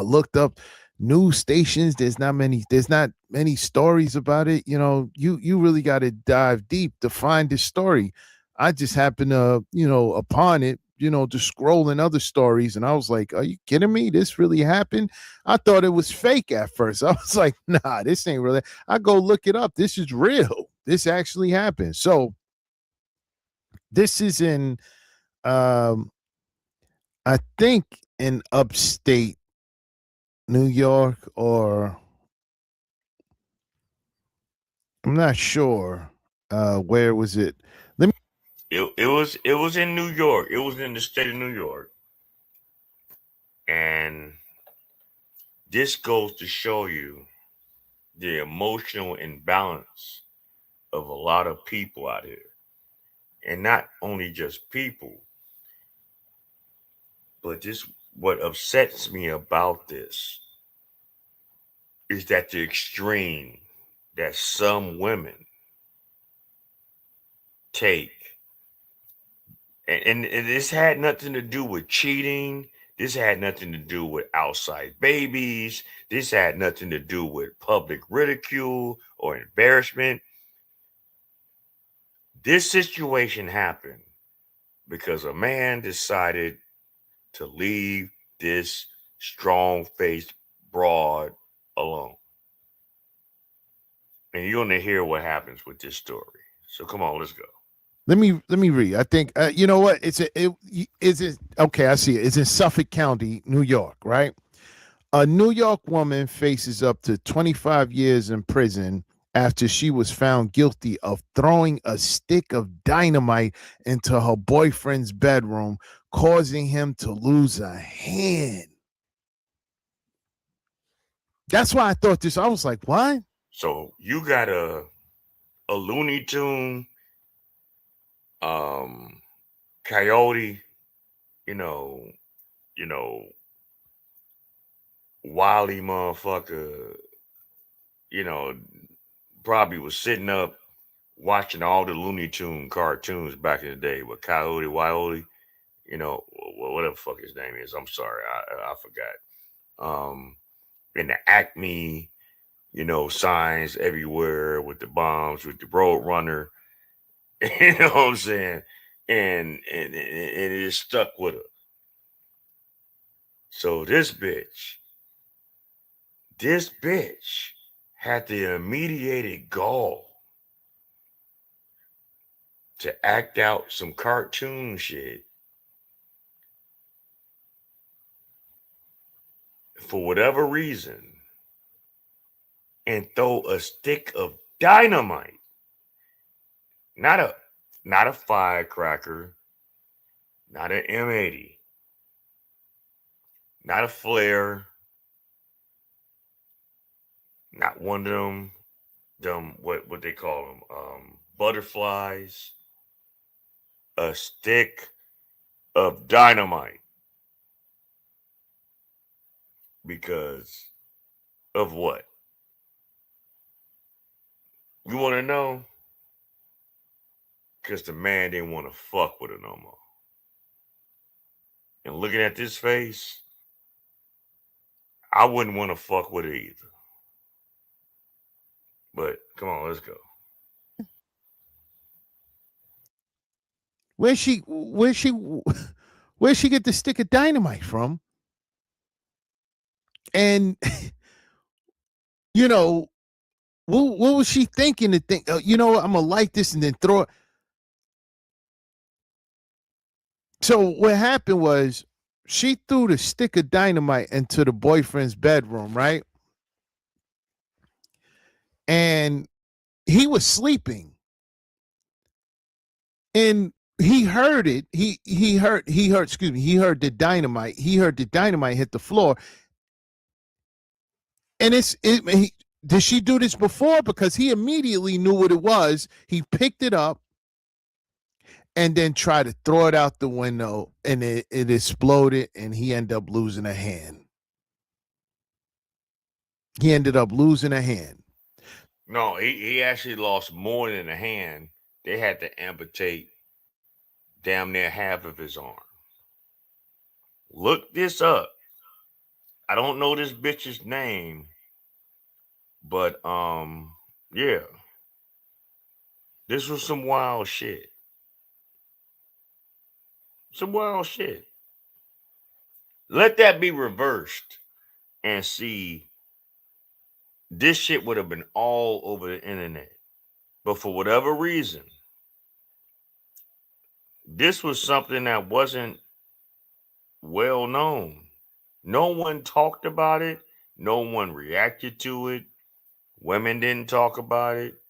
looked up news stations. There's not many stories about it. You really got to dive deep to find this story. I just happened to upon it, to scroll in other stories, and I was like, are you kidding me? This really happened? I thought it was fake at first. I was like, nah, this ain't really. I go look it up. This is real. This actually happened. So this is in I think in upstate New York, or I'm not sure where was it. It was in New York. It was in the state of New York. And this goes to show you the emotional imbalance of a lot of people out here. And not only just people, but what upsets me about this is that the extreme that some women take, and this had nothing to do with cheating. This had nothing to do with outside babies. This had nothing to do with public ridicule or embarrassment. This situation happened because a man decided to leave this strong-faced broad alone. And you're going to hear what happens with this story. So come on, let's go. Let me read. I think you know what? Is it okay? I see it. It's in Suffolk County, New York, right? A New York woman faces up to 25 years in prison after she was found guilty of throwing a stick of dynamite into her boyfriend's bedroom, causing him to lose a hand. That's why I thought this. I was like, what? So you got a Looney Tune coyote, wily motherfucker, probably was sitting up watching all the Looney Tune cartoons back in the day with Coyote Wile, whatever the fuck his name is. I'm sorry, I forgot. And the Acme, signs everywhere with the bombs, with the Road Runner. You know what I'm saying? And it is stuck with her. So this bitch had the immediate gall to act out some cartoon shit for whatever reason and throw a stick of dynamite. Not a firecracker, not an M80, not a flare, not one of them what they call them, butterflies. A stick of dynamite. Because of what? You want to know? Because the man didn't want to fuck with her no more. And looking at this face, I wouldn't want to fuck with it either. But come on, let's go. Where's she get the stick of dynamite from? And you know, what was she thinking to think? You know, I'm gonna light this and then throw it. So what happened was she threw the stick of dynamite into the boyfriend's bedroom, right? And he was sleeping, and he heard it. He heard. Excuse me. He heard the dynamite. He heard the dynamite hit the floor. And did she do this before? Because he immediately knew what it was. He picked it up and then tried to throw it out the window, and it exploded, and he ended up losing a hand. He ended up losing a hand. No, he actually lost more than a hand. They had to amputate damn near half of his arm. Look this up. I don't know this bitch's name, but yeah. This was some wild shit. Some wild shit. Let that be reversed and see. This shit would have been all over the internet. But for whatever reason, this was something that wasn't well known. No one talked about it. No one reacted to it. Women didn't talk about it,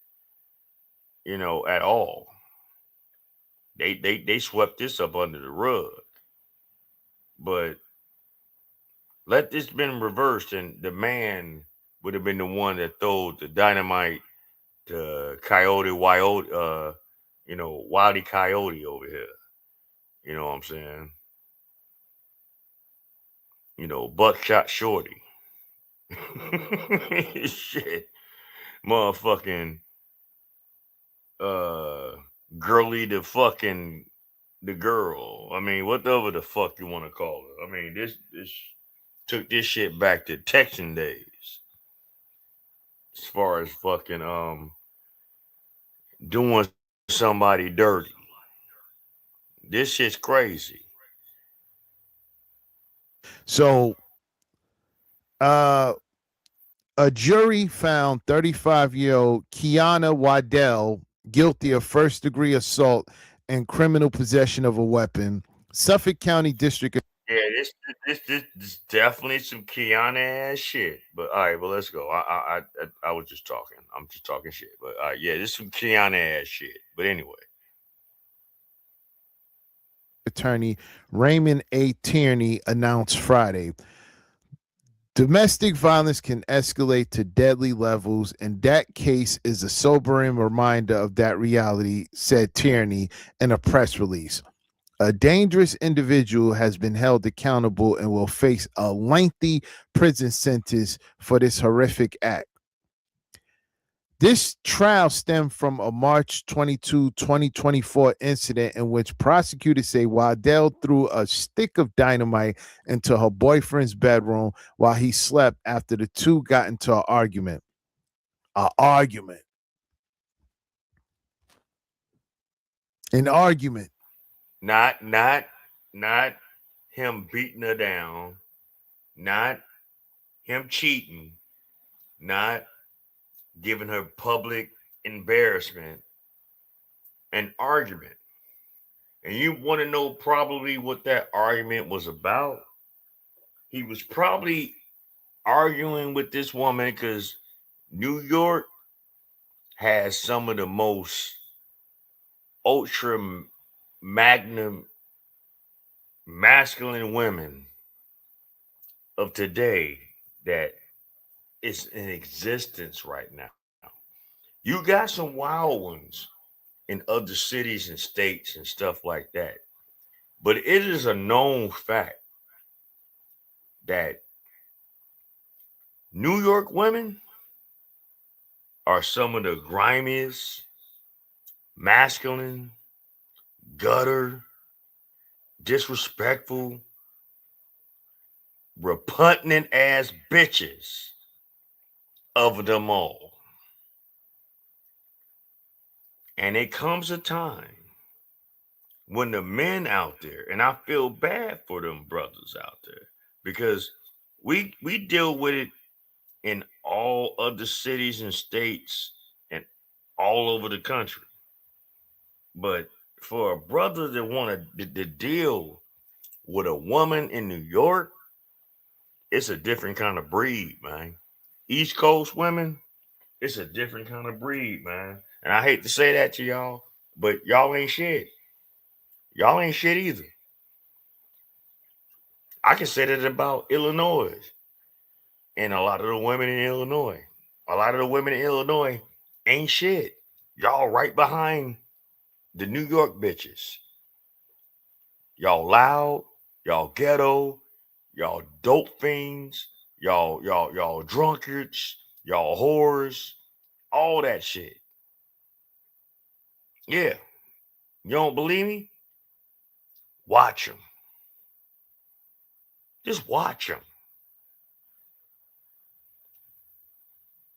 you know, at all. They swept this up under the rug. But let this been reversed, and the man would have been the one that threw the dynamite to Coyote Wildy, Wildy Coyote over here. You know what I'm saying? You know, Buckshot Shorty. Shit. Motherfucking Girly the girl. I mean, whatever the fuck you want to call her. I mean, this took this shit back to Texan days. As far as fucking doing somebody dirty. This shit's crazy. So a jury found 35-year-old Kiana Waddell guilty of first-degree assault and criminal possession of a weapon. Suffolk County District. Yeah, this definitely some Kiana ass shit. But all right, well, let's go. I was just talking. I'm just talking shit. But yeah, this is some Kiana ass shit. But anyway. Attorney Raymond A. Tierney announced Friday. Domestic violence can escalate to deadly levels, and that case is a sobering reminder of that reality, said Tierney in a press release. A dangerous individual has been held accountable and will face a lengthy prison sentence for this horrific act. This trial stemmed from a March 22, 2024 incident in which prosecutors say Waddell threw a stick of dynamite into her boyfriend's bedroom while he slept after the two got into an argument. An argument. Not him beating her down, not him cheating, not giving her public embarrassment, an argument. And you want to know probably what that argument was about? He was probably arguing with this woman because New York has some of the most ultra magnum masculine women of today that is in existence right now. You got some wild ones in other cities and states and stuff like that. But it is a known fact that New York women are some of the grimiest, masculine, gutter, disrespectful, repugnant ass bitches of them all. And it comes a time when the men out there, and I feel bad for them brothers out there, because we deal with it in all other cities and states and all over the country. But for a brother that want to deal with a woman in New York, it's a different kind of breed, man. East Coast women, it's a different kind of breed, man. And I hate to say that to y'all, but y'all ain't shit. Y'all ain't shit either. I can say that about Illinois and a lot of the women in Illinois. A lot of the women in Illinois ain't shit. Y'all right behind the New York bitches. Y'all loud, y'all ghetto, y'all dope fiends, y'all drunkards, y'all whores, all that shit. Yeah. You don't believe me? Watch them. Just watch them.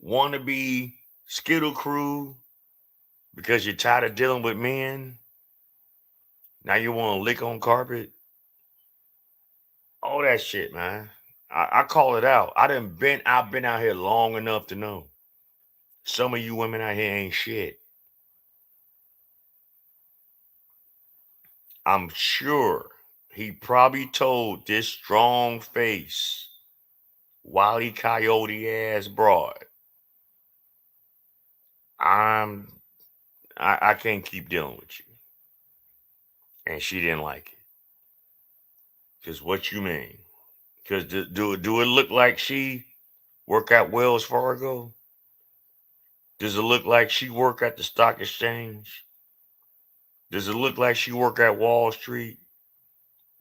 Want to be Skittle Crew because you're tired of dealing with men? Now you want to lick on carpet? All that shit, man. I call it out. I've been out here long enough to know. Some of you women out here ain't shit. I'm sure he probably told this strong face, Wile E. Coyote ass broad, I can't keep dealing with you. And she didn't like it. Because what you mean? Because do it look like she work at Wells Fargo? Does it look like she work at the stock exchange? Does it look like she work at Wall Street?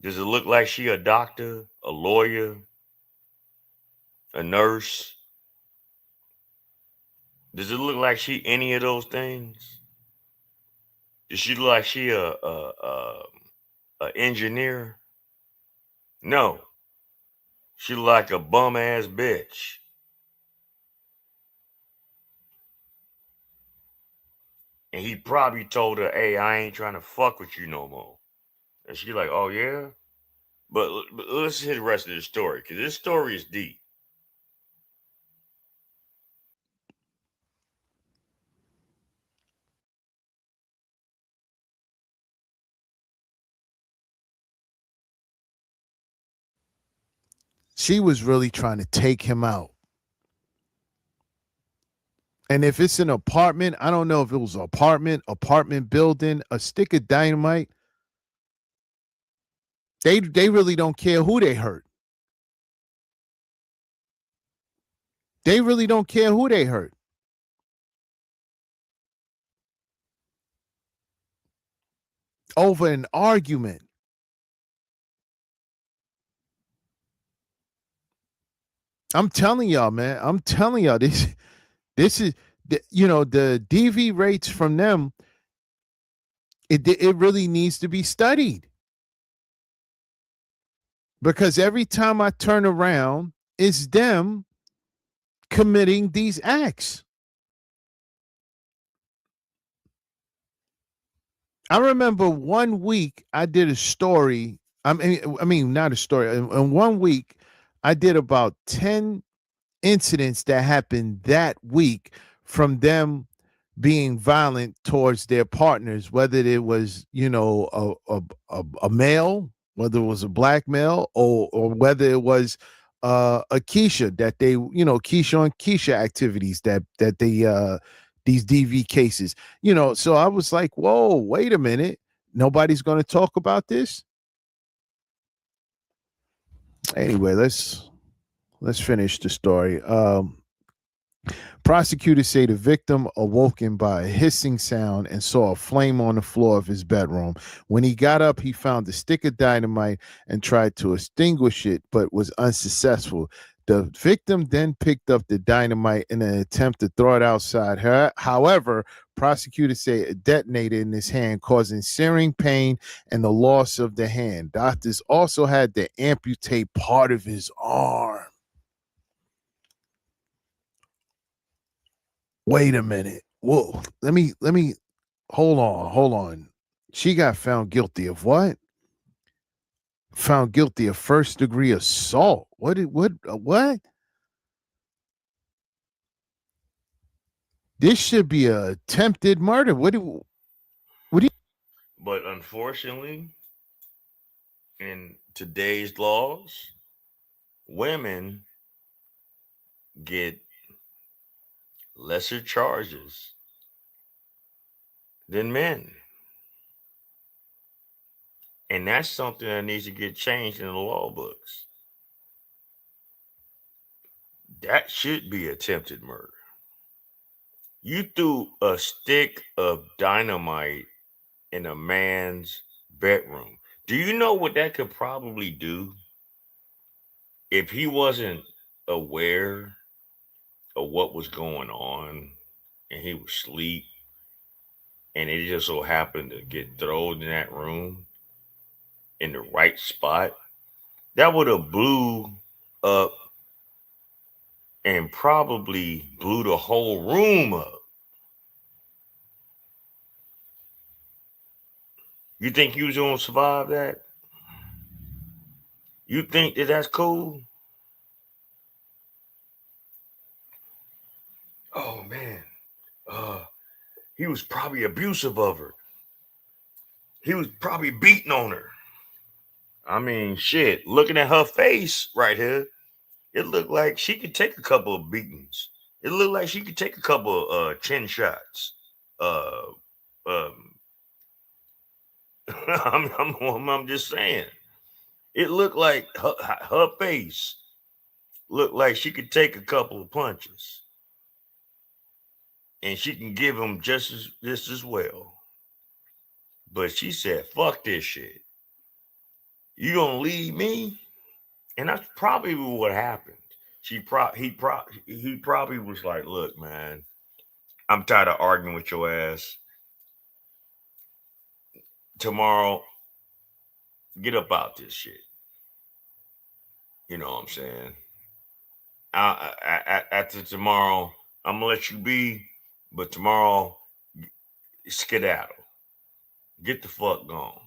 Does it look like she a doctor, a lawyer, a nurse? Does it look like she any of those things? Does she look like she a engineer? No. She look like a bum ass bitch. And he probably told her, hey, I ain't trying to fuck with you no more. And she like, oh yeah? But let's hear the rest of the story, because this story is deep. She was really trying to take him out. And if it's an apartment, I don't know if it was an apartment building, a stick of dynamite. They really don't care who they hurt. They really don't care who they hurt. Over an argument. I'm telling y'all, man. I'm telling y'all, this is, the DV rates from them. It really needs to be studied. Because every time I turn around, it's them committing these acts. I remember 1 week I did a story. I mean, not a story. In 1 week, I did about 10 incidents that happened that week from them being violent towards their partners, whether it was, a male, whether it was a black male, or whether it was a Keisha, that they, Keisha on Keisha activities that they these DV cases, so I was like, whoa, wait a minute. Nobody's going to talk about this. Anyway, let's finish the story. Prosecutors say the victim awoken by a hissing sound and saw a flame on the floor of his bedroom. When he got up, he found a stick of dynamite and tried to extinguish it, but was unsuccessful. The victim then picked up the dynamite in an attempt to throw it outside her. However, prosecutors say it detonated in his hand, causing searing pain and the loss of the hand. Doctors also had to amputate part of his arm. Wait a minute. Whoa. Let me hold on. She got found guilty of what? Found guilty of first degree assault. What? This should be a attempted murder. What do you But unfortunately, in today's laws, women get lesser charges than men. And that's something that needs to get changed in the law books. That should be attempted murder. You threw a stick of dynamite in a man's bedroom. Do you know what that could probably do if he wasn't aware of what was going on and he was asleep and it just so happened to get thrown in that room in the right spot? That would have blew up and probably blew the whole room up. You think you was gonna survive that? You think that that's cool? Oh man, he was probably abusive of her. He was probably beating on her. I mean, shit. Looking at her face right here, it looked like she could take a couple of beatings. It looked like she could take a couple of chin shots. I'm just saying. It looked like her face looked like she could take a couple of punches, and she can give him just as well. But she said, "Fuck this shit. You gonna leave me?" And that's probably what happened. He probably was like, "Look, man, I'm tired of arguing with your ass. Tomorrow, get up out this shit." You know what I'm saying? After tomorrow, I'm gonna let you be, but tomorrow, skedaddle. Get the fuck gone.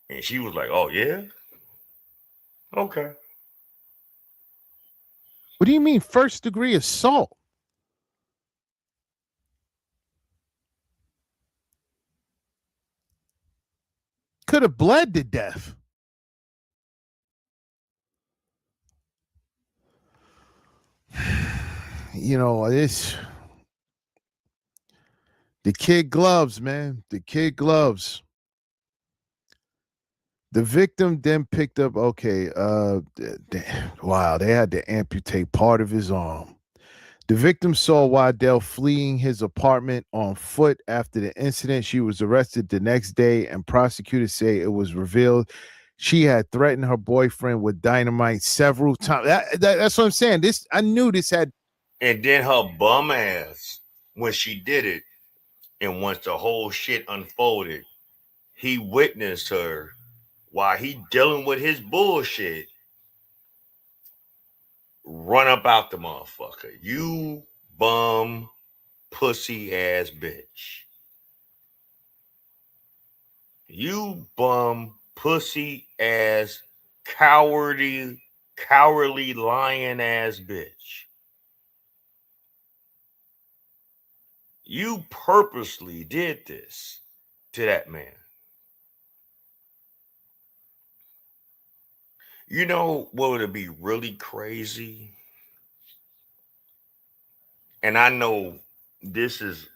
And she was like, "Oh yeah, okay." What do you mean first degree assault? Could have bled to death. You know, it's the kid gloves, man. The kid gloves. The victim then picked up, wow, they had to amputate part of his arm. The victim saw Waddell fleeing his apartment on foot after the incident. She was arrested the next day, and prosecutors say it was revealed she had threatened her boyfriend with dynamite several times. That's what I'm saying. I knew this had. And then her bum ass, when she did it, and once the whole shit unfolded, he witnessed her while he dealing with his bullshit, run up out the motherfucker. You bum pussy ass bitch. You bum pussy ass cowardly lying ass bitch. You purposely did this to that man. You know what would be really crazy? And I know this is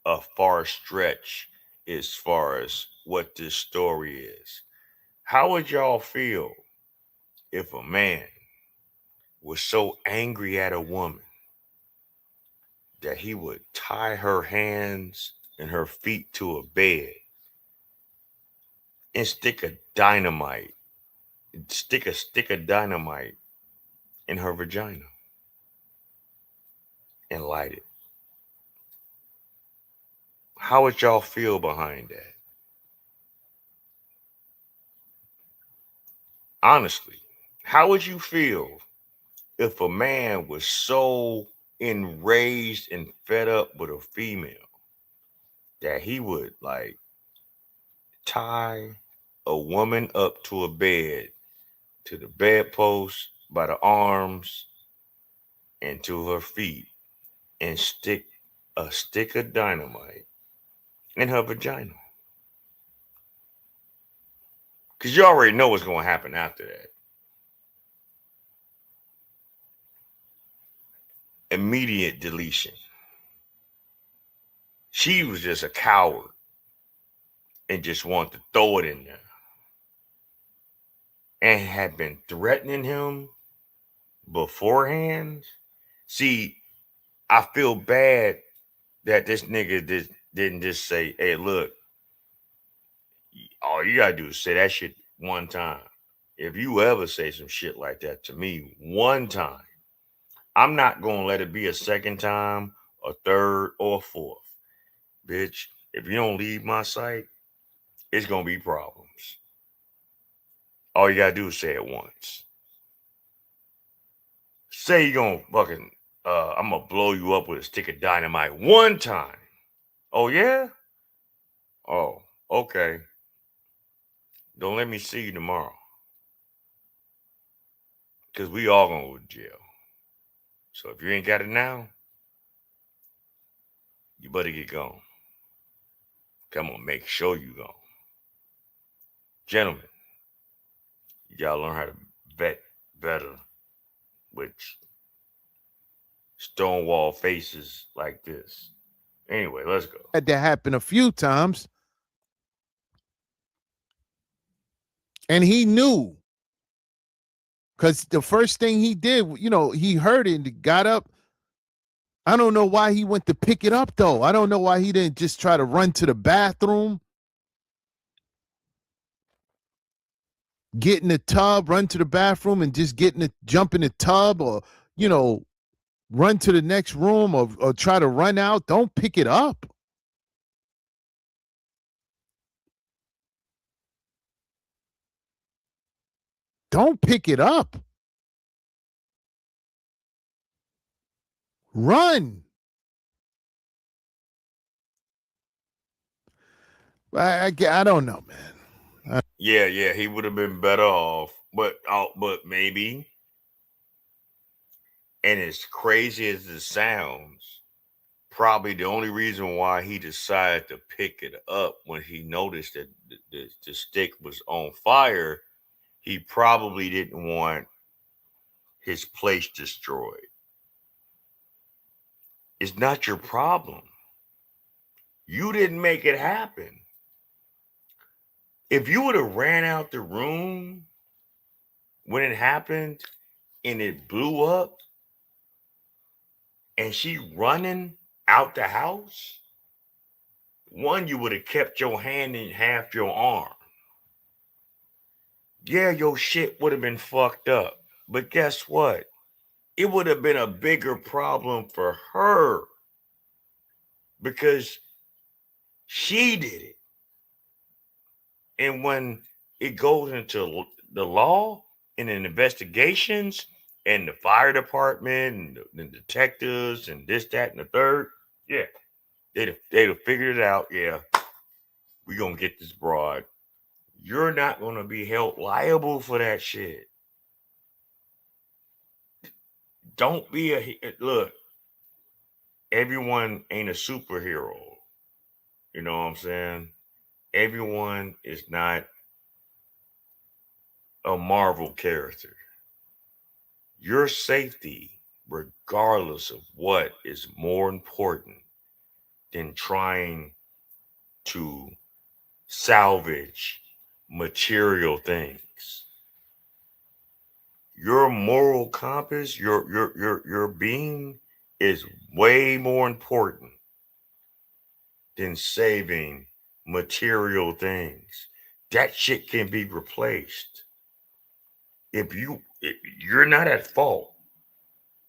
a far stretch as far as what this story is. How would y'all feel if a man was so angry at a woman that he would tie her hands and her feet to a bed and stick a stick of dynamite in her vagina and light it. How would y'all feel behind that? Honestly, how would you feel if a man was so enraged and fed up with a female that he would like tie a woman up to a bed, to the bedpost by the arms and to her feet, and stick a stick of dynamite in her vagina? Because you already know what's going to happen after that. Immediate deletion. She was just a coward and just wanted to throw it in there, and had been threatening him beforehand. See, I feel bad that this nigga didn't just say, hey, look, all you gotta do is say that shit one time. If you ever say some shit like that to me one time, I'm not gonna let it be a second time, a third, or a fourth. Bitch, if you don't leave my sight, it's gonna be problems. All you gotta do is say it once. Say you're gonna fucking, I'm gonna blow you up with a stick of dynamite one time. Oh, yeah? Oh, okay. Don't let me see you tomorrow. Because we all gonna go to jail. So if you ain't got it now, you better get gone. Come on, make sure you go. Gentlemen, you gotta learn how to vet better with stonewall faces like this. Anyway, let's go. Had that happen a few times. And he knew. Because the first thing he did, you know, he heard it and got up. I don't know why he went to pick it up, though. I don't know why he didn't just try to run to the bathroom, get in the tub, run to the bathroom, and just jump in the tub, or, you know, run to the next room, or try to run out. Don't pick it up. Don't pick it up. Run. I don't know, man. Yeah, he would have been better off, but maybe. And as crazy as it sounds, probably the only reason why he decided to pick it up when he noticed that the stick was on fire, he probably didn't want his place destroyed. It's not your problem. You didn't make it happen. If you would have ran out the room when it happened and it blew up and she running out the house, one, you would have kept your hand in half your arm. Yeah, your shit would have been fucked up. But guess what? It would have been a bigger problem for her because she did it. And when it goes into the law and in investigations and the fire department and the detectives and this, that, and the third, yeah, they'd have figured it out. Yeah, we're going to get this broad. You're not going to be held liable for that shit. Don't be look, everyone ain't a superhero. You know what I'm saying? Everyone is not a Marvel character. Your safety, regardless of what, is more important than trying to salvage material things. Your moral compass, your being is way more important than saving material things. That shit can be replaced. If you're not at fault,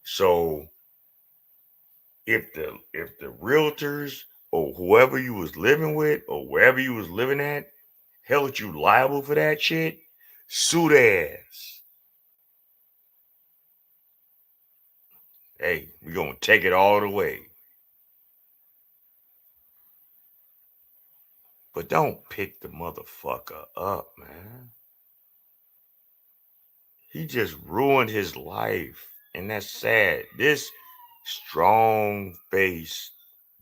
So if the realtors or whoever you was living with or wherever you was living at held you liable for that shit, sue their ass. Hey, we gonna take it all the way. But don't pick the motherfucker up, man. He just ruined his life, and that's sad. This strong-faced,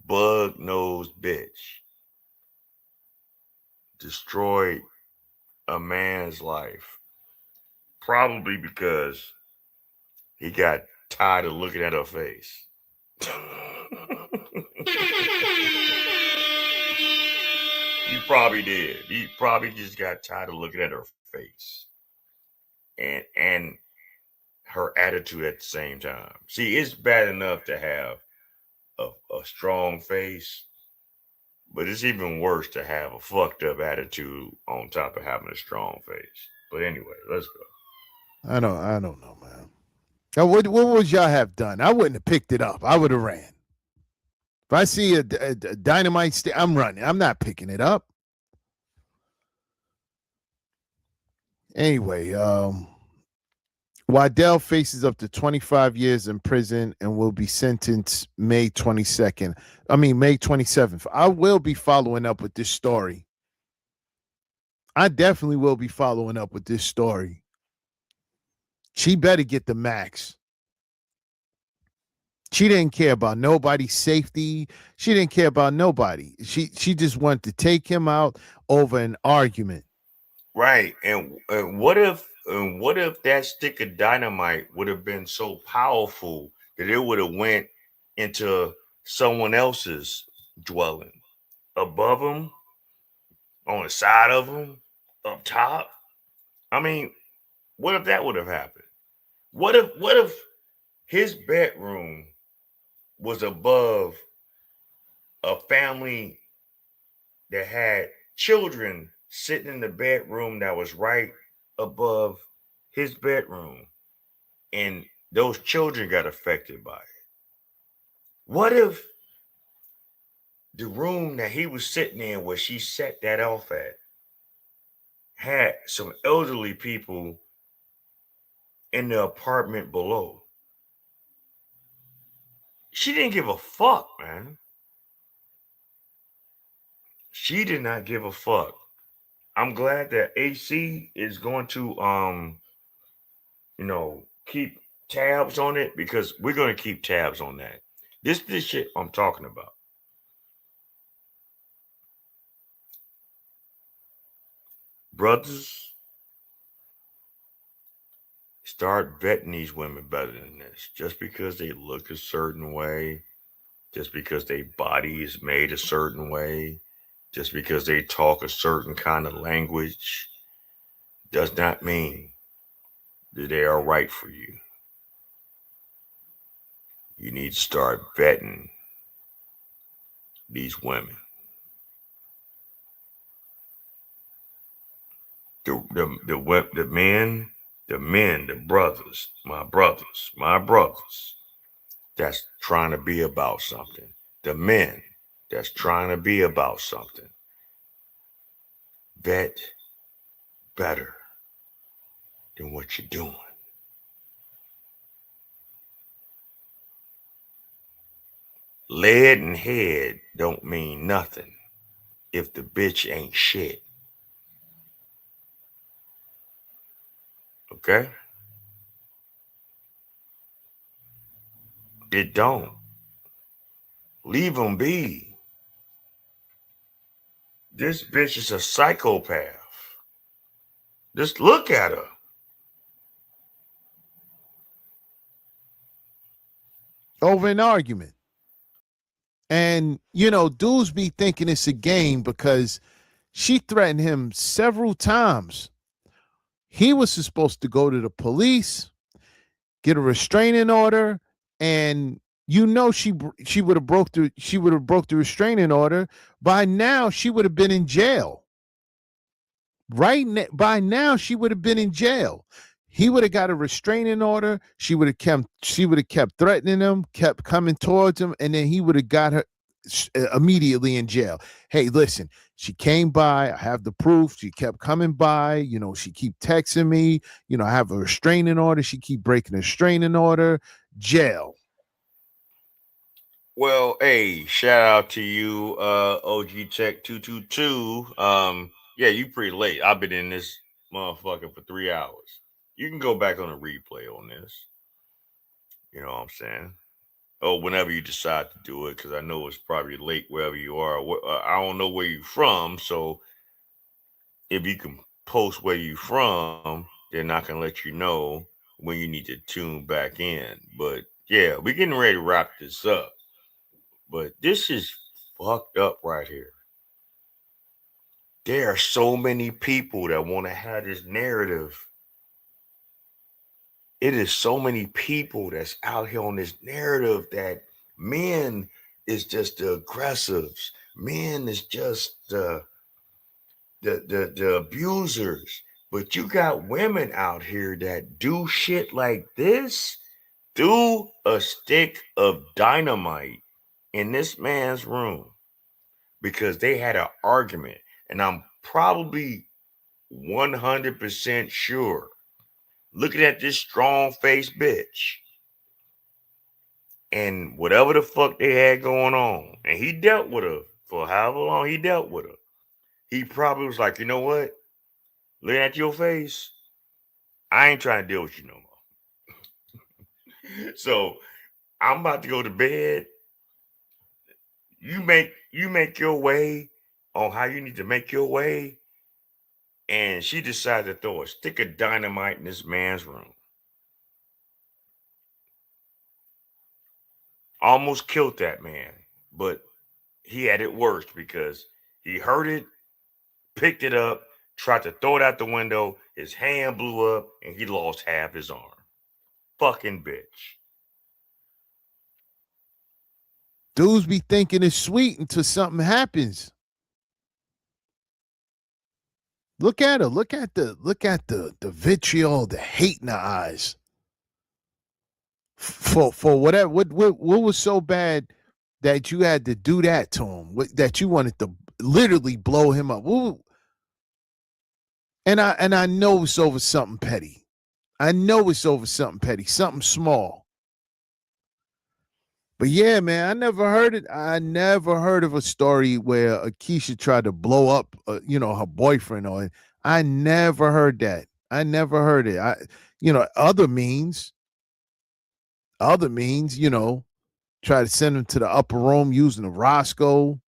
bug-nosed bitch destroyed a man's life, probably because he got tired of looking at her face. He probably did. He probably just got tired of looking at her face and her attitude at the same time. See, it's bad enough to have a strong face, but it's even worse to have a fucked up attitude on top of having a strong face. But anyway, let's go. I don't know, man. Now, what would y'all have done? I wouldn't have picked it up. I would have ran. If I see a dynamite I'm running. I'm not picking it up. Anyway, Waddell faces up to 25 years in prison and will be sentenced May 27th. I will be following up with this story. I definitely will be following up with this story. She better get the max. She didn't care about nobody's safety. She didn't care about nobody. She just wanted to take him out over an argument. Right. And what if that stick of dynamite would have been so powerful that it would have went into someone else's dwelling, above them, on the side of them, up top? I mean, what if that would have happened? What if his bedroom was above a family that had children sitting in the bedroom that was right above his bedroom, and those children got affected by it? What if the room that he was sitting in, where she set that off at, had some elderly people in the apartment below? She didn't give a fuck, man. She did not give a fuck. I'm glad that AC is going to keep tabs on it, because we're going to keep tabs on that. This shit I'm talking about. Brothers, start vetting these women better than this. Just because they look a certain way, just because their body is made a certain way, just because they talk a certain kind of language, does not mean that they are right for you. You need to start vetting these women. The men, the brothers, my brothers, that's trying to be about something. The men that's trying to be about something. Vet better than what you're doing. Lead and head don't mean nothing if the bitch ain't shit. Okay? It don't. Leave them be. This bitch is a psychopath. Just look at her. Over an argument. And, dudes be thinking it's a game because she threatened him several times. He was supposed to go to the police, get a restraining order, and she would have broke the restraining order. By now, she would have been in jail. By now, she would have been in jail. He would have got a restraining order. She would have kept threatening him, kept coming towards him, and then he would have got her immediately in jail. Hey, listen, she came by. I have the proof. She kept coming by. You know, she keep texting me. You know, I have a restraining order. She keep breaking a restraining order. Jail. Well, hey, shout out to you, OG Tech 222. Yeah, you pretty late. I've been in this motherfucker for 3 hours. You can go back on a replay on this. You know what I'm saying? Oh, whenever you decide to do it, because I know it's probably late wherever you are. I don't know where you're from, so if you can post where you're from, they're not gonna let you know when you need to tune back in. But yeah, we're getting ready to wrap this up. But this is fucked up right here. There are so many people that want to have this narrative. It is so many people that's out here on this narrative that men is just the aggressives. Men is just the abusers. But you got women out here that do shit like this through a stick of dynamite in this man's room because they had an argument. And I'm probably 100% sure, looking at this strong-faced bitch and whatever the fuck they had going on, and he dealt with her for however long he dealt with her, he probably was like, you know what? Looking at your face, I ain't trying to deal with you no more. So I'm about to go to bed. You make your way on how you need to make your way. And she decided to throw a stick of dynamite in this man's room. Almost killed that man, but he had it worse because he heard it, picked it up, tried to throw it out the window. His hand blew up and he lost half his arm. Fucking bitch. Dudes be thinking it's sweet until something happens. Look at her. Look at the vitriol, the hate in the eyes. For whatever, what was so bad that you had to do that to him? That you wanted to literally blow him up? And I know it's over something petty. I know it's over something petty, something small. But yeah, man, I never heard it. I never heard of a story where Akeisha tried to blow up, her boyfriend. I never heard that. I never heard it. Other means, try to send him to the upper room using a Roscoe.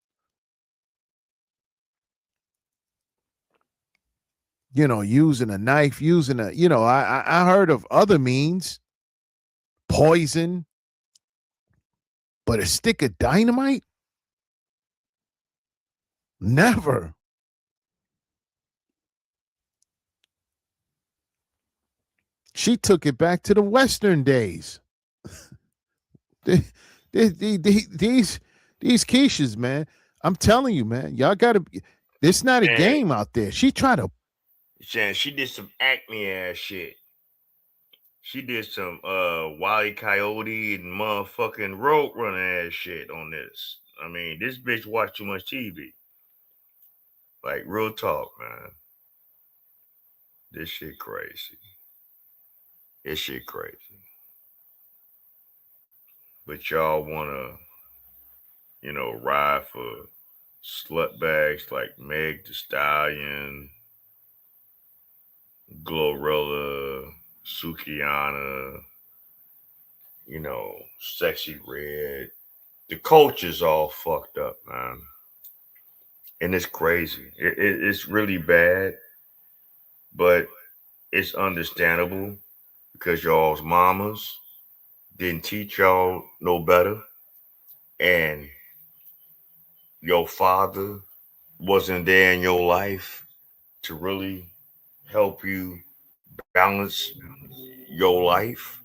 Using a knife, I heard of other means, poison. But a stick of dynamite? Never. She took it back to the Western days. These Keishas, man. I'm telling you, man. Y'all gotta. It's not a game out there. She tried to. She did some acne ass shit. She did some Wile E. Coyote and motherfucking Road Runner ass shit on this. I mean, this bitch watched too much TV. Like, real talk, man. This shit crazy. This shit crazy. But y'all wanna, ride for slut bags like Meg Thee Stallion, Glorilla, Sukihana, Sexy Red. The culture's all fucked up, man. And it's crazy. It's really bad, but it's understandable because y'all's mamas didn't teach y'all no better. And your father wasn't there in your life to really help you balance your life.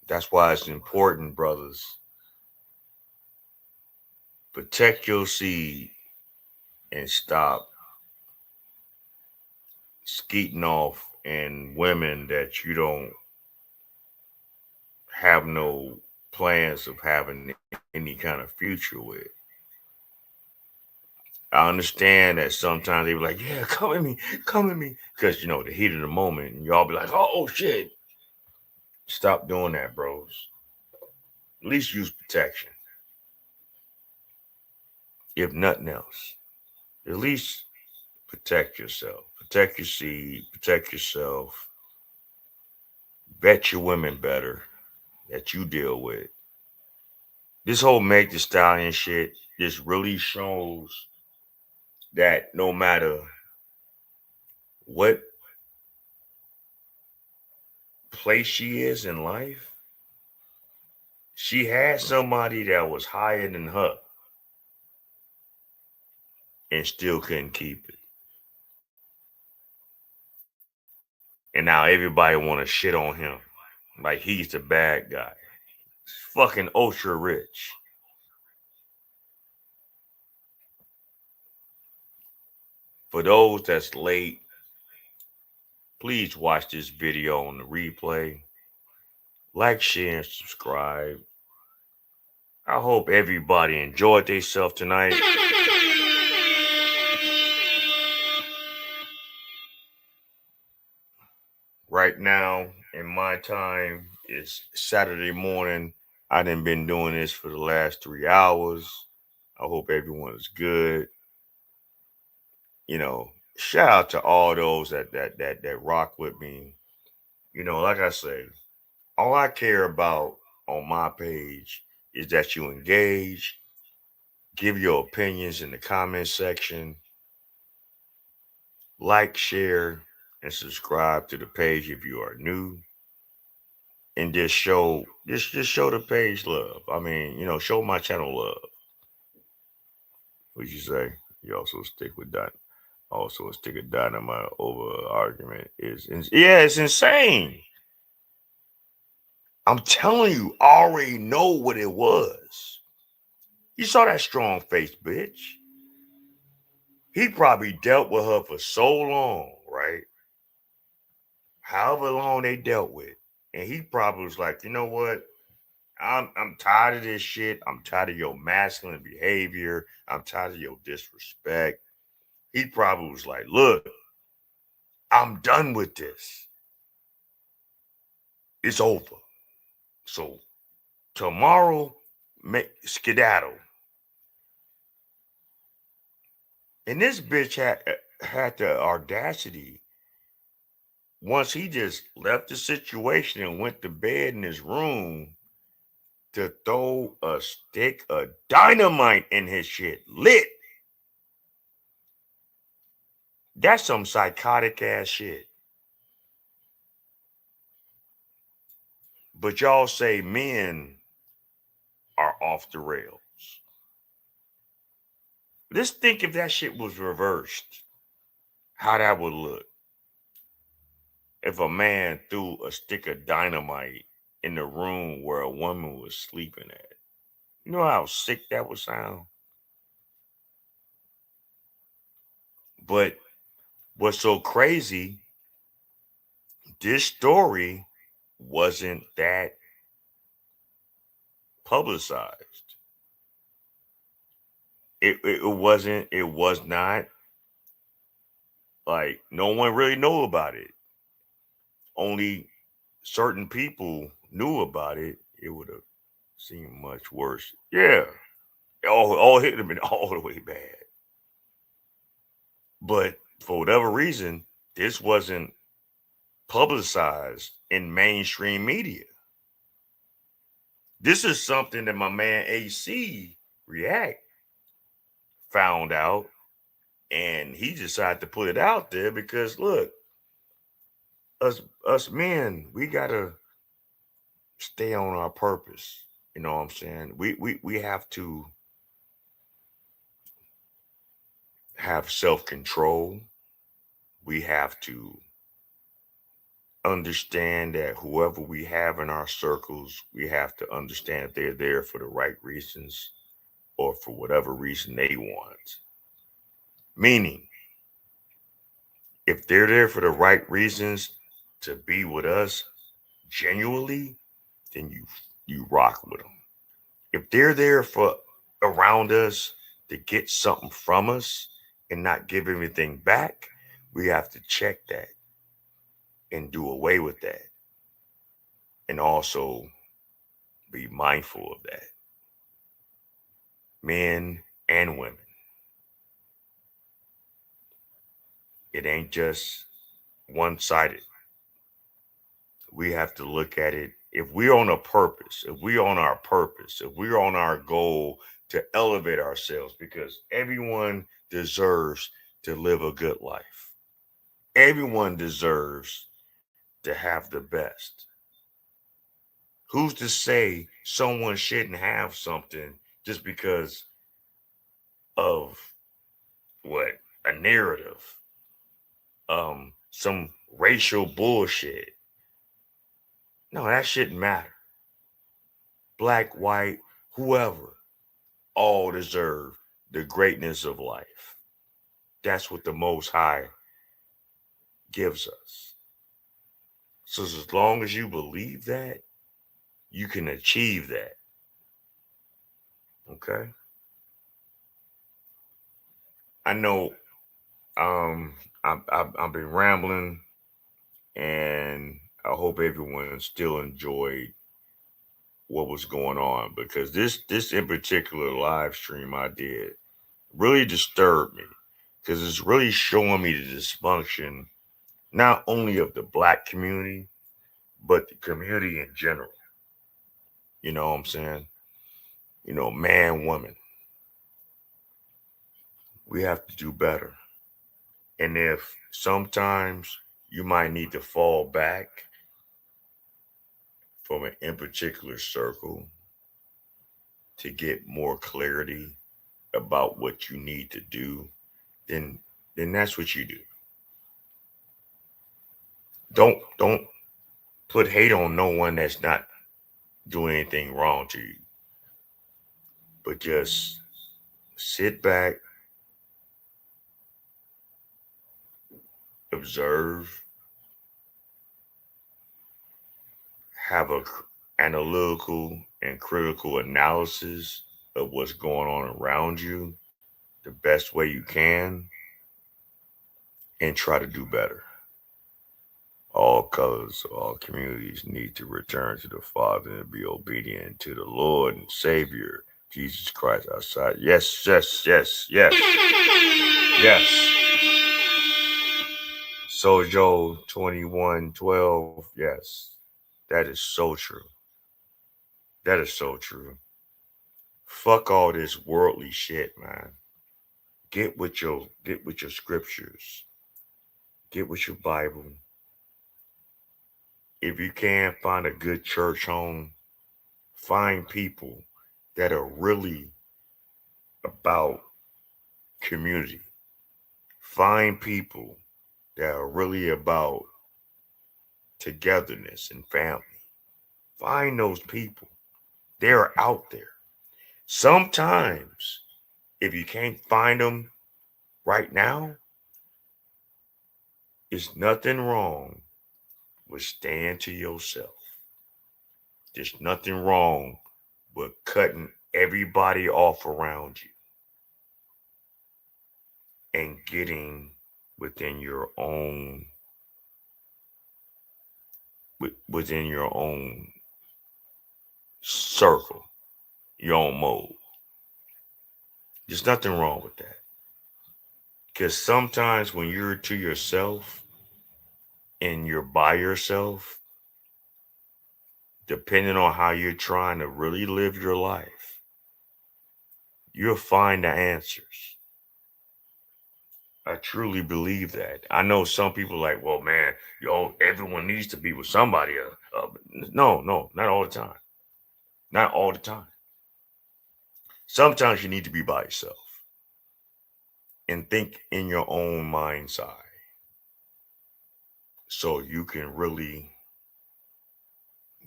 That's why it's important, brothers. Protect your seed and stop skeeting off and women that you don't have no plans of having any kind of future with. I understand that sometimes they be like, yeah, come at me, because, the heat of the moment, and y'all be like, oh, shit. Stop doing that, bros. At least use protection. If nothing else, at least protect yourself. Protect your seed, protect yourself. Vet your women better that you deal with. This whole Meg Thee Stallion shit just really shows that no matter what place she is in life, she had somebody that was higher than her and still couldn't keep it. And now everybody want to shit on him like he's the bad guy. He's fucking ultra rich. For those that's late, please watch this video on the replay. Like, share, and subscribe. I hope everybody enjoyed themselves tonight. Right now, in my time, it's Saturday morning. I done been doing this for the last 3 hours. I hope everyone is good. Shout out to all those that rock with me. Like I say, all I care about on my page is that you engage, give your opinions in the comment section, like, share, and subscribe to the page if you are new. And just show the page love. I mean, show my channel love. What'd you say? You also stick with that. Also, a stick of dynamite over an argument it's insane. I'm telling you, I already know what it was. You saw that strong face bitch. He probably dealt with her for so long, right? However long they dealt with. And he probably was like, you know what? I'm tired of this shit. I'm tired of your masculine behavior. I'm tired of your disrespect. He probably was like, look, I'm done with this. It's over. So tomorrow, skedaddle. And this bitch had the audacity, once he just left the situation and went to bed in his room, to throw a stick of dynamite in his shit. Lit. That's some psychotic ass shit. But y'all say men are off the rails. Let's think if that shit was reversed, how that would look. If a man threw a stick of dynamite in the room where a woman was sleeping at. You know how sick that would sound? But what's so crazy, this story wasn't that publicized. It was not, like, no one really knew about it. Only certain people knew about it. It would have seemed much worse. Yeah. All hit have been all the way bad. But for whatever reason, this wasn't publicized in mainstream media. This is something that my man AC React found out, and he decided to put it out there because, look, us men, we gotta stay on our purpose. You know what I'm saying? We have to have self-control. We have to understand that whoever we have in our circles, we have to understand that they're there for the right reasons or for whatever reason they want. Meaning, if they're there for the right reasons to be with us genuinely, then you rock with them. If they're there for around us to get something from us and not give anything back, we have to check that and do away with that. And also be mindful of that. Men and women. It ain't just one-sided. We have to look at it. If we're on a purpose, if we're on our purpose, if we're on our goal to elevate ourselves, because everyone deserves to live a good life. Everyone deserves to have the best. Who's to say someone shouldn't have something just because of what? A narrative, some racial bullshit. No, that shouldn't matter. Black, white, whoever, all deserve the greatness of life. That's what the Most High gives us. So as long as you believe that, you can achieve that. Okay? I know I've been rambling, and I hope everyone still enjoyed what was going on, because this in particular live stream I did really disturbed me, because it's really showing me the dysfunction not only of the Black community, but the community in general. You know what I'm saying? You know, man, woman. We have to do better. And if sometimes you might need to fall back from an in particular circle to get more clarity about what you need to do, then that's what you do. Don't put hate on no one that's not doing anything wrong to you. But just sit back, observe, have a analytical and critical analysis of what's going on around you the best way you can, and try to do better. All colors, all communities need to return to the Father and be obedient to the Lord and Savior, Jesus Christ, outside. Yes, yes, yes, yes, yes. Sojo 21:12. Yes, that is so true. That is so true. Fuck all this worldly shit, man. Get with your scriptures. Get with your Bible. If you can't find a good church home, find people that are really about community. Find people that are really about togetherness and family. Find those people. They're out there. Sometimes, if you can't find them right now, there's nothing wrong with staying to yourself. There's nothing wrong with cutting everybody off around you and getting within your own circle, your own mode. There's nothing wrong with that. Because sometimes when you're to yourself and you're by yourself, depending on how you're trying to really live your life, you'll find the answers. I truly believe that. I know some people are like, well, man, everyone needs to be with somebody. No, not all the time. Not all the time. Sometimes you need to be by yourself and think in your own mind's eye so you can really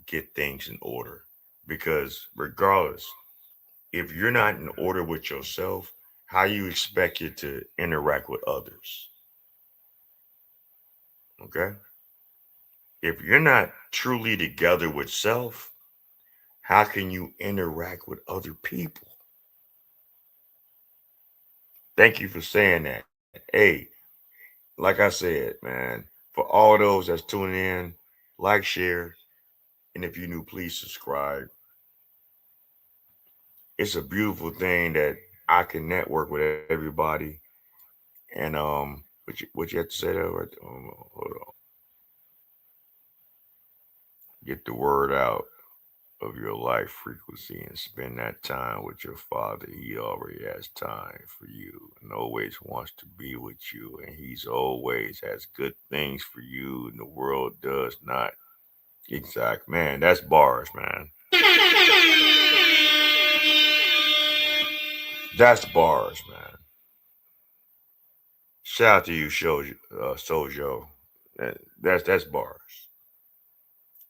get things in order. Because regardless, if you're not in order with yourself, how you expect it to interact with others? Okay? If you're not truly together with self, how can you interact with other people? Thank you for saying that. Hey, like I said, man, for all those that's tuning in, like, share, and if you're new, please subscribe. It's a beautiful thing that I can network with everybody. And what you have to say there? Right? Hold on. Get the word out of your life frequency and spend that time with your father. He already has time for you and always wants to be with you. And he's always has good things for you, and the world does not. Exact, man. That's bars, man. That's bars, man. Shout out to you, Sojo. That's bars.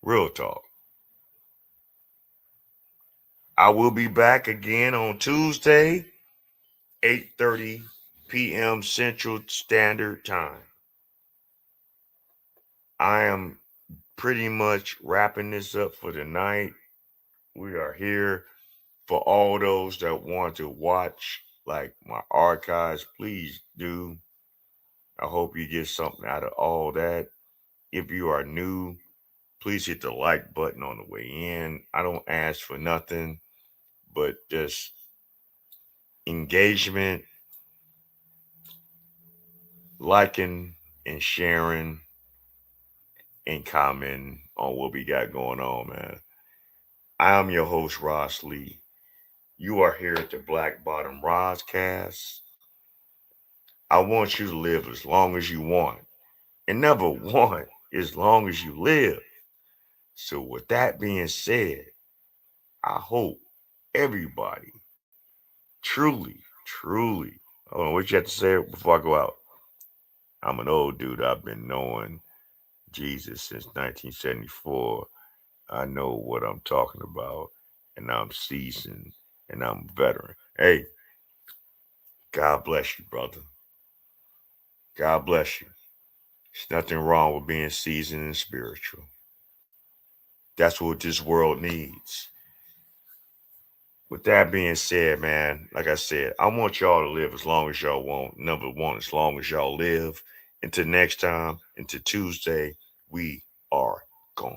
Real talk. I will be back again on Tuesday, 8:30 p.m. Central Standard Time. I am pretty much wrapping this up for the night. We are here for all those that want to watch like my archives. Please do. I hope you get something out of all that. If you are new, please hit the like button on the way in. I don't ask for nothing but just engagement, liking and sharing and commenting on what we got going on, man. I am your host, Ross Lee. You are here at the Black Bottom Roscast. I want you to live as long as you want and never want as long as you live. So with that being said, I hope everybody truly, hold on, what you have to say before I go out? I'm an old dude. I've been knowing Jesus since 1974. I know what I'm talking about, and I'm seasoned, and I'm a veteran. Hey, God bless you, brother. God bless you. There's nothing wrong with being seasoned and spiritual. That's what this world needs. With that being said, man, like I said, I want y'all to live as long as y'all want. Number one, as long as y'all live. Until next time, until Tuesday, we are gone.